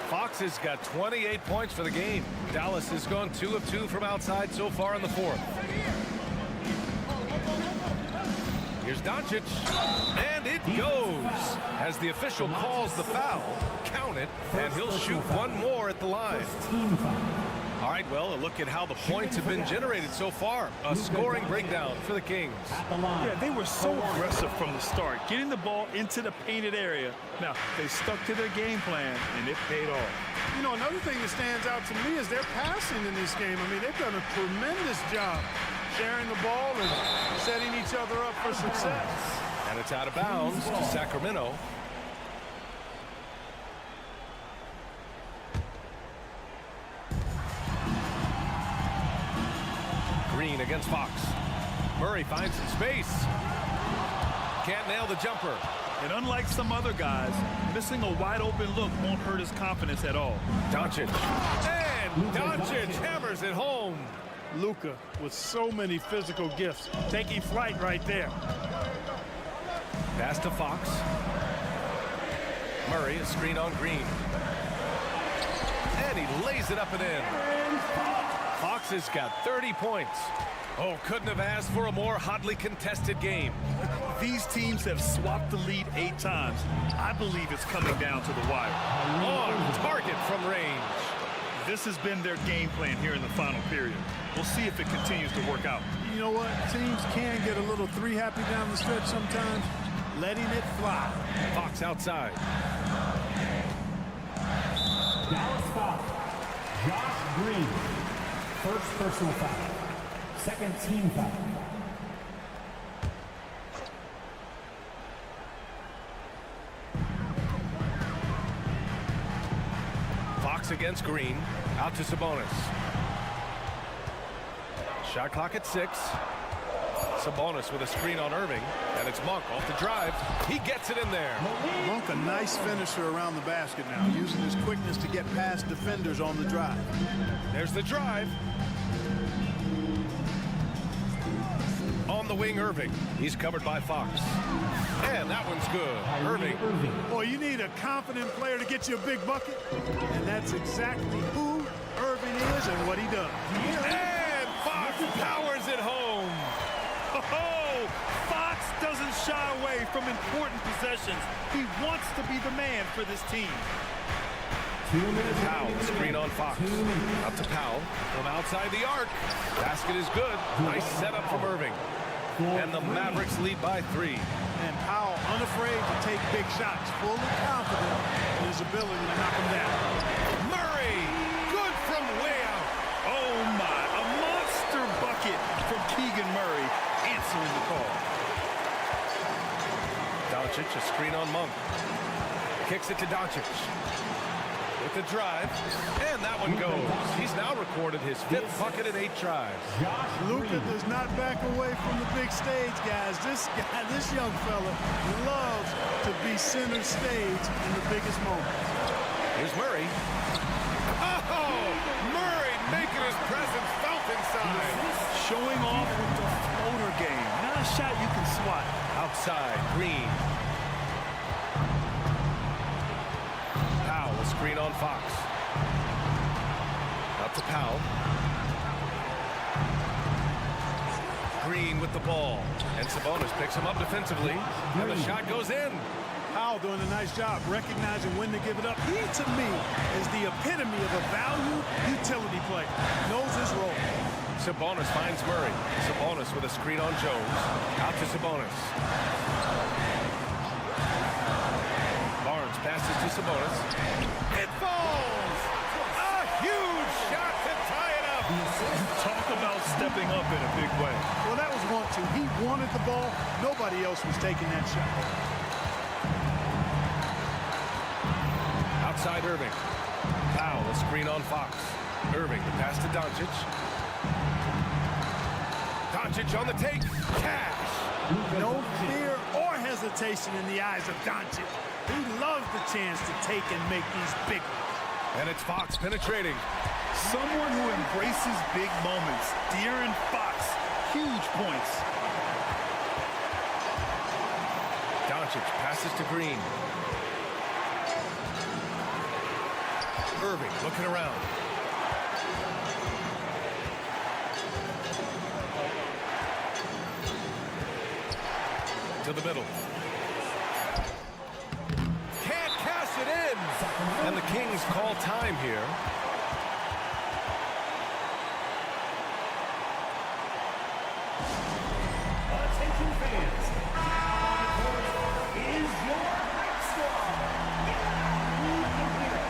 Fox has got 28 points for the game. Dallas has gone 2 of 2 from outside so far in the fourth. Here's Doncic, and it goes. As the official calls the foul, count it, and he'll shoot one more at the line. All right, well, a look at how the points have been generated so far. A scoring breakdown for the Kings. Yeah, they were so aggressive from the start, getting the ball into the painted area. Now, they stuck to their game plan, and it paid off. You know, another thing that stands out to me is their passing in this game. I mean, they've done a tremendous job sharing the ball and setting each other up for success. And it's out of bounds to Sacramento. Green against Fox. Murray finds some space. Can't nail the jumper. And unlike some other guys, missing a wide open look won't hurt his confidence at all. Doncic. And Doncic hammers it home. Luka with so many physical gifts, taking flight right there. Pass to Fox. Murray, a screen on Green. And he lays it up and in. Fox has got 30 points. Oh, couldn't have asked for a more hotly contested game. These teams have swapped the lead 8 times. I believe it's coming down to the wire. On target from range. This has been their game plan here in the final period. We'll see if it continues to work out. You know what? Teams can get a little three happy down the stretch sometimes. Letting it fly. Fox outside. Dallas foul. Josh Green. First personal foul. Second team foul. Fox against Green. Out to Sabonis. Shot clock at 6. Sabonis with a screen on Irving. And it's Monk off the drive. He gets it in there. Monk, a nice finisher around the basket now, using his quickness to get past defenders on the drive. There's the drive. On the wing, Irving. He's covered by Fox. And that one's good. Irving. Boy, you need a confident player to get you a big bucket. And that's exactly who Irving is and what he does. And Fox powers it home. Oh, Fox doesn't shy away from important possessions. He wants to be the man for this team. Powell, screen on Fox. Up to Powell from outside the arc. Basket is good. Nice setup from Irving. And the Mavericks lead by 3. And Powell unafraid to take big shots, fully confident in his ability to knock them down. Murray, good from way out. Oh my, a monster bucket from Keegan Murray, answering the call. Doncic, a screen on Monk. Kicks it to Doncic. With the drive, and that one goes. He's now recorded his 5th bucket in 8 tries. Luka does not back away from the big stage, guys. This young fella loves to be center stage in the biggest moments. Here's Murray. Oh, Murray making his presence felt inside. Showing off with the floater game. Not a shot you can swat. Outside, Green. Powell, a screen on Fox. Up to Powell. Green with with the ball. And Sabonis picks him up defensively. And the shot goes in. Powell doing a nice job recognizing when to give it up. He, to me, is the epitome of a value utility player. Knows his role. Sabonis finds Murray. Sabonis with a screen on Jones. Out to Sabonis. Barnes passes to Sabonis. It falls! A huge shot to tie it up! Talk about stepping up in a big way. Well, that was 1-2. He wanted the ball. Nobody else was taking that shot. Outside Irving. Powell, a screen on Fox. Irving, the pass to Doncic. Doncic on the take. Cash! No fear or hesitation in the eyes of Doncic. He loves the chance to take and make these big ones. And it's Fox penetrating. Someone who embraces big moments. De'Aaron Fox, huge points. Doncic passes to Green. Irving looking around. To the middle. Can't cash it in. And the Kings call time here. Attention fans, on the court is your hype squad. You can hear it.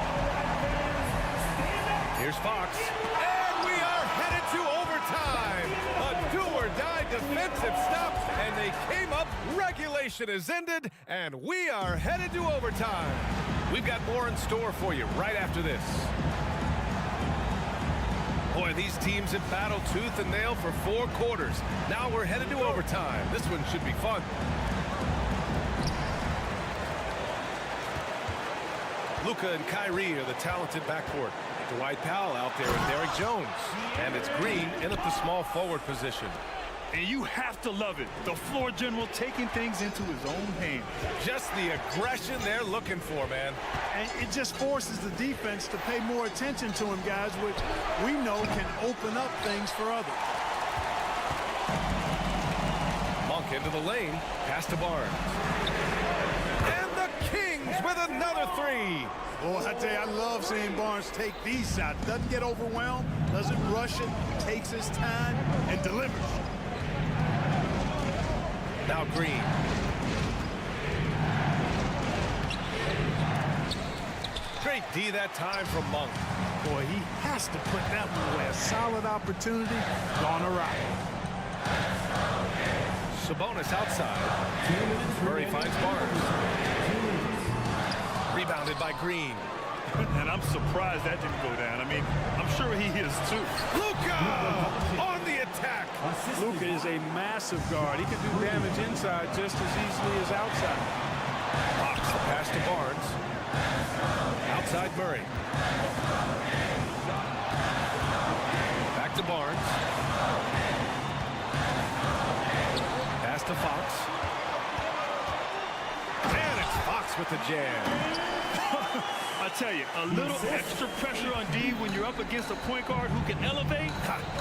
All right, fans, stand up. Here's Fox. And we are headed to overtime. A do-or-die defensive stop. And they came up. Regulation is ended. And we are headed to overtime. We've got more in store for you right after this. Boy, these teams have battled tooth and nail for 4 quarters. Now we're headed to overtime. This one should be fun. Luka and Kyrie are the talented backcourt. Dwight Powell out there and Derek Jones. And it's Green in at the small forward position. And you have to love it. The floor general taking things into his own hands. Just the aggression they're looking for, man. And it just forces the defense to pay more attention to him, guys, which we know can open up things for others. Monk into the lane. Pass to Barnes. And the Kings with another 3. Boy, I tell you, I love seeing Barnes take these shots. Doesn't get overwhelmed, doesn't rush it, takes his time, and delivers. Now Green. Great D that time from Monk. Boy, he has to put that one away. A solid opportunity, gone awry. Sabonis outside. Murray finds Barnes. Rebounded by Green. And I'm surprised that didn't go down. I mean, I'm sure he is too. Luka on the attack. Luka is a massive guard. He can do damage inside just as easily as outside. Fox the pass to Barnes. Outside Murray. Back to Barnes. Pass to Fox. And it's Fox with the jam. I tell you, a little extra pressure on D when you're up against a point guard who can elevate.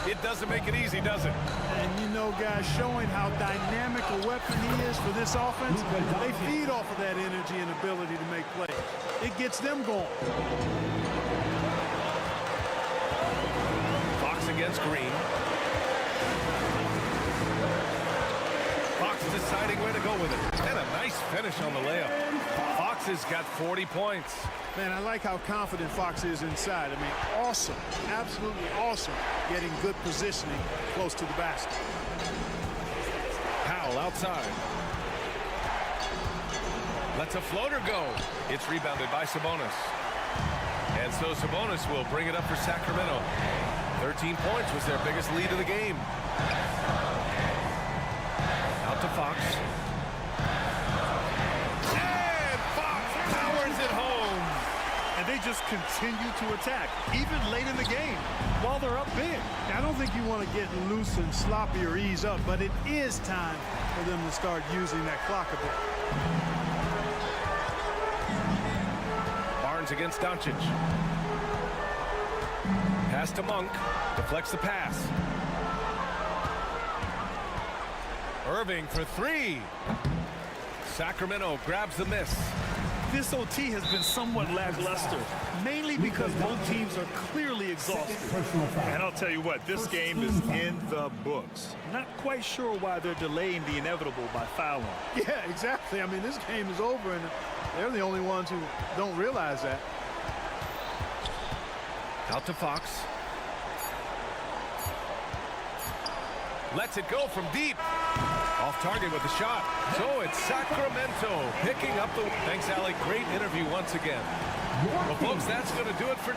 It doesn't make it easy, does it? And you know, guys, showing how dynamic a weapon he is for this offense, they feed off of that energy and ability to make plays. It gets them going. Fox against Green. Fox deciding where to go with it. And a nice finish on the layup. Fox has got 40 points. Man, I like how confident Fox is inside. I mean, awesome, absolutely awesome, getting good positioning close to the basket. Powell outside. Lets a floater go. It's rebounded by Sabonis. And so Sabonis will bring it up for Sacramento. 13 points was their biggest lead of the game. Out to Fox. And Fox powers it home. And they just continue to attack, even late in the game, while they're up big. I don't think you want to get loose and sloppy or ease up, but it is time for them to start using that clock a bit. Barnes against Doncic. Pass to Monk. Deflects the pass. Irving for three. Sacramento grabs the miss. This OT has been somewhat lackluster, mainly because both teams are clearly exhausted. And I'll tell you what, this game is in the books. Not quite sure why they're delaying the inevitable by fouling. Yeah, exactly. I mean, this game is over, and they're the only ones who don't realize that. Out to Fox. Lets it go from deep. Off target with the shot. So it's Sacramento picking up the... Thanks, Allie. Great interview once again. Well, folks, that's going to do it for...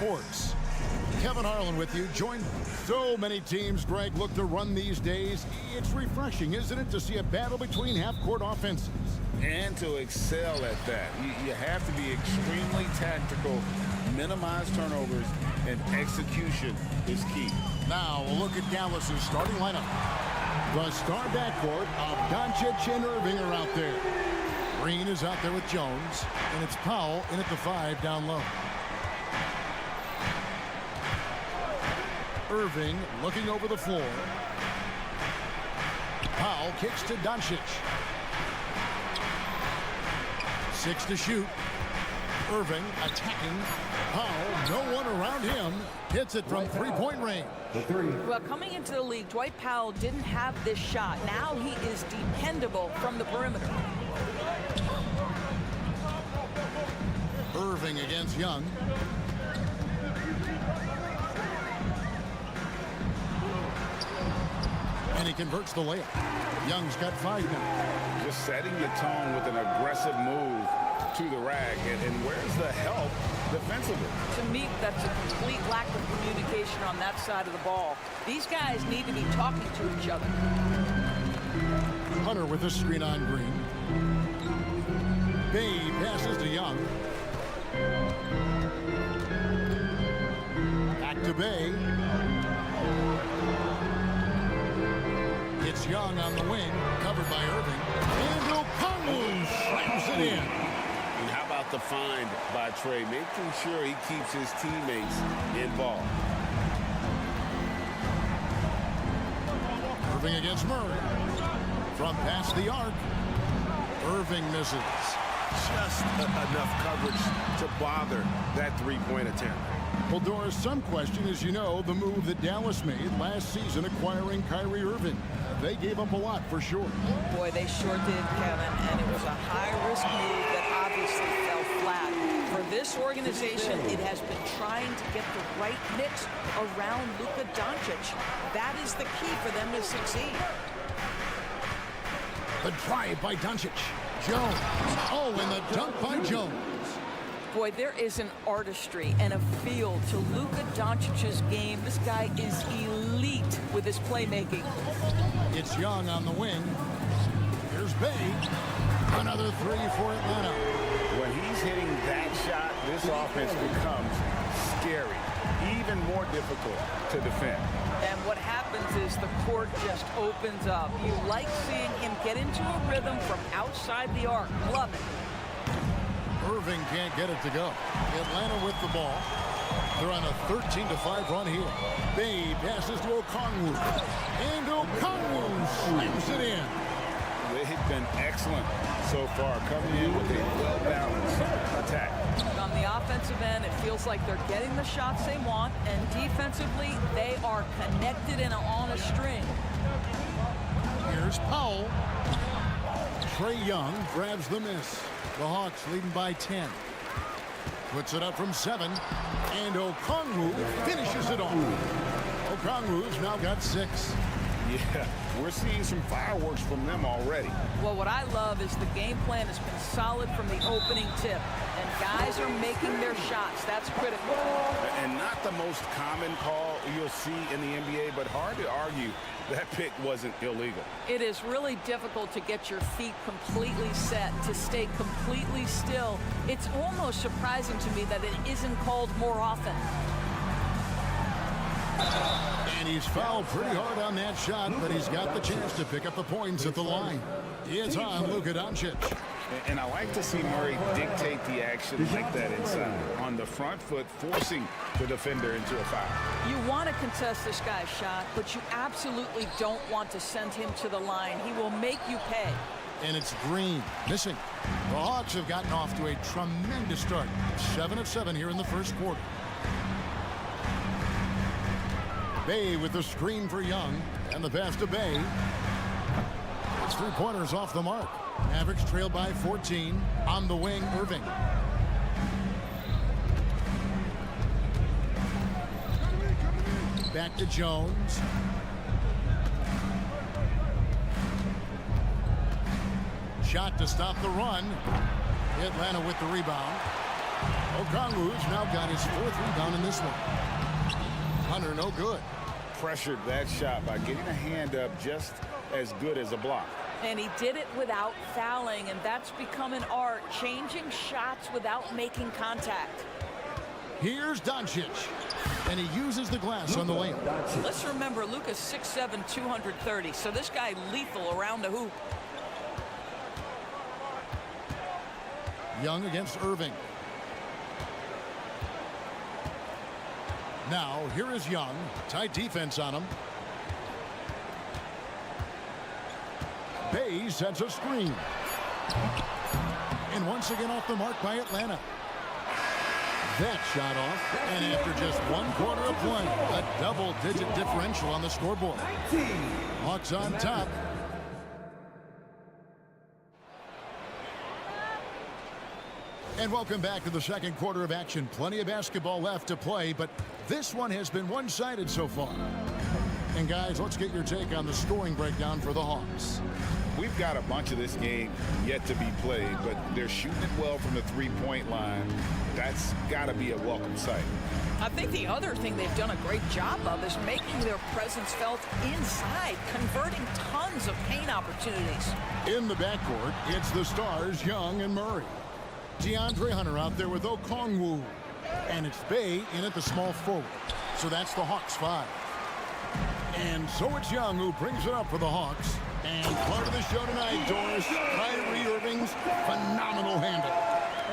Sports. Kevin Harlan with you. Joined so many teams, Greg, look to run these days. It's refreshing, isn't it, to see a battle between half-court offenses? And to excel at that. You have to be extremely tactical, minimize turnovers, and execution is key. Now, a look at Dallas's starting lineup. The star backcourt of Doncic and Irving are out there. Green is out there with Jones, and it's Powell in at the 5 down low. Irving looking over the floor. Powell kicks to Doncic. 6 to shoot. Irving attacking. Powell, no one around him. Hits it from three-point range. Well, coming into the league, Dwight Powell didn't have this shot. Now he is dependable from the perimeter. Irving against Young. And he converts the layup. Young's got 5 now. Just setting the tone with an aggressive move to the rack. And where's the help defensively? To me, that's a complete lack of communication on that side of the ball. These guys need to be talking to each other. Hunter with a screen on Green. Bay passes to Young. Back to Bay. It's Young on the wing, covered by Irving. And Okongwu slams it in. And how about the find by Trey, making sure he keeps his teammates involved. Irving against Murray. From past the arc. Irving misses. Just enough coverage to bother that three-point attempt. Well, Doris, some question, as you know, the move that Dallas made last season acquiring Kyrie Irving. They gave up a lot for sure. Boy, they sure did, Kevin, and it was a high-risk move that obviously fell flat. For this organization, it has been trying to get the right mix around Luka Doncic. That is the key for them to succeed. The drive by Doncic. Jones. Oh, and the dunk by Jones. Boy, there is an artistry and a feel to Luka Doncic's game. This guy is elite with his playmaking. It's Young on the wing. Here's Bay. Another 3 for Atlanta. When he's hitting that shot, this offense becomes scary, even more difficult to defend. And what happens is the court just opens up. You like seeing him get into a rhythm from outside the arc. Love it. Irving can't get it to go. Atlanta with the ball. They're on a 13-5 run here. Bay passes to Okongwu. And Okongwu slams it in. They've been excellent so far, coming in with a well-balanced attack. On the offensive end, it feels like they're getting the shots they want, and defensively, they are connected and on a string. Here's Powell. Trae Young grabs the miss. The Hawks leading by 10. Puts it up from 7. And Okongwu finishes it off. Okongwu's now got 6. Yeah, we're seeing some fireworks from them already. Well, what I love is the game plan has been solid from the opening tip. And guys are making their shots. That's critical. And not the most common call you'll see in the NBA, but hard to argue that pick wasn't illegal. It is really difficult to get your feet completely set, to stay completely still. It's almost surprising to me that it isn't called more often. And he's fouled pretty hard on that shot, but he's got the chance to pick up the points at the line. It's on Luka Doncic. And I like to see Murray dictate the action like that inside. On the front foot, forcing the defender into a foul. You want to contest this guy's shot, but you absolutely don't want to send him to the line. He will make you pay. And it's Green missing. The Hawks have gotten off to a tremendous start. 7 of 7 here in the first quarter. Bay with the screen for Young, and the pass to Bay. It's 3-pointers off the mark. Mavericks trail by 14. On the wing, Irving. Back to Jones. Shot to stop the run. Atlanta with the rebound. Okongwu's now got his 4th rebound in this one. Hunter, no good. Pressured that shot by getting a hand up just as good as a block. And he did it without fouling, and that's become an art, changing shots without making contact. Here's Doncic, and he uses the glass on the layup. Let's remember, Luka's 6'7", 230, so this guy lethal around the hoop. Young against Irving. Now, here is Young. Tight defense on him. Bay sets a screen. And once again off the mark by Atlanta. That shot off, and after just 1 quarter of play, a double-digit differential on the scoreboard. Hawks on top. And welcome back to the second quarter of action. Plenty of basketball left to play, but this one has been one-sided so far. And guys, let's get your take on the scoring breakdown for the Hawks. We've got a bunch of this game yet to be played, but they're shooting it well from the three-point line. That's got to be a welcome sight. I think the other thing they've done a great job of is making their presence felt inside, converting tons of paint opportunities. In the backcourt, it's the stars, Young and Murray. DeAndre Hunter out there with Okongwu. And it's Bay in at the small forward. So that's the Hawks 5. And so it's Young who brings it up for the Hawks. And part of the show tonight, Doris, Kyrie Irving's phenomenal handle.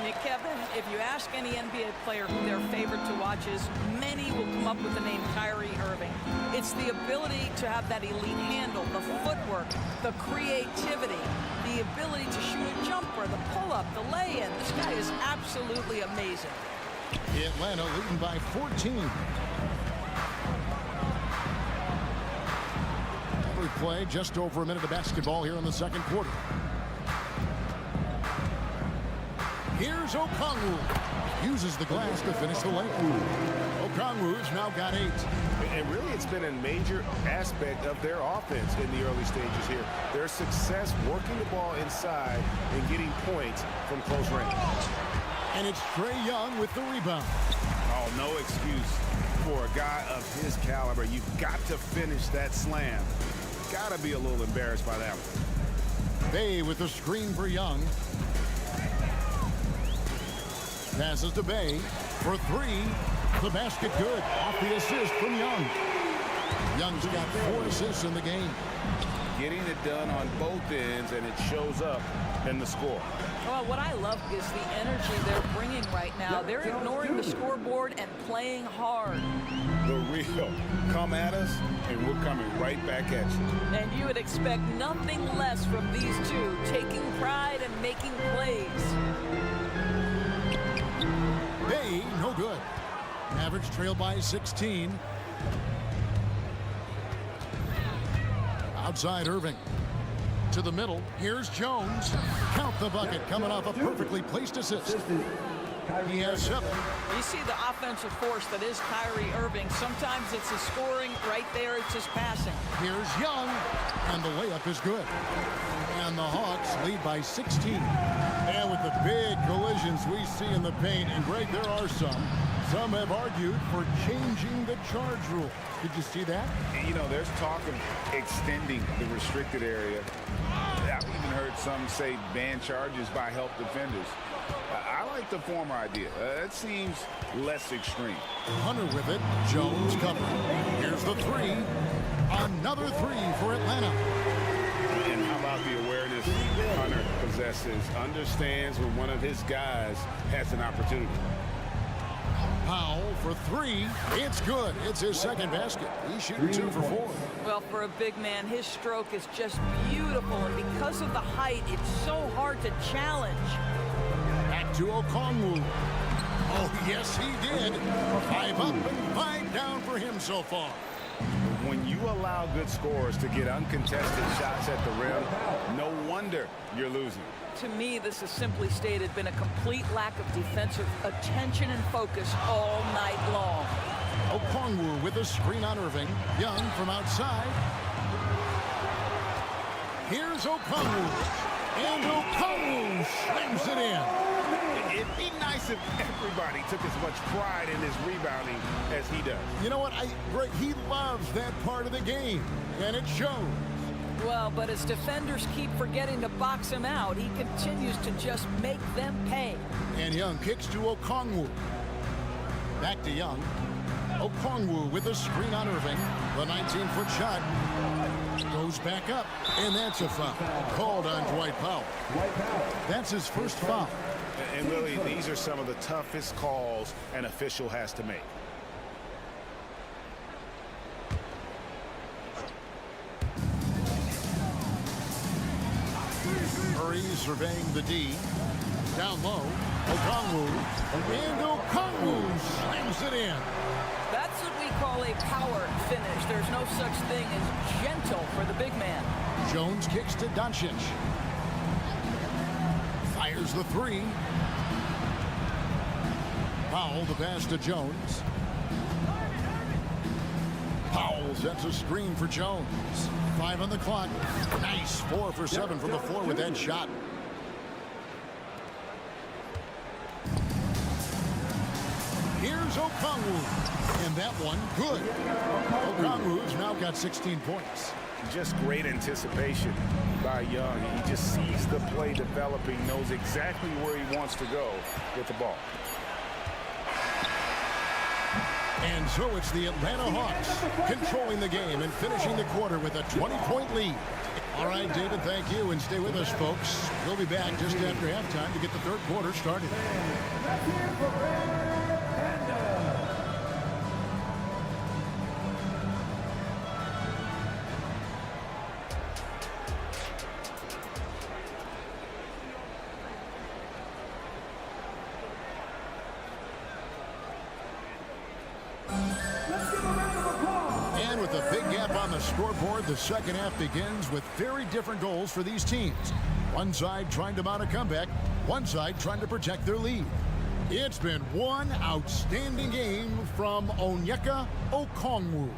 And Kevin, if you ask any NBA player who their favorite to watch is, many will come up with the name Kyrie Irving. It's the ability to have that elite handle, the footwork, the creativity, the ability to shoot a jumper, the pull-up, the lay-in. This guy is absolutely amazing. Atlanta leading by 14. Every play, just over a minute of basketball here in the second quarter. Here's Okongwu. Uses the glass to finish the layup. Okongwu's now got 8. And really, it's been a major aspect of their offense in the early stages here. Their success working the ball inside and getting points from close range. And it's Trae Young with the rebound. Oh, no excuse for a guy of his caliber. You've got to finish that slam. Got to be a little embarrassed by that one. Bay with the screen for Young. Passes to Bay for 3. The basket good. Off the assist from Young. Young's got 4 assists in the game. Getting it done on both ends, and it shows up in the score. Well, what I love is the energy they're bringing right now. They're ignoring the scoreboard and playing hard. The real. Come at us, and we're coming right back at you. And you would expect nothing less from these two, taking pride and making plays. Bay, no good. Mavericks trail by 16. Outside Irving. To the middle. Here's Jones. Count the bucket coming off a perfectly placed assist. He has 7. You see the offensive force that is Kyrie Irving. Sometimes it's his scoring. Right there, it's his passing. Here's Young. And the layup is good. And the Hawks lead by 16. And with the big collisions we see in the paint, and Greg, there are some, Some have argued for changing the charge rule. Did you see that? You know, there's talk of extending the restricted area. I've even heard some say ban charges by help defenders. I like the former idea. It seems less extreme. Hunter with it. Jones covered. Here's the three. Another three for Atlanta. And how about the awareness Hunter possesses? Understands when one of his guys has an opportunity. Powell for three. It's good. It's his second basket. He's shooting 2 for 4. Well, for a big man, his stroke is just beautiful, and because of the height, it's so hard to challenge. Back to Okongwu. Oh, yes, he did. 5 up and 5 down for him so far. When you allow good scorers to get uncontested shots at the rim, no wonder you're losing. To me, this has simply stated been a complete lack of defensive attention and focus all night long. Okongwu with a screen on Irving. Young from outside. Here's Okongwu. And Okongwu slams it in. It'd be nice if everybody took as much pride in his rebounding as he does. You know what? He loves that part of the game, and it shows. Well, but as defenders keep forgetting to box him out, he continues to just make them pay. And Young kicks to Okongwu. Back to Young. Okongwu with a screen on Irving. The 19-foot shot goes back up, and that's a foul. Called on Dwight Powell. That's his first foul. And really, these are some of the toughest calls an official has to make. Murray surveying the D. Down low. Okongwu. And Okongwu slams it in. That's what we call a power finish. There's no such thing as gentle for the big man. Jones kicks to Doncic. Fires the three. Powell the pass to Jones. Powell sets a screen for Jones. 5 on the clock. Nice 4 for 7 from the floor with that shot. Here's Okongwu. And that one, good. Okongwu's now got 16 points. Just great anticipation by Young. He just sees the play developing, knows exactly where he wants to go with the ball. And so it's the Atlanta Hawks controlling the game and finishing the quarter with a 20-point lead. All right, David, thank you, and stay with us, folks. We'll be back just after halftime to get the third quarter started. And with a big gap on the scoreboard, the second half begins with very different goals for these teams. One side trying to mount a comeback, one side trying to protect their lead. It's been one outstanding game from Onyeka Okongwu.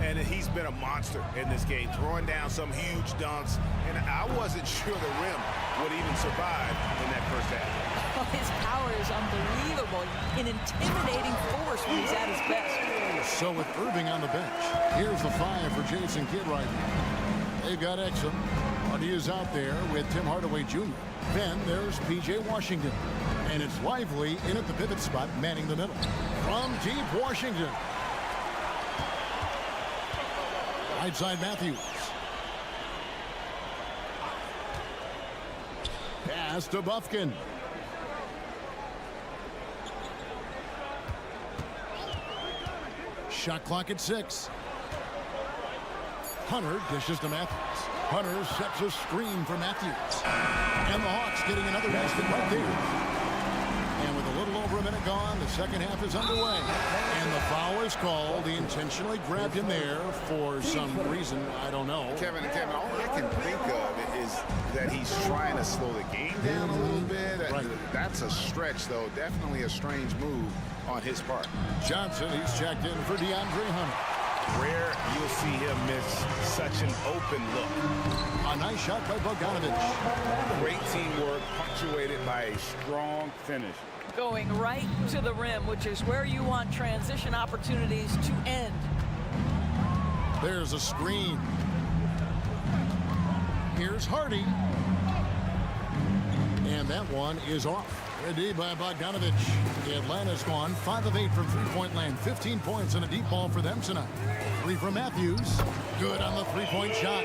And he's been a monster in this game, throwing down some huge dunks. And I wasn't sure the rim would even survive in that first half. Oh, his power is unbelievable. An intimidating force when he's at his best. So with Irving on the bench, here's the 5 for Jason Kidd right now. They've got Exum. Buddy is out there with Tim Hardaway Jr. Then there's P.J. Washington. And it's Lively in at the pivot spot, manning the middle. From deep Washington. Right side Matthews. Pass to Bufkin. Shot clock at 6. Hunter dishes to Matthews. Hunter sets a screen for Matthews. And the Hawks getting another basket right there. And with a little over a minute gone, the second half is underway. And the foul is called. He intentionally grabbed him there for some reason. I don't know. Kevin, all I can think of is that he's trying to slow the game down a little bit. Right. That's a stretch, though. Definitely a strange move on his part. Johnson, he's checked in for DeAndre Hunter. Rare you'll see him miss such an open look. A nice shot by Bogdanovic. Great teamwork punctuated by a strong finish. Going right to the rim, which is where you want transition opportunities to end. There's a screen. Here's Hardy. And that one is off. Ready by Bogdanovic. Atlanta's gone 5 of 8 from three-point land. 15 points and a deep ball for them tonight. 3 from Matthews. Good on the three-point shot.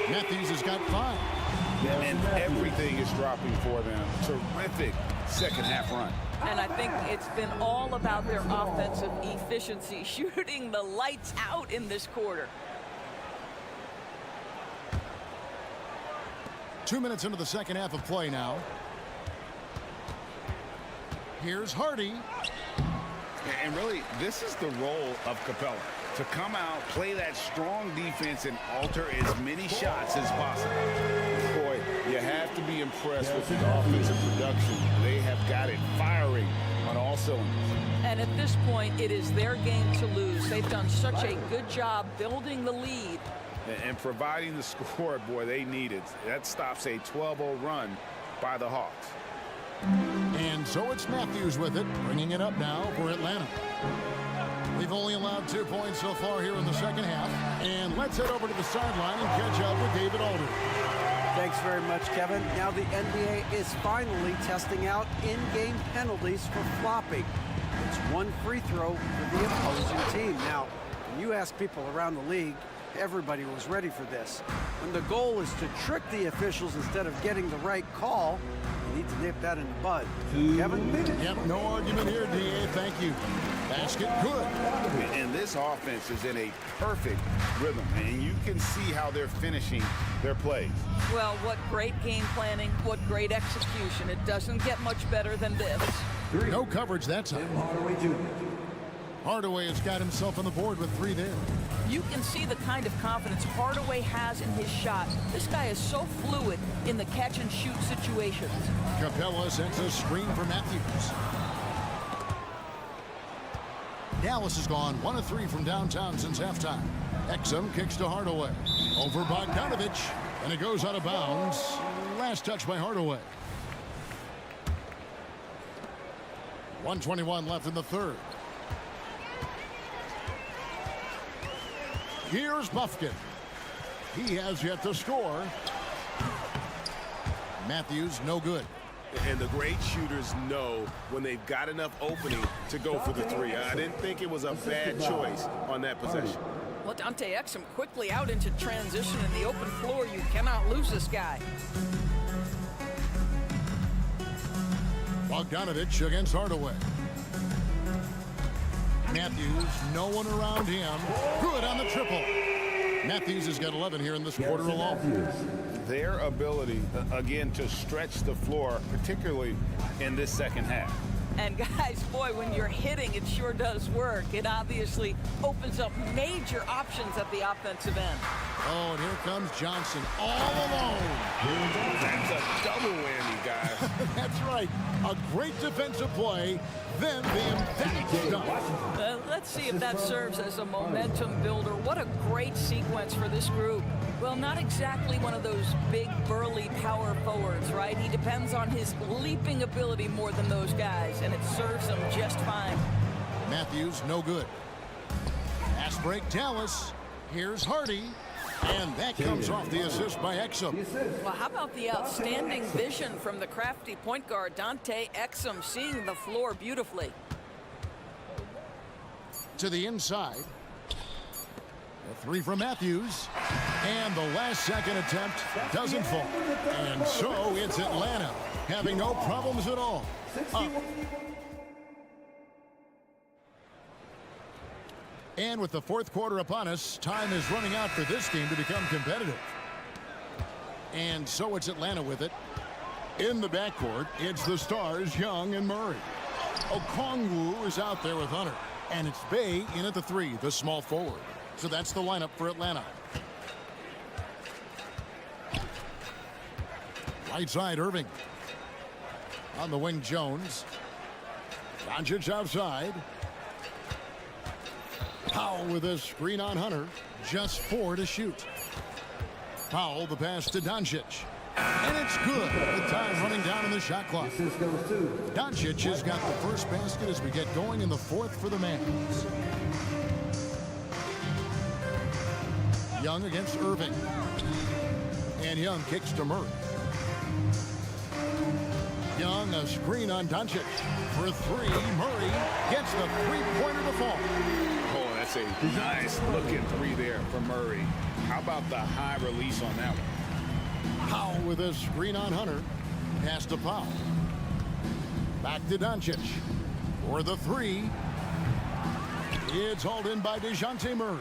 Matthews has got 5. And everything is dropping for them. Terrific second half run. And I think it's been all about their offensive efficiency, shooting the lights out in this quarter. 2 minutes into the second half of play now. Here's Hardy. And really, this is the role of Capella, to come out, play that strong defense, and alter as many shots as possible. Boy, you have to be impressed with the offensive production. They have got it firing on all cylinders. And at this point, it is their game to lose. They've done such a good job building the lead. And providing the score, boy, they need it. That stops a 12-0 run by the Hawks. And so it's Matthews with it, bringing it up now for Atlanta. We've only allowed 2 points so far here in the second half. And let's head over to the sideline and catch up with David Alder. Thanks very much, Kevin. Now the NBA is finally testing out in-game penalties for flopping. It's 1 free throw for the opposing team. Now, when you ask people around the league, everybody was ready for this. When the goal is to trick the officials instead of getting the right call, you need to nip that in the bud. Kevin? Yep, no argument here, DA. Thank you. Basket good. And this offense is in a perfect rhythm, and you can see how they're finishing their plays. Well, what great game planning, what great execution. It doesn't get much better than this. No coverage that time. Hardaway has got himself on the board with 3 there. You can see the kind of confidence Hardaway has in his shot. This guy is so fluid in the catch-and-shoot situations. Capella sends a screen for Matthews. Dallas has gone 1 of 3 from downtown since halftime. Exum kicks to Hardaway. Over Bogdanovic, and it goes out of bounds. Last touch by Hardaway. 1:21 left in the third. Here's Buffkin. He has yet to score. Matthews, no good. And the great shooters know when they've got enough opening to go for the 3. I didn't think it was a bad choice on that possession. Well, Dante Exum quickly out into transition in the open floor. You cannot lose this guy. Bogdanovic against Hardaway. Matthews, no one around him. Good on the triple. Matthews has got 11 here in this quarter alone. Their ability, again, to stretch the floor, particularly in this second half. And guys, boy, when you're hitting, it sure does work. It obviously opens up major options at the offensive end. Oh, and here comes Johnson all alone. That's a double whammy, guys. That's right. A great defensive play, then the emphatic dunk. Let's see if that serves as a momentum builder. What a great sequence for this group. Well, not exactly one of those big, burly power forwards, right? He depends on his leaping ability more than those guys, and it serves him just fine. Matthews, no good. Pass break, Dallas. Here's Hardy. And that comes off the assist by Exum. Well, how about the outstanding vision from the crafty point guard, Dante Exum, seeing the floor beautifully. To the inside. A 3 from Matthews. And the last second attempt doesn't fall. And so it's Atlanta having no problems at all. And with the fourth quarter upon us, time is running out for this team to become competitive. And so it's Atlanta with it. In the backcourt, it's the stars, Young and Murray. Okongwu is out there with Hunter. And it's Bay in at the 3, the small forward. So that's the lineup for Atlanta. Right side, Irving. On the wing, Jones. Doncic outside. Powell with a screen on Hunter. Just 4 to shoot. Powell, the pass to Doncic. And it's good. The time running down in the shot clock. Doncic has got the first basket as we get going in the fourth for the Mavericks. Young against Irving. And Young kicks to Murray. Young, a screen on Doncic. For 3, Murray gets the three-pointer to fall. Oh, that's a nice looking 3 there for Murray. How about the high release on that one? Powell with a screen on Hunter. Pass to Powell. Back to Doncic. For the 3. It's hauled in by DeJounte Murray.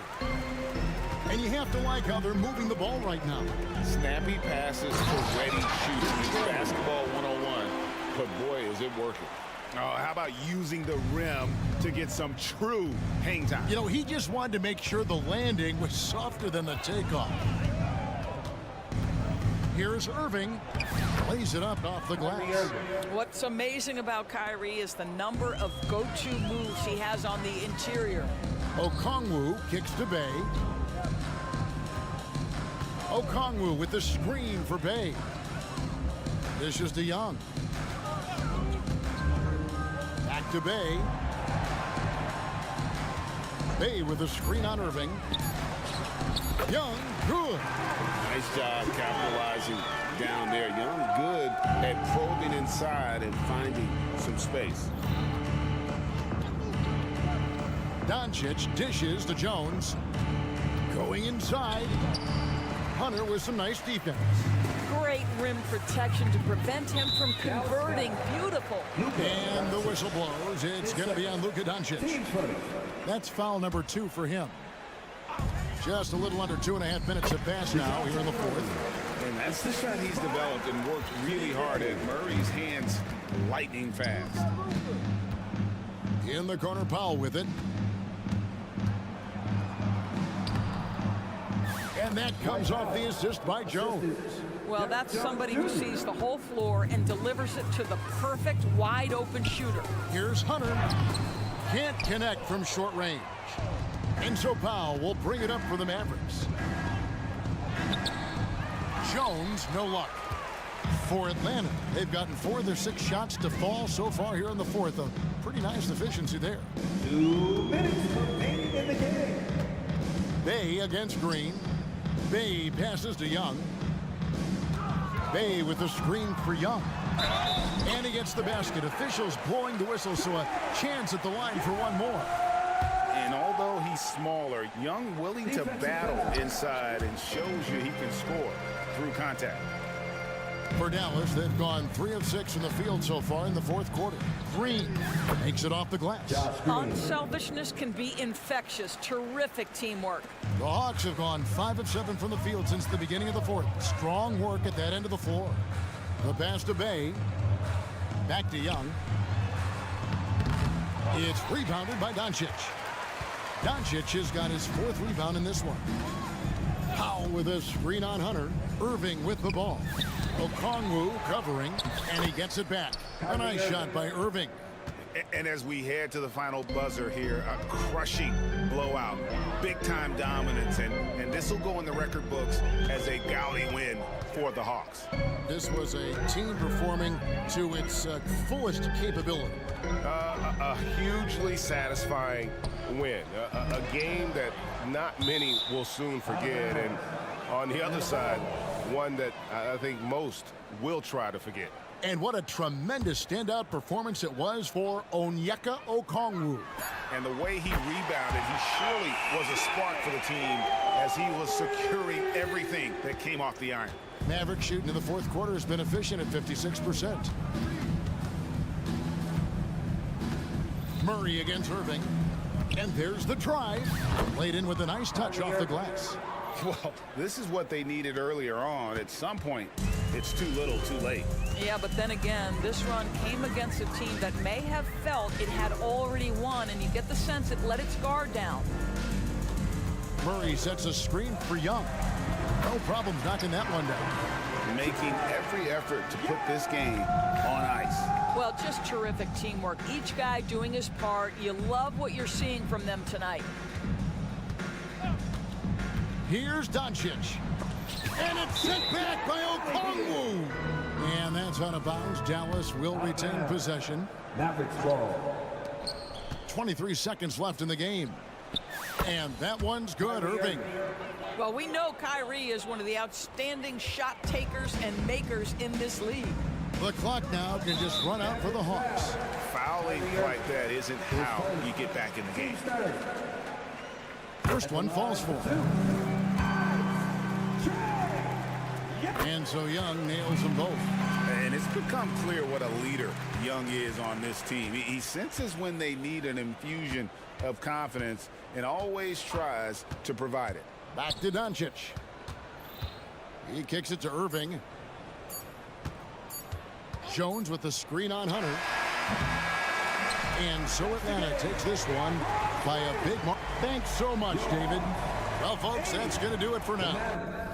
And you have to like how they're moving the ball right now. Snappy passes to ready shooting. It's basketball 101. But boy, is it working. Oh, how about using the rim to get some true hang time? You know, he just wanted to make sure the landing was softer than the takeoff. Here's Irving. Plays it up off the glass. What's amazing about Kyrie is the number of go-to moves he has on the interior. Okongwu kicks to Bay. Okongwu with the screen for Bay. This is to Young. Back to Bay. Bay with the screen on Irving. Young, good. Nice job capitalizing down there. Young good at probing inside and finding some space. Doncic dishes to Jones. Going inside. Hunter with some nice defense. Great rim protection to prevent him from converting. Beautiful. And the whistle blows. It's going to be on Luka Doncic. That's foul number 2 for him. Just a little under 2.5 minutes to pass now here in the fourth. And that's the shot he's developed and worked really hard at. Murray's hands lightning fast. In the corner, Powell with it. And that comes off the assist by Jones. Well, that's somebody who sees the whole floor and delivers it to the perfect wide open shooter. Here's Hunter. Can't connect from short range. And so Powell will bring it up for the Mavericks. Jones, no luck. For Atlanta, they've gotten 4 of their 6 shots to fall so far here in the fourth. A pretty nice efficiency there. 2 minutes remaining in the game. Bay against Green. Bay passes to Young. Bay with the screen for Young. And he gets the basket. Officials blowing the whistle, so a chance at the line for one more. And although he's smaller, Young willing to battle inside and shows you he can score through contact. For Dallas, they've gone 3 of 6 in the field so far in the fourth quarter. Green makes it off the glass. Unselfishness can be infectious. Terrific teamwork. The Hawks have gone 5 of 7 from the field since the beginning of the fourth. Strong work at that end of the floor. The pass to Bay. Back to Young. It's rebounded by Doncic. Doncic has got his 4th rebound in this one. Powell with a screen on Hunter. Irving with the ball. Okongwu covering, and he gets it back. A nice shot by Irving. And as we head to the final buzzer here, a crushing blowout, big-time dominance, and this will go in the record books as a gaudy win for the Hawks. This was a team performing to its fullest capability. A hugely satisfying win, a game that not many will soon forget, and on the other side, one that I think most will try to forget. And what a tremendous standout performance it was for Onyeka Okongwu. And the way he rebounded, he surely was a spark for the team as he was securing everything that came off the iron. Mavericks shooting in the fourth quarter has been efficient at 56%. Murray against Irving. And there's the drive. Laid in with a nice touch off the glass. Well, this is what they needed earlier on. At some point, it's too little, too late. Yeah, but then again, this run came against a team that may have felt it had already won, and you get the sense it let its guard down. Murray sets a screen for Young. No problem knocking that one down. Making every effort to put this game on ice. Well, just terrific teamwork. Each guy doing his part. You love what you're seeing from them tonight. Here's Doncic. And it's sent back by Okongwu. And that's out of bounds. Dallas will retain possession. Mavericks ball. 23 seconds left in the game. And that one's good, Irving. Well, we know Kyrie is one of the outstanding shot takers and makers in this league. The clock now can just run out for the Hawks. Fouling like that isn't how you get back in the game. First one falls for him. And so Young nails them both. And it's become clear what a leader Young is on this team. He senses when they need an infusion of confidence and always tries to provide it. Back to Doncic. He kicks it to Irving. Jones with the screen on Hunter. And so Atlanta takes this one by a big mark. Thanks so much, David. Well, folks, that's going to do it for now.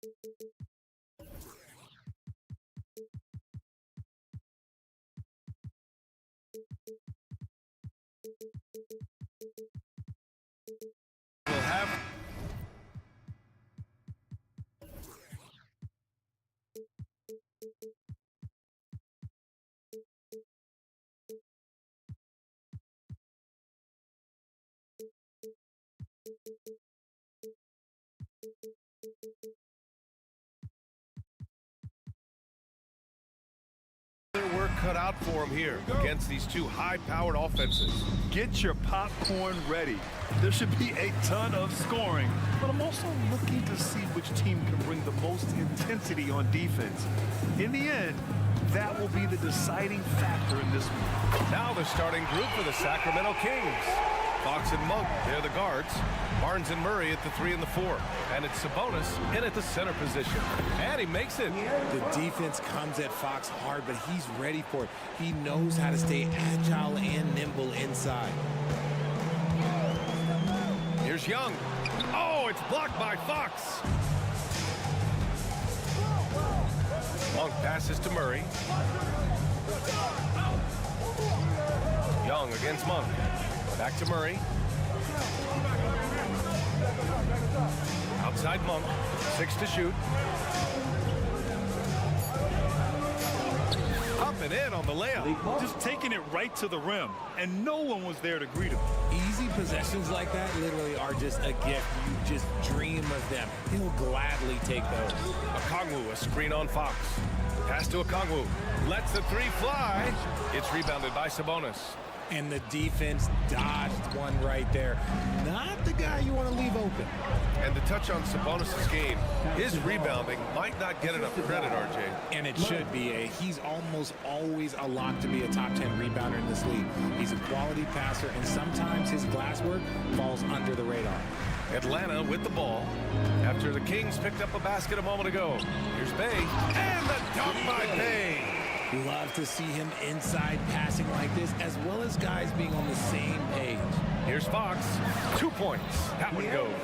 We'll have their work cut out for him here against these two high-powered offenses. Get your popcorn ready. There should be a ton of scoring, but I'm also looking to see which team can bring the most intensity on defense. In the end, that will be the deciding factor in this one. Now the starting group for the Sacramento Kings. Fox and Monk, they're the guards. Barnes and Murray at the 3 and the 4. And it's Sabonis in at the center position. And he makes it. The defense comes at Fox hard, but he's ready for it. He knows how to stay agile and nimble inside. Here's Young. Oh, it's blocked by Fox. Monk passes to Murray. Young against Monk. Back to Murray. Outside Monk. 6 to shoot. Up and in on the layup. Just taking it right to the rim, and no one was there to greet him. Easy possessions like that literally are just a gift. You just dream of them. He'll gladly take those. Okongwu, a screen on Fox. Pass to Okongwu. Lets the 3 fly. It's rebounded by Sabonis. And the defense dodged one right there. Not the guy you want to leave open. And to touch on Sabonis' game, his rebounding might not get enough credit, RJ. And it should be. He's almost always a lock to be a top 10 rebounder in this league. He's a quality passer, and sometimes his glass work falls under the radar. Atlanta with the ball after the Kings picked up a basket a moment ago. Here's Bay, and the dunk by Bay. Love to see him inside passing like this, as well as guys being on the same page. Here's Fox, 2 points. That one goes.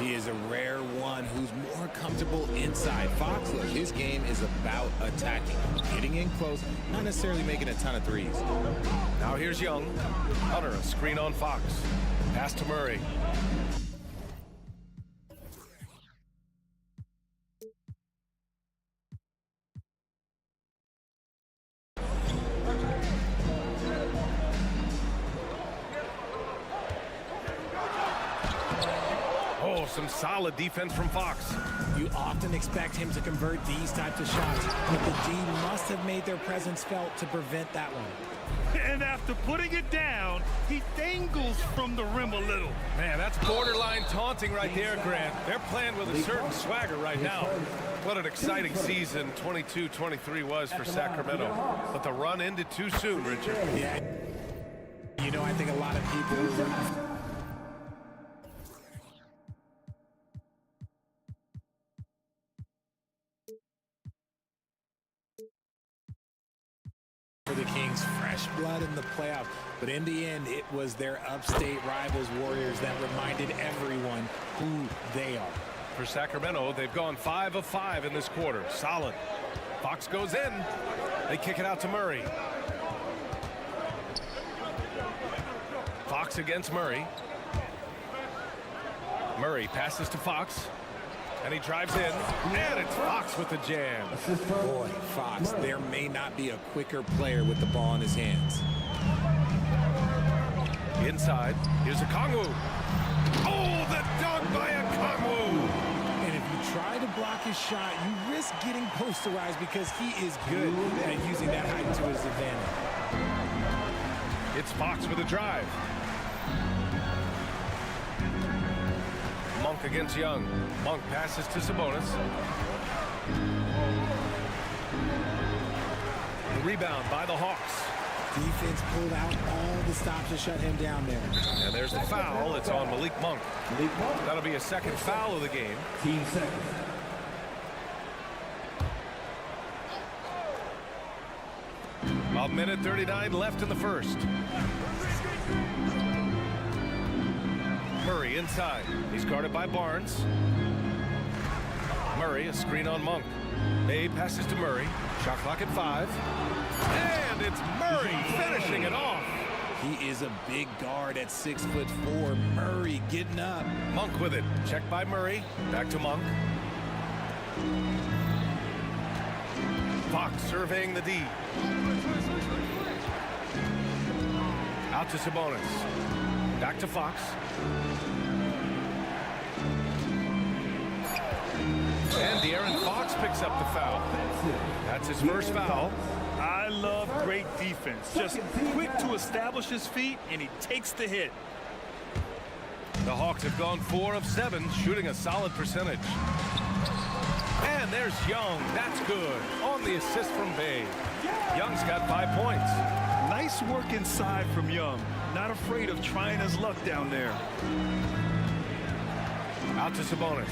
He is a rare one who's more comfortable inside. Fox, look, his game is about attacking, getting in close, not necessarily making a ton of threes. Now here's Young. Hunter, a screen on Fox. Pass to Murray. Some solid defense from Fox. You often expect him to convert these types of shots, but the D must have made their presence felt to prevent that one. And after putting it down, he dangles from the rim a little. Man, that's borderline taunting right there, Grant. They're playing with a certain swagger right now. What an exciting season 22-23 was for Sacramento. But the run ended too soon, Richard. Yeah. You know, I think a lot of people for the Kings, fresh blood in the playoffs, but in the end it was their upstate rivals Warriors that reminded everyone who they are. For Sacramento, they've gone 5 of 5 in this quarter. Solid. Fox goes in. They kick it out to Murray. Fox against Murray. Murray passes to Fox. And he drives in, and it's Fox with the jam. Boy, Fox, there may not be a quicker player with the ball in his hands. Inside, here's Okongwu. Oh, the dunk by Okongwu! And if you try to block his shot, you risk getting posterized because he is good at using that height to his advantage. It's Fox with a drive. Monk against Young. Monk passes to Sabonis. The rebound by the Hawks. Defense pulled out all the stops to shut him down there. And there's the foul. It's on Malik Monk. That'll be a second foul of the game. Team second. About minute 39 left in the first. Murray inside. He's guarded by Barnes. Murray Murray, a screen on Monk. Bay passes to Murray. Shot clock at 5. And it's Murray finishing it off. He is a big guard at 6'4". Murray getting up. Monk with it. Checked by Murray. Back to Monk. Fox surveying the D. Out to Sabonis. Back to Fox. And De'Aaron Fox picks up the foul. That's his first foul. I love great defense. Just quick to establish his feet, and he takes the hit. The Hawks have gone 4 of 7, shooting a solid percentage. And there's Young. That's good. On the assist from Bay. Young's got 5 points. Nice work inside from Young. Not afraid of trying his luck down there. Out to Sabonis.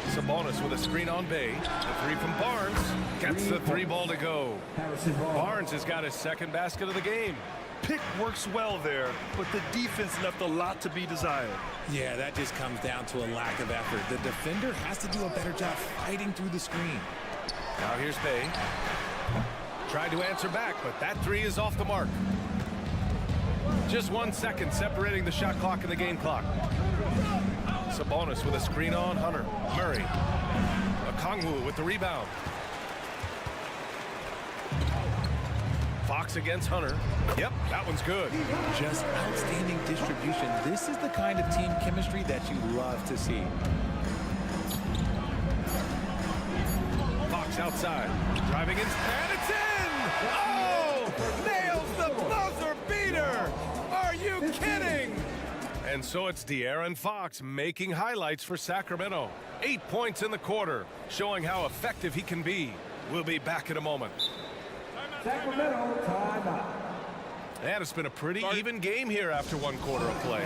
Sabonis with a screen on Bay. The 3 from Barnes. Gets the 3 ball to go. Barnes has got his second basket of the game. Pick works well there, but the defense left a lot to be desired. Yeah, that just comes down to a lack of effort. The defender has to do a better job fighting through the screen. Now here's Bay. Tried to answer back, but that 3 is off the mark. Just 1 second separating the shot clock and the game clock. Sabonis with a screen on Hunter. Murray. Okongwu with the rebound. Fox against Hunter. Yep, that one's good. Just outstanding distribution. This is the kind of team chemistry that you love to see. Fox outside. Driving in. And it's in! Oh! Nails the buzzer beater! Are you kidding? And so it's De'Aaron Fox making highlights for Sacramento. 8 points in the quarter, showing how effective he can be. We'll be back in a moment. Sacramento timeout. And it's been a pretty even game here after 1 quarter of play.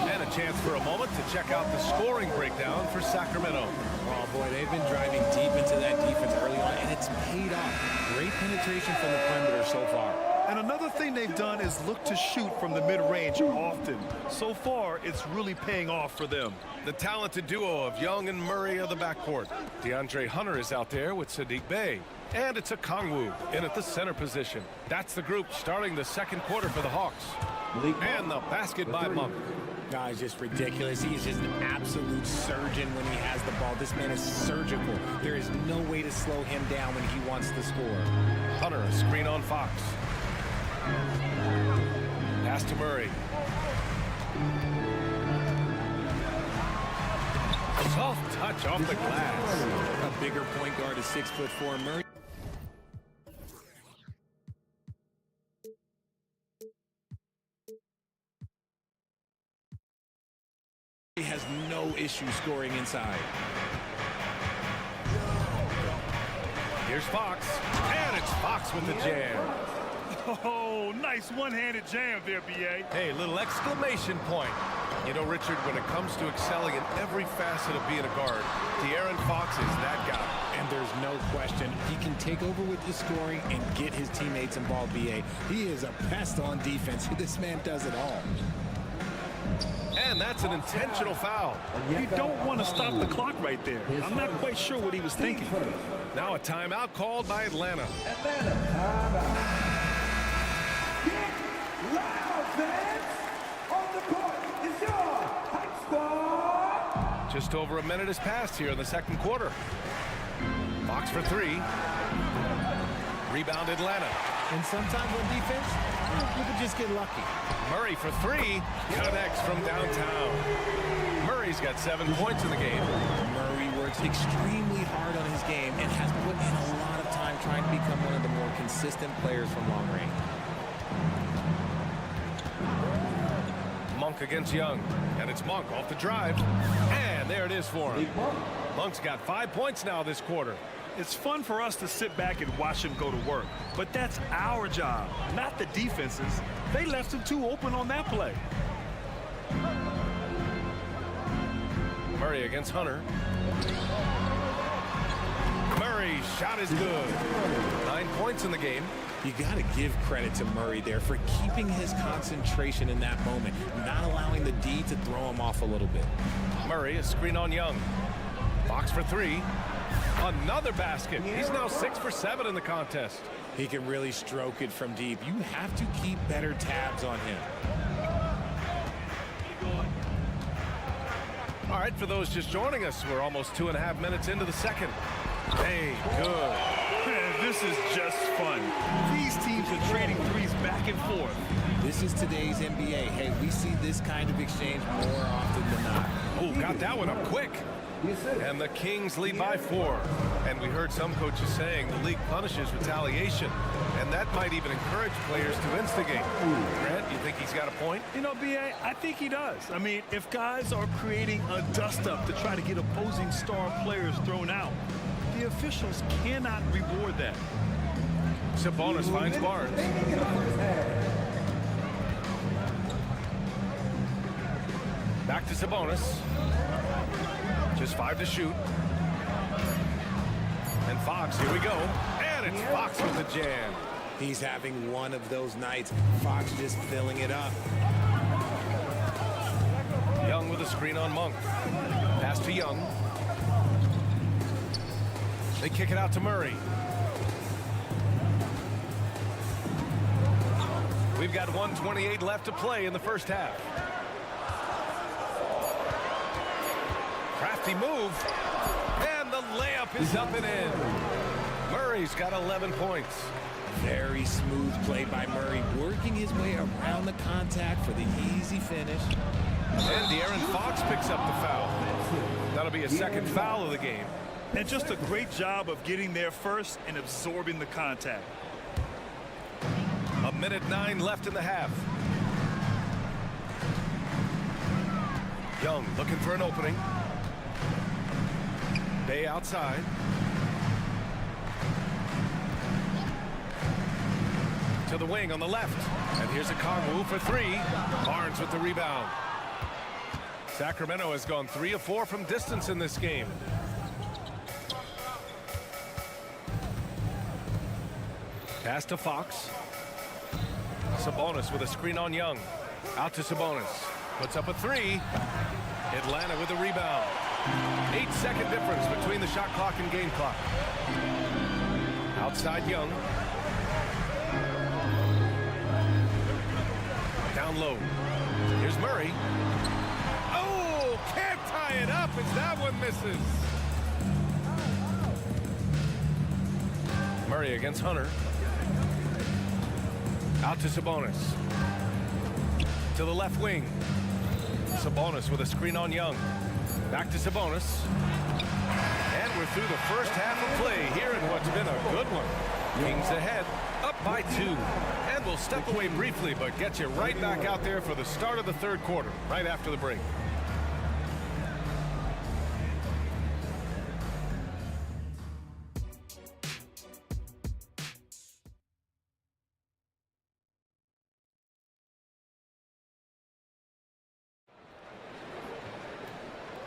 And a chance for a moment to check out the scoring breakdown for Sacramento. Oh boy, they've been driving deep into that defense early on, and it's paid off. Great penetration from the perimeter so far. And another thing they've done is look to shoot from the mid-range often. So far, it's really paying off for them. The talented duo of Young and Murray of the backcourt. DeAndre Hunter is out there with Sadiq Bey. And it's Okongwu in at the center position. That's the group starting the second quarter for the Hawks. And the basket by Monk. Guys, just ridiculous. He is just an absolute surgeon when he has the ball. This man is surgical. There is no way to slow him down when he wants to score. Hunter, a screen on Fox. Pass to Murray. A soft touch off the glass. A bigger point guard is 6'4". Murray. He has no issue scoring inside. Here's Fox. And it's Fox with the jam. Oh, nice one-handed jam there, B.A. Hey, little exclamation point. You know, Richard, when it comes to excelling in every facet of being a guard, De'Aaron Fox is that guy. And there's no question. He can take over with the scoring and get his teammates involved, B.A. He is a pest on defense. This man does it all. And that's an intentional foul. You don't want to stop the clock right there. I'm not quite sure what he was thinking. Now a timeout called by Atlanta. Loud fans, on the court is your Hype Squad. Just over a minute has passed here in the second quarter. Fox for 3. Rebound Atlanta. And sometimes on defense, you can just get lucky. Murray for 3. Connects from downtown. Murray's got 7 points in the game. Murray works extremely hard on his game and has put in a lot of time trying to become one of the more consistent players from long range. Monk against Young. And it's Monk off the drive. And there it is for him. Monk's got 5 points now this quarter. It's fun for us to sit back and watch him go to work. But that's our job, not the defense's. They left him too open on that play. Murray against Hunter. Murray's shot is good. 9 points in the game. You got to give credit to Murray there for keeping his concentration in that moment, not allowing the D to throw him off a little bit. Murray, a screen on Young. Fox for three. Another basket. He's now 6 for 7 in the contest. He can really stroke it from deep. You have to keep better tabs on him. All right, for those just joining us, we're almost 2.5 minutes into the second. Hey, good. Man, this is just fun. These teams are trading threes back and forth. This is today's NBA. Hey, we see this kind of exchange more often than not. Oh, got that one up quick. And the Kings lead by 4. And we heard some coaches saying the league punishes retaliation. And that might even encourage players to instigate. Grant, you think he's got a point? You know, B.A., I think he does. I mean, if guys are creating a dust-up to try to get opposing star players thrown out, the officials cannot reward that. Sabonis finds Barnes. Back to Sabonis. Just 5 to shoot. And Fox, here we go. And it's Fox with the jam. He's having one of those nights. Fox just filling it up. Young with a screen on Monk. Pass to Young. They kick it out to Murray. We've got 1:28 left to play in the first half. Crafty move. And the layup is up and in. Murray's got 11 points. Very smooth play by Murray, working his way around the contact for the easy finish. And De'Aaron Fox picks up the foul. That'll be a second foul of the game. And just a great job of getting there first and absorbing the contact. 1:09 left in the half. Young looking for an opening. Bay outside. To the wing on the left. And here's a Kongwu for 3. Barnes with the rebound. Sacramento has gone 3 of 4 from distance in this game. Pass to Fox. Sabonis with a screen on Young. Out to Sabonis. Puts up a 3. Atlanta with a rebound. 8-second difference between the shot clock and game clock. Outside Young. Down low. Here's Murray. Oh, can't tie it up as that one misses. Murray against Hunter. Out to Sabonis. To the left wing. Sabonis with a screen on Young. Back to Sabonis. And we're through the first half of play here in what's been a good one. Kings ahead, up by 2. And we'll step away briefly, but get you right back out there for the start of the third quarter, right after the break.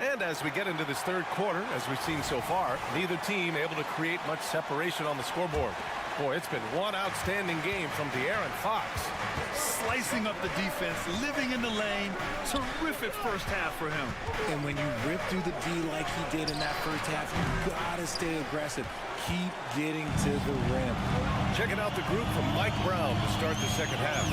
And as we get into this third quarter, as we've seen so far, neither team able to create much separation on the scoreboard. Boy, it's been one outstanding game from De'Aaron Fox. Slicing up the defense, living in the lane. Terrific first half for him. And when you rip through the D like he did in that first half, you gotta stay aggressive. Keep getting to the rim. Checking out the group from Mike Brown to start the second half.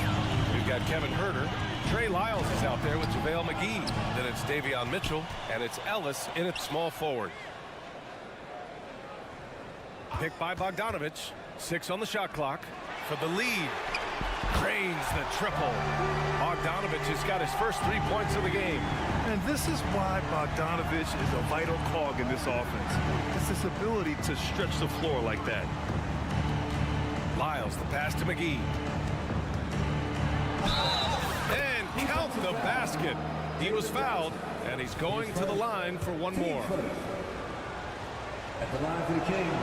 We've got Kevin Herter. Trey Lyles is out there with JaVale McGee. Then it's Davion Mitchell, and it's Ellis in at small forward. Picked by Bogdanovich. 6 on the shot clock for the lead. Drains the triple. Bogdanovich has got his first 3 points of the game. And this is why Bogdanovich is a vital cog in this offense. It's his ability to stretch the floor like that. Lyles, the pass to McGee. And count the basket. He was fouled, and he's going to the line for one more. At the line for the Kings.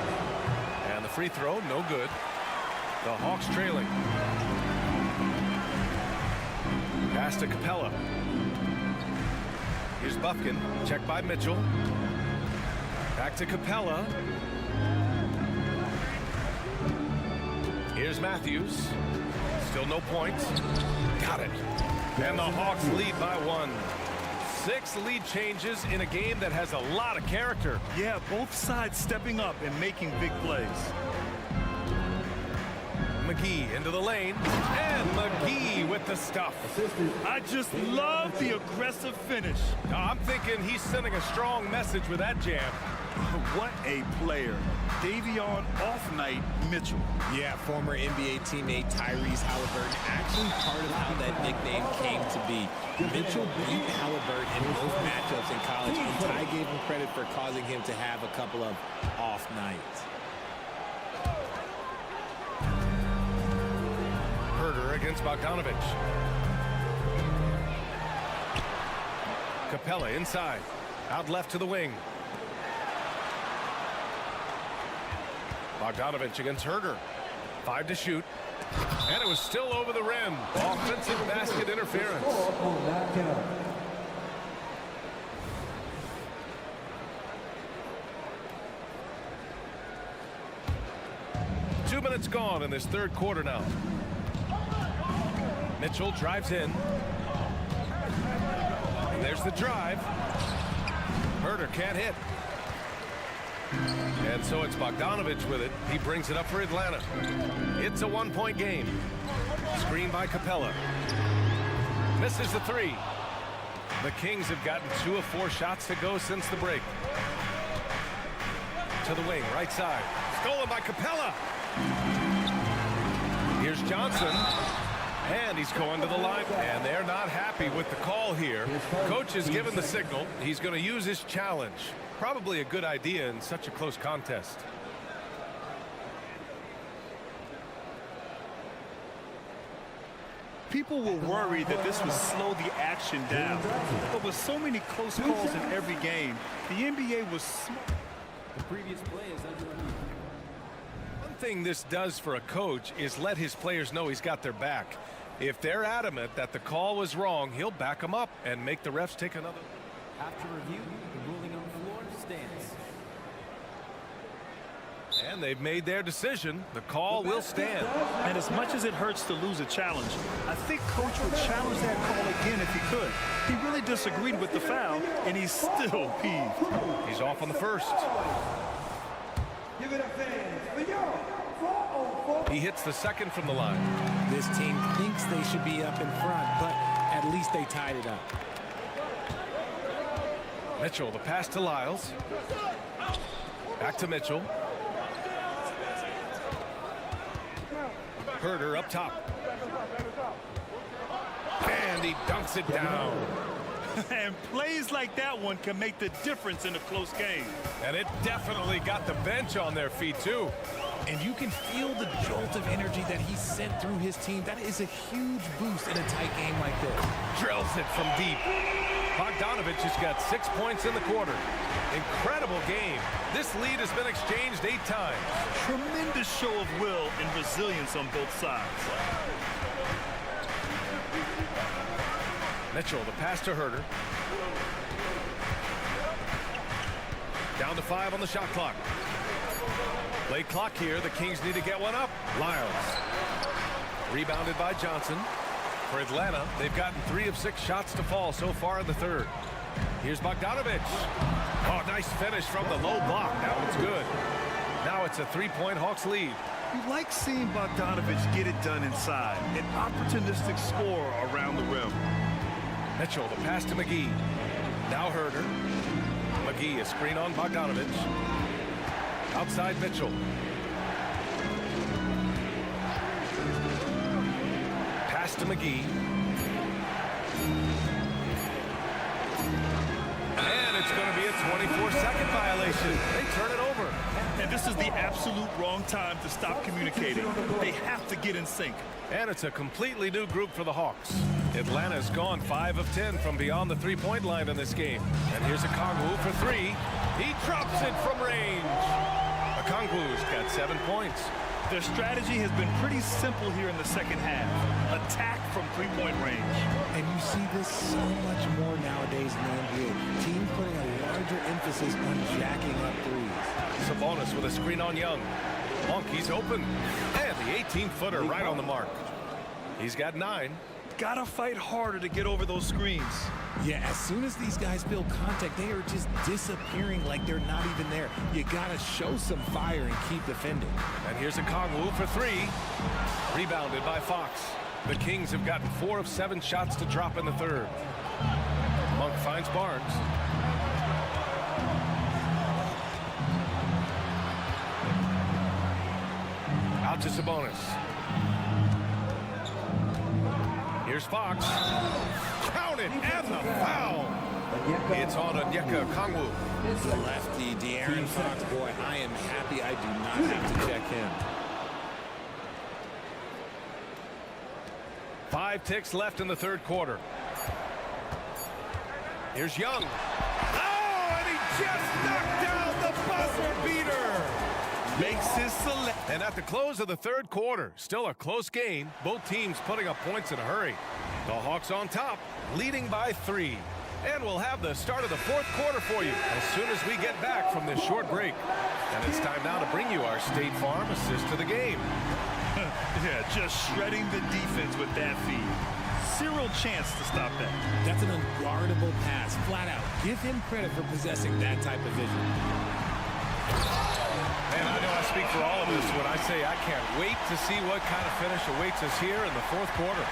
And the free throw, no good. The Hawks trailing. Pass to Capella. Here's Buffkin, checked by Mitchell. Back to Capella. Here's Matthews. Still no points. Got it. And the Hawks lead by 1. 6 lead changes in a game that has a lot of character. Yeah, both sides stepping up and making big plays. McGee into the lane, and McGee with the stuff. I just love the aggressive finish. I'm thinking he's sending a strong message with that jam. What a player. Davion off-night Mitchell. Yeah, former NBA teammate Tyrese Halliburton, actually part of how that nickname came to be. Mitchell beat Halliburton in both matchups in college, and Ty gave him credit for causing him to have a couple of off nights. Herder against Bogdanovich. Capella inside. Out left to the wing. Bogdanovich against Herder. 5 to shoot. And it was still over the rim. Offensive basket interference. 2 minutes gone in this third quarter now. Mitchell drives in. And there's the drive. Herder can't hit. And so it's Bogdanovich with it. He brings it up for Atlanta. It's a 1-point game. Screen by Capella. Misses the 3. The Kings have gotten 2 of 4 shots to go since the break. To the wing, right side. Stolen by Capella. Here's Johnson. And he's going to the line. And they're not happy with the call here. Coach has given the signal. He's going to use his challenge. Probably a good idea in such a close contest. People were worried that this would slow the action down. But with so many close calls in every game, the NBA was smart. The previous play is under review. One thing this does for a coach is let his players know he's got their back. If they're adamant that the call was wrong, he'll back them up and make the refs take another. After review, the ruling on the floor stands. And they've made their decision. The call will stand. And as much as it hurts to lose a challenge, I think Coach would challenge that call again if he could. He really disagreed with the foul, and he's still peeved. He's off on the first. He hits the second from the line. This team thinks they should be up in front, but at least they tied it up. Mitchell, the pass to Lyles. Back to Mitchell. Herder up top. And he dunks it down. And plays like that one can make the difference in a close game. And it definitely got the bench on their feet, too. And you can feel the jolt of energy that he sent through his team. That is a huge boost in a tight game like this. Drills it from deep. Bogdanovich has got 6 points in the quarter. Incredible game. This lead has been exchanged 8 times. Tremendous show of will and resilience on both sides. Mitchell, the pass to Herder. Down to 5 on the shot clock. Late clock here. The Kings need to get one up. Lyles. Rebounded by Johnson. For Atlanta, they've gotten 3 of 6 shots to fall so far in the third. Here's Bogdanovich. Oh, nice finish from the low block. That one's good. Now it's a 3-point Hawks lead. You like seeing Bogdanovich get it done inside. An opportunistic scorer around the rim. Mitchell, the pass to McGee. Now Herder. McGee, a screen on Bogdanovich. Outside Mitchell. Pass to McGee. And it's going to be a 24-second violation. They turn it over. And this is the absolute wrong time to stop communicating. They have to get in sync. And it's a completely new group for the Hawks. Atlanta's gone 5 of 10 from beyond the 3-point line in this game. And here's Okongwu for 3. He drops it from range. Okongwu's got 7 points. Their strategy has been pretty simple here in the second half. Attack from 3-point range. And you see this so much more nowadays in the NBA. Teams putting a larger emphasis on jacking up threes. Sabonis with a screen on Young. Monk, he's open. And the 18-footer right on the mark. He's got 9. Gotta fight harder to get over those screens. Yeah, as soon as these guys feel contact, they are just disappearing like they're not even there. You got to show some fire and keep defending. And here's a Kongwu for three. Rebounded by Fox. The Kings have gotten 4 of 7 shots to drop in the third. Monk finds Barnes. Out to Sabonis. Here's Fox. Count it, and the foul. It's on Onyeka Kongwu. Lefty De'Aaron Fox, boy, I am happy I do not have to check him. 5 ticks left in the third quarter. Here's Young. Oh, and he just knocked down the buzzer beater. Makes his select. And at the close of the third quarter, still a close game. Both teams putting up points in a hurry. The Hawks on top, leading by 3. And we'll have the start of the fourth quarter for you as soon as we get back from this short break. And it's time now to bring you our State Farm assist to the game. Yeah, just shredding the defense with that feed. Zero chance to stop that. That's an unguardable pass, flat out. Give him credit for possessing that type of vision. And I know I speak for all of us when I say I can't wait to see what kind of finish awaits us here in the fourth quarter.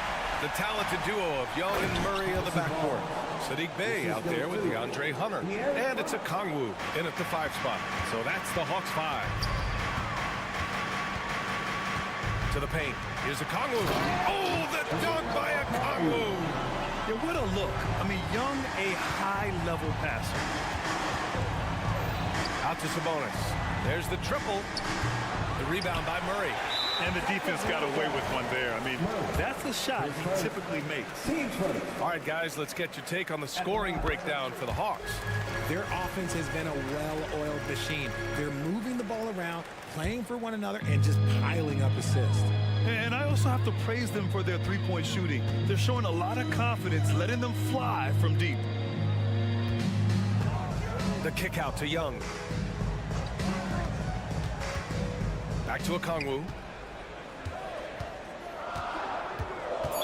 The talented duo of Young and Murray of the backcourt. Sadiq Bey out there with DeAndre Hunter. And it's a Kongwu in at the 5 spot. So that's the Hawks 5. To the paint. Here's a Kongwu. Oh, the dunk by a Kongwu. Yeah, what a look. I mean, Young, a high-level passer. Out to Sabonis. There's the triple. The rebound by Murray. And the defense got away with one there. I mean, that's a shot he typically makes. All right, guys, let's get your take on the scoring breakdown for the Hawks. Their offense has been a well-oiled machine. They're moving the ball around, playing for one another, and just piling up assists. And I also have to praise them for their three-point shooting. They're showing a lot of confidence, letting them fly from deep. The kick out to Young. Back to a Kongwu.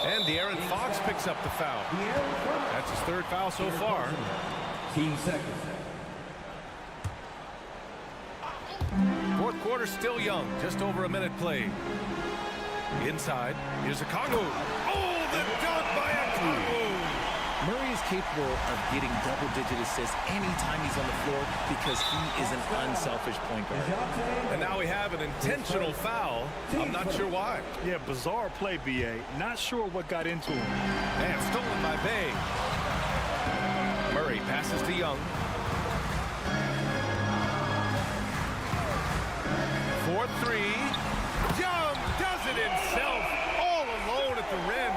And De'Aaron Fox picks up the foul. That's his third foul so far. Team seconds. Fourth quarter still Young. Just over a minute played. Inside. Here's a Kongwu. Oh, the dunk by a Kongwu. Murray is capable of getting double-digit assists anytime he's on the floor because he is an unselfish point guard. And now we have an intentional foul. I'm not sure why. Yeah, bizarre play, B.A. Not sure what got into him. And stolen by Bay. Murray passes to Young. 4-3. Young does it himself. All alone at the rim.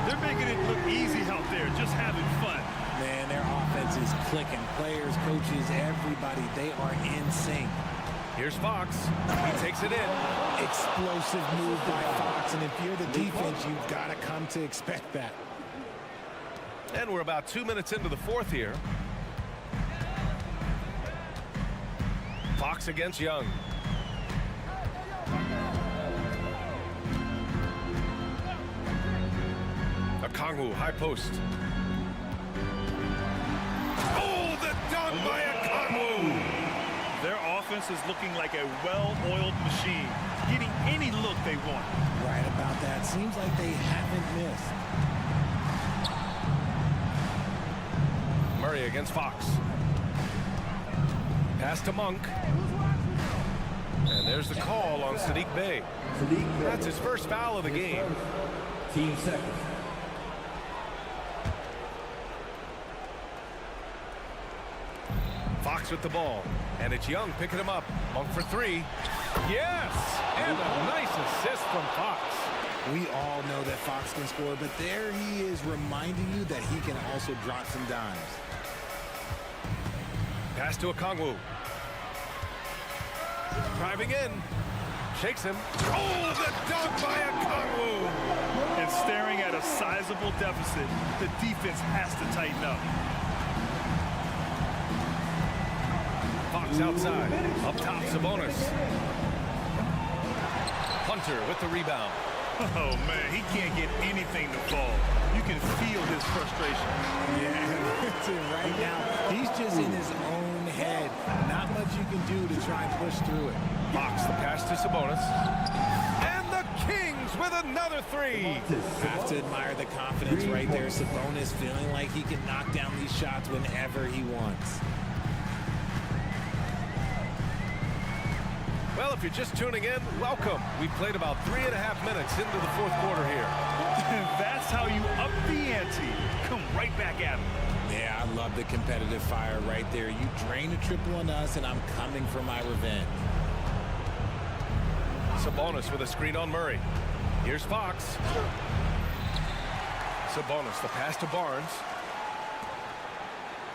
They're making it look easy out there, just having fun. Man, their offense is clicking. Players, coaches, everybody, they are in sync. Here's Fox. He takes it in. Explosive move by Fox, and if you're the defense, you've got to come to expect that. And we're about 2 minutes into the fourth here. Fox against Young. A Kongwu, high post. Oh, the dunk by a Kongwu! Their offense is looking like a well-oiled machine, getting any look they want. Right about that. Seems like they haven't missed. Murray against Fox. Pass to Monk. And there's the call on Sadiq Bey. That's his first foul of the game. Team seconds. Fox with the ball. And it's Young picking him up. Monk for 3. Yes! And a nice assist from Fox. We all know that Fox can score, but there he is reminding you that he can also drop some dimes. Pass to a Kongwu. Driving in. Shakes him. Oh, the dunk by a Kongwu! And staring at a sizable deficit, the defense has to tighten up. Fox outside. Up top, Sabonis. Hunter with the rebound. Oh, man, he can't get anything to fall. You can feel his frustration. Yeah, right now, he's just in his own head. Not much you can do to try and push through it. Fox, the pass to Sabonis. And the Kings with another three. Have to admire the confidence right there. Sabonis feeling like he can knock down these shots whenever he wants. Well, if you're just tuning in, welcome. We've played about 3.5 minutes into the fourth quarter here. That's how you up the ante. Come right back at him. Yeah, I love the competitive fire right there. You drain a triple on us, and I'm coming for my revenge. Sabonis with a screen on Murray. Here's Fox. Sabonis, the pass to Barnes.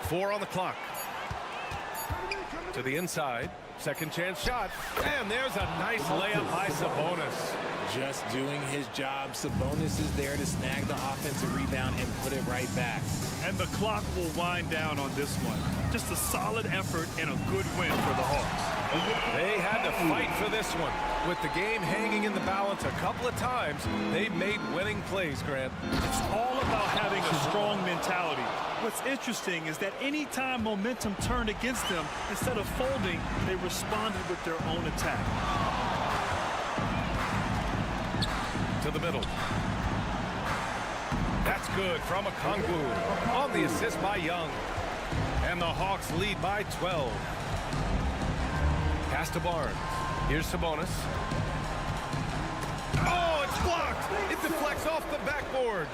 4 on the clock. To the inside. Second chance shot. And there's a nice layup by Sabonis. Just doing his job. Sabonis is there to snag the offensive rebound and put it right back. And the clock will wind down on this one. Just a solid effort and a good win for the Hawks. They had to fight for this one. With the game hanging in the balance a couple of times, they've made winning plays, Grant. It's all about having a strong mentality. What's interesting is that any time momentum turned against them, instead of folding, they responded with their own attack. To the middle. That's good from Okongwu on the assist by Young. And the Hawks lead by 12. Pass to Barnes. Here's Sabonis. Oh, it's blocked. It deflects off the backboard.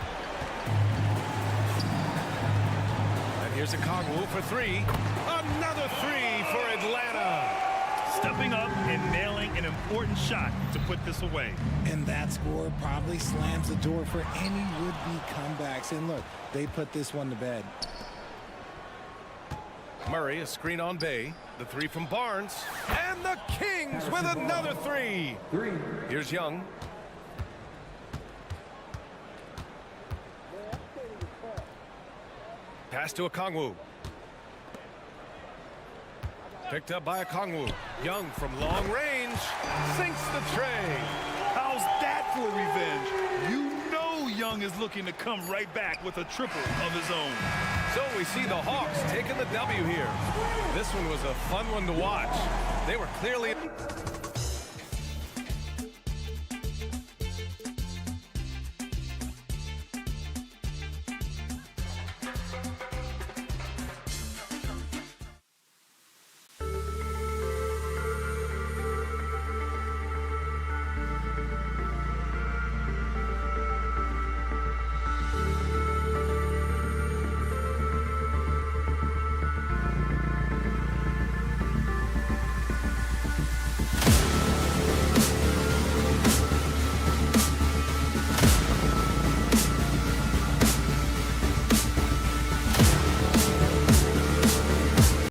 And here's Okongwu for 3. Another 3 for Atlanta. Stepping up and nailing an important shot to put this away. And that score probably slams the door for any would-be comebacks. And look, they put this one to bed. Murray, a screen on Bay. The 3 from Barnes. And the Kings with another 3. Here's Young. Pass to Okongwu. Picked up by Okongwu. Young from long range. Sinks the tray. How's that for revenge? You know Young is looking to come right back with a triple of his own. So we see the Hawks taking the W here. This one was a fun one to watch. They were clearly...